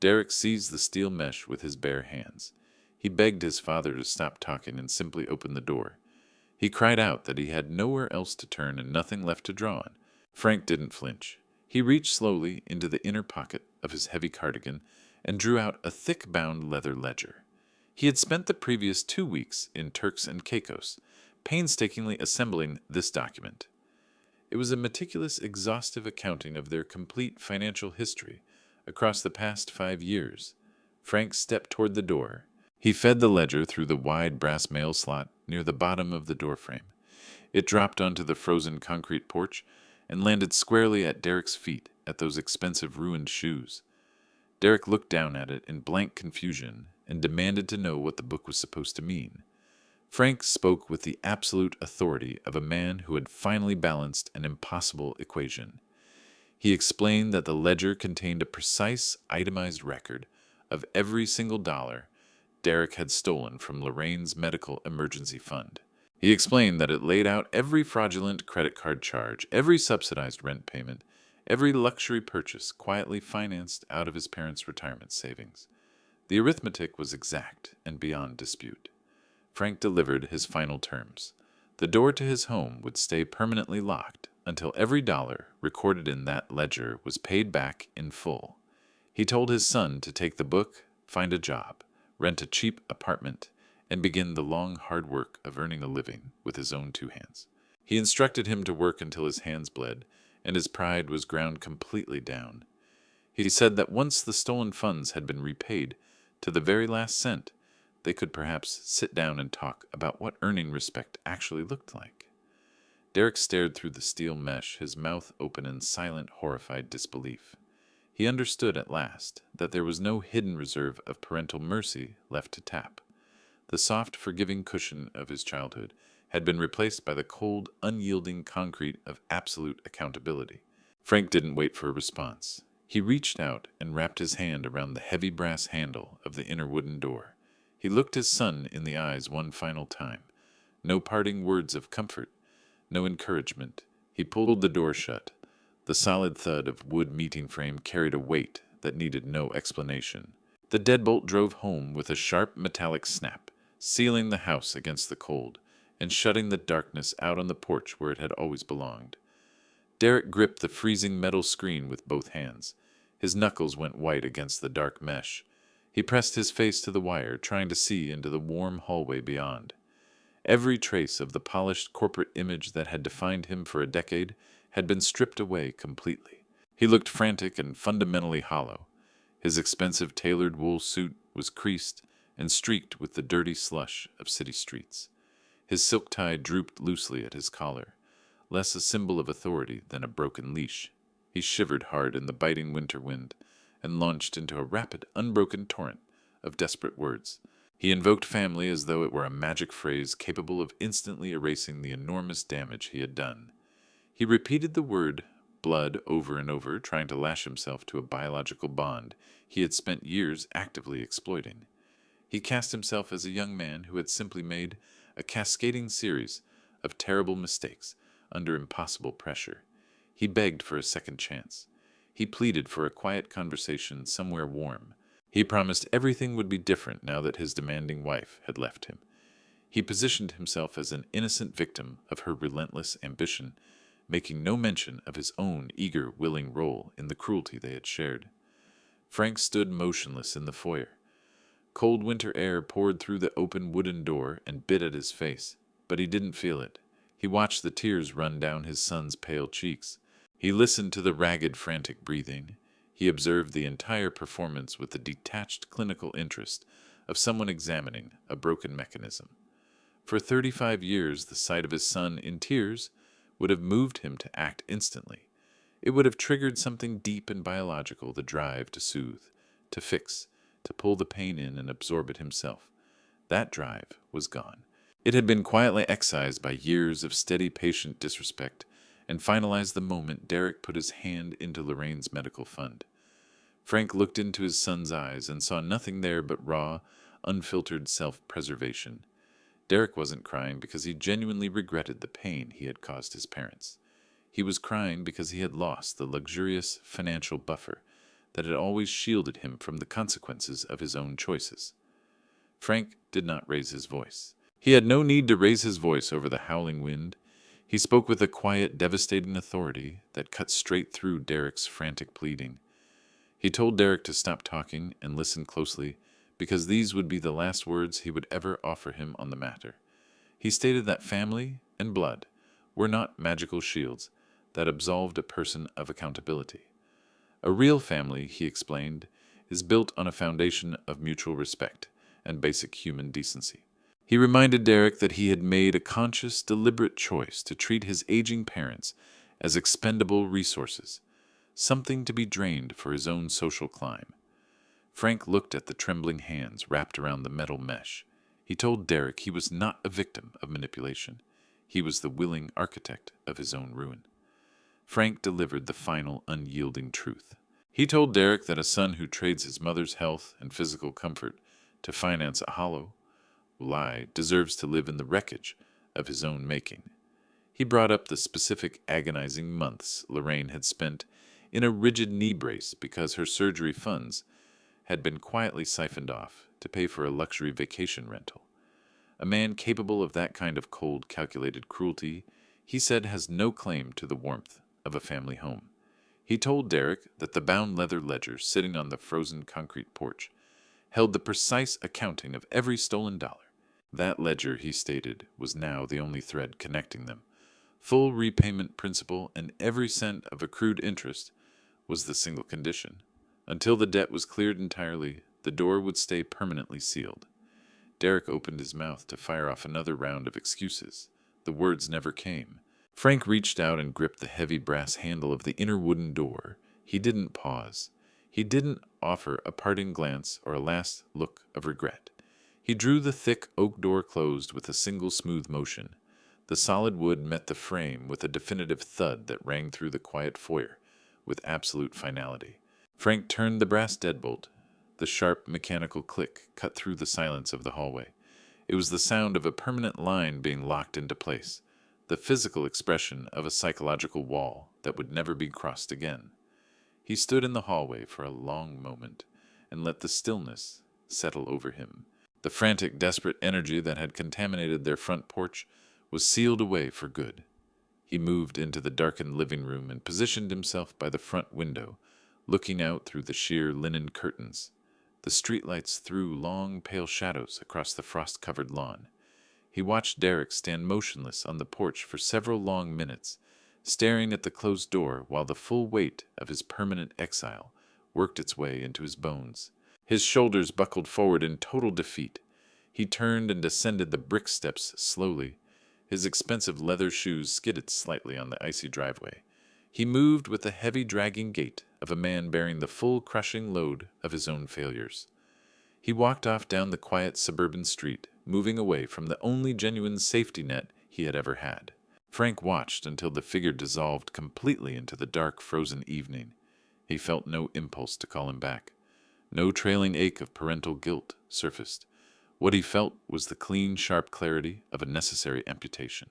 Derek seized the steel mesh with his bare hands. He begged his father to stop talking and simply open the door. He cried out that he had nowhere else to turn and nothing left to draw on. Frank didn't flinch. He reached slowly into the inner pocket of his heavy cardigan and drew out a thick-bound leather ledger. He had spent the previous 2 weeks in Turks and Caicos, painstakingly assembling this document. It was a meticulous, exhaustive accounting of their complete financial history across the past 5 years. Frank stepped toward the door. He fed the ledger through the wide brass mail slot near the bottom of the doorframe. It dropped onto the frozen concrete porch and landed squarely at Derek's feet at those expensive ruined shoes. Derek looked down at it in blank confusion and demanded to know what the book was supposed to mean. Frank spoke with the absolute authority of a man who had finally balanced an impossible equation. He explained that the ledger contained a precise, itemized record of every single dollar Derek had stolen from Lorraine's medical emergency fund. He explained that it laid out every fraudulent credit card charge, every subsidized rent payment, every luxury purchase quietly financed out of his parents' retirement savings. The arithmetic was exact and beyond dispute. Frank delivered his final terms. The door to his home would stay permanently locked until every dollar recorded in that ledger was paid back in full. He told his son to take the book, find a job, rent a cheap apartment, and begin the long, hard work of earning a living with his own 2 hands. He instructed him to work until his hands bled, and his pride was ground completely down. He said that once the stolen funds had been repaid, to the very last cent, they could perhaps sit down and talk about what earning respect actually looked like. Derek stared through the steel mesh, his mouth open in silent, horrified disbelief. He understood at last that there was no hidden reserve of parental mercy left to tap. The soft, forgiving cushion of his childhood had been replaced by the cold, unyielding concrete of absolute accountability. Frank didn't wait for a response. He reached out and wrapped his hand around the heavy brass handle of the inner wooden door. He looked his son in the eyes one final time. No parting words of comfort, no encouragement. He pulled the door shut. The solid thud of wood meeting frame carried a weight that needed no explanation. The deadbolt drove home with a sharp metallic snap, sealing the house against the cold, and shutting the darkness out on the porch where it had always belonged. Derek gripped the freezing metal screen with both hands. His knuckles went white against the dark mesh. He pressed his face to the wire, trying to see into the warm hallway beyond. Every trace of the polished corporate image that had defined him for a decade had been stripped away completely. He looked frantic and fundamentally hollow. His expensive tailored wool suit was creased and streaked with the dirty slush of city streets. His silk tie drooped loosely at his collar, less a symbol of authority than a broken leash. He shivered hard in the biting winter wind and launched into a rapid, unbroken torrent of desperate words. He invoked family as though it were a magic phrase capable of instantly erasing the enormous damage he had done. He repeated the word blood over and over, trying to lash himself to a biological bond he had spent years actively exploiting. He cast himself as a young man who had simply made a cascading series of terrible mistakes under impossible pressure. He begged for a second chance. He pleaded for a quiet conversation somewhere warm. He promised everything would be different now that his demanding wife had left him. He positioned himself as an innocent victim of her relentless ambition, making no mention of his own eager, willing role in the cruelty they had shared. Frank stood motionless in the foyer. Cold winter air poured through the open wooden door and bit at his face, but he didn't feel it. He watched the tears run down his son's pale cheeks. He listened to the ragged, frantic breathing. He observed the entire performance with the detached clinical interest of someone examining a broken mechanism. For 35 years, the sight of his son in tears would have moved him to act instantly. It would have triggered something deep and biological, the drive to soothe, to fix, to pull the pain in and absorb it himself. That drive was gone. It had been quietly excised by years of steady patient disrespect and finalized the moment Derek put his hand into Lorraine's medical fund. Frank looked into his son's eyes and saw nothing there but raw, unfiltered self-preservation. Derek wasn't crying because he genuinely regretted the pain he had caused his parents. He was crying because he had lost the luxurious financial buffer that had always shielded him from the consequences of his own choices. Frank did not raise his voice. He had no need to raise his voice over the howling wind. He spoke with a quiet, devastating authority that cut straight through Derek's frantic pleading. He told Derek to stop talking and listen closely, because these would be the last words he would ever offer him on the matter. He stated that family and blood were not magical shields that absolved a person of accountability. A real family, he explained, is built on a foundation of mutual respect and basic human decency. He reminded Derek that he had made a conscious, deliberate choice to treat his aging parents as expendable resources, something to be drained for his own social climb. Frank looked at the trembling hands wrapped around the metal mesh. He told Derek he was not a victim of manipulation. He was the willing architect of his own ruin. Frank delivered the final, unyielding truth. He told Derek that a son who trades his mother's health and physical comfort to finance a hollow lie deserves to live in the wreckage of his own making. He brought up the specific agonizing months Lorraine had spent in a rigid knee brace because her surgery funds had been quietly siphoned off to pay for a luxury vacation rental. A man capable of that kind of cold, calculated cruelty, he said, has no claim to the warmth of a family home. He told Derek that the bound leather ledger sitting on the frozen concrete porch held the precise accounting of every stolen dollar. That ledger, he stated, was now the only thread connecting them. Full repayment principal and every cent of accrued interest was the single condition. Until the debt was cleared entirely, the door would stay permanently sealed. Derek opened his mouth to fire off another round of excuses. The words never came. Frank reached out and gripped the heavy brass handle of the inner wooden door. He didn't pause. He didn't offer a parting glance or a last look of regret. He drew the thick oak door closed with a single smooth motion. The solid wood met the frame with a definitive thud that rang through the quiet foyer with absolute finality. Frank turned the brass deadbolt. The sharp mechanical click cut through the silence of the hallway. It was the sound of a permanent line being locked into place, the physical expression of a psychological wall that would never be crossed again. He stood in the hallway for a long moment and let the stillness settle over him. The frantic, desperate energy that had contaminated their front porch was sealed away for good. He moved into the darkened living room and positioned himself by the front window, looking out through the sheer linen curtains. The streetlights threw long, pale shadows across the frost-covered lawn. He watched Derek stand motionless on the porch for several long minutes, staring at the closed door while the full weight of his permanent exile worked its way into his bones. His shoulders buckled forward in total defeat. He turned and descended the brick steps slowly. His expensive leather shoes skidded slightly on the icy driveway. He moved with the heavy, dragging gait of a man bearing the full, crushing load of his own failures. He walked off down the quiet suburban street, moving away from the only genuine safety net he had ever had. Frank watched until the figure dissolved completely into the dark, frozen evening. He felt no impulse to call him back. No trailing ache of parental guilt surfaced. What he felt was the clean, sharp clarity of a necessary amputation.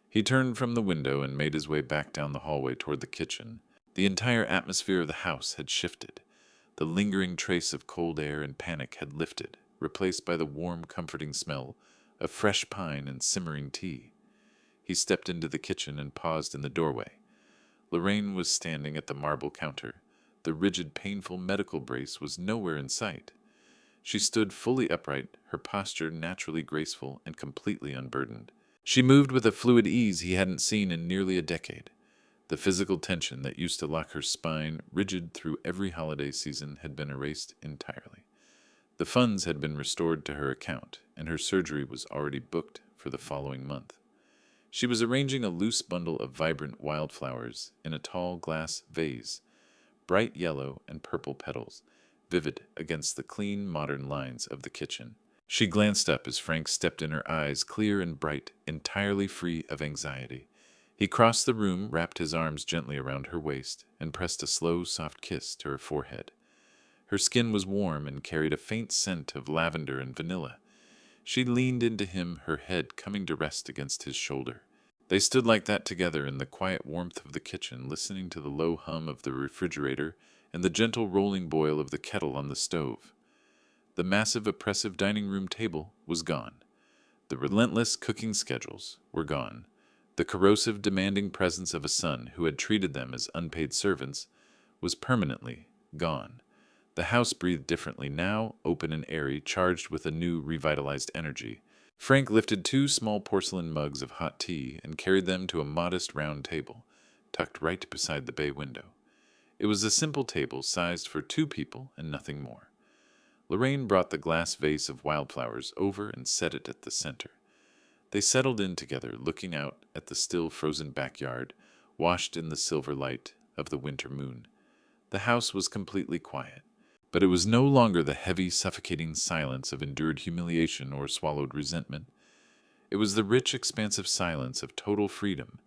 He turned from the window and made his way back down the hallway toward the kitchen. The entire atmosphere of the house had shifted. The lingering trace of cold air and panic had lifted, replaced by the warm, comforting smell of fresh pine and simmering tea. He stepped into the kitchen and paused in the doorway. Lorraine was standing at the marble counter. The rigid, painful medical brace was nowhere in sight. She stood fully upright, her posture naturally graceful and completely unburdened. She moved with a fluid ease he hadn't seen in nearly a decade. The physical tension that used to lock her spine rigid through every holiday season had been erased entirely. The funds had been restored to her account, and her surgery was already booked for the following month. She was arranging a loose bundle of vibrant wildflowers in a tall glass vase, bright yellow and purple petals, vivid against the clean, modern lines of the kitchen. She glanced up as Frank stepped in, her eyes clear and bright, entirely free of anxiety. He crossed the room, wrapped his arms gently around her waist, and pressed a slow, soft kiss to her forehead. Her skin was warm and carried a faint scent of lavender and vanilla. She leaned into him, her head coming to rest against his shoulder. They stood like that together in the quiet warmth of the kitchen, listening to the low hum of the refrigerator and the gentle rolling boil of the kettle on the stove. The massive, oppressive dining room table was gone. The relentless cooking schedules were gone. The corrosive, demanding presence of a son who had treated them as unpaid servants was permanently gone. The house breathed differently now, open and airy, charged with a new, revitalized energy. Frank lifted 2 small porcelain mugs of hot tea and carried them to a modest round table, tucked right beside the bay window. It was a simple table sized for 2 people and nothing more. Lorraine brought the glass vase of wildflowers over and set it at the center. They settled in together, looking out at the still frozen backyard, washed in the silver light of the winter moon. The house was completely quiet, but it was no longer the heavy, suffocating silence of endured humiliation or swallowed resentment. It was the rich, expansive silence of total freedom.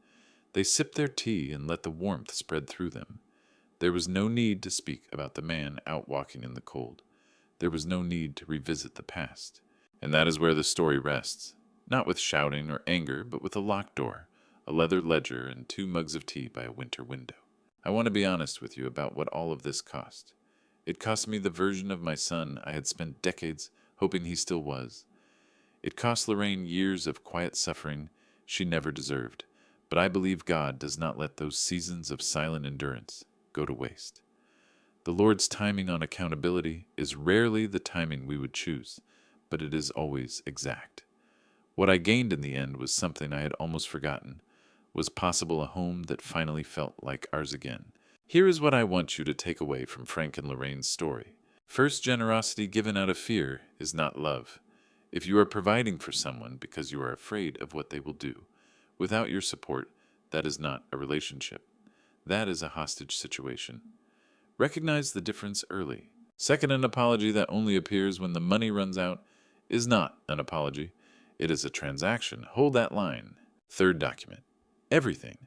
They sipped their tea and let the warmth spread through them. There was no need to speak about the man out walking in the cold. There was no need to revisit the past. And that is where the story rests. Not with shouting or anger, but with a locked door, a leather ledger, and 2 mugs of tea by a winter window. I want to be honest with you about what all of this cost. It cost me the version of my son I had spent decades hoping he still was. It cost Lorraine years of quiet suffering she never deserved, but I believe God does not let those seasons of silent endurance go to waste. The Lord's timing on accountability is rarely the timing we would choose, but it is always exact. What I gained in the end was something I had almost forgotten. Was possible a home that finally felt like ours again. Here is what I want you to take away from Frank and Lorraine's story. First, generosity given out of fear is not love. If you are providing for someone because you are afraid of what they will do, without your support, that is not a relationship. That is a hostage situation. Recognize the difference early. Second, an apology that only appears when the money runs out is not an apology. It is a transaction. Hold that line. Third, document everything.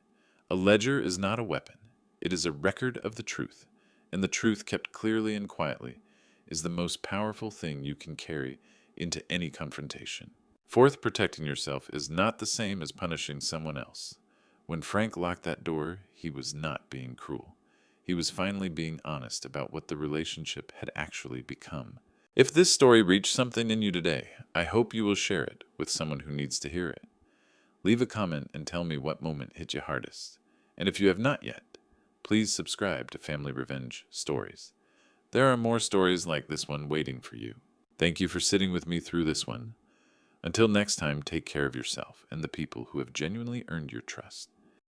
A ledger is not a weapon. It is a record of the truth, and the truth kept clearly and quietly is the most powerful thing you can carry into any confrontation. Fourth, protecting yourself is not the same as punishing someone else. When Frank locked that door, he was not being cruel. He was finally being honest about what the relationship had actually become. If this story reached something in you today, I hope you will share it with someone who needs to hear it. Leave a comment and tell me what moment hit you hardest. And if you have not yet, please subscribe to Family Revenge Stories. There are more stories like this one waiting for you. Thank you for sitting with me through this one. Until next time, take care of yourself and the people who have genuinely earned your trust.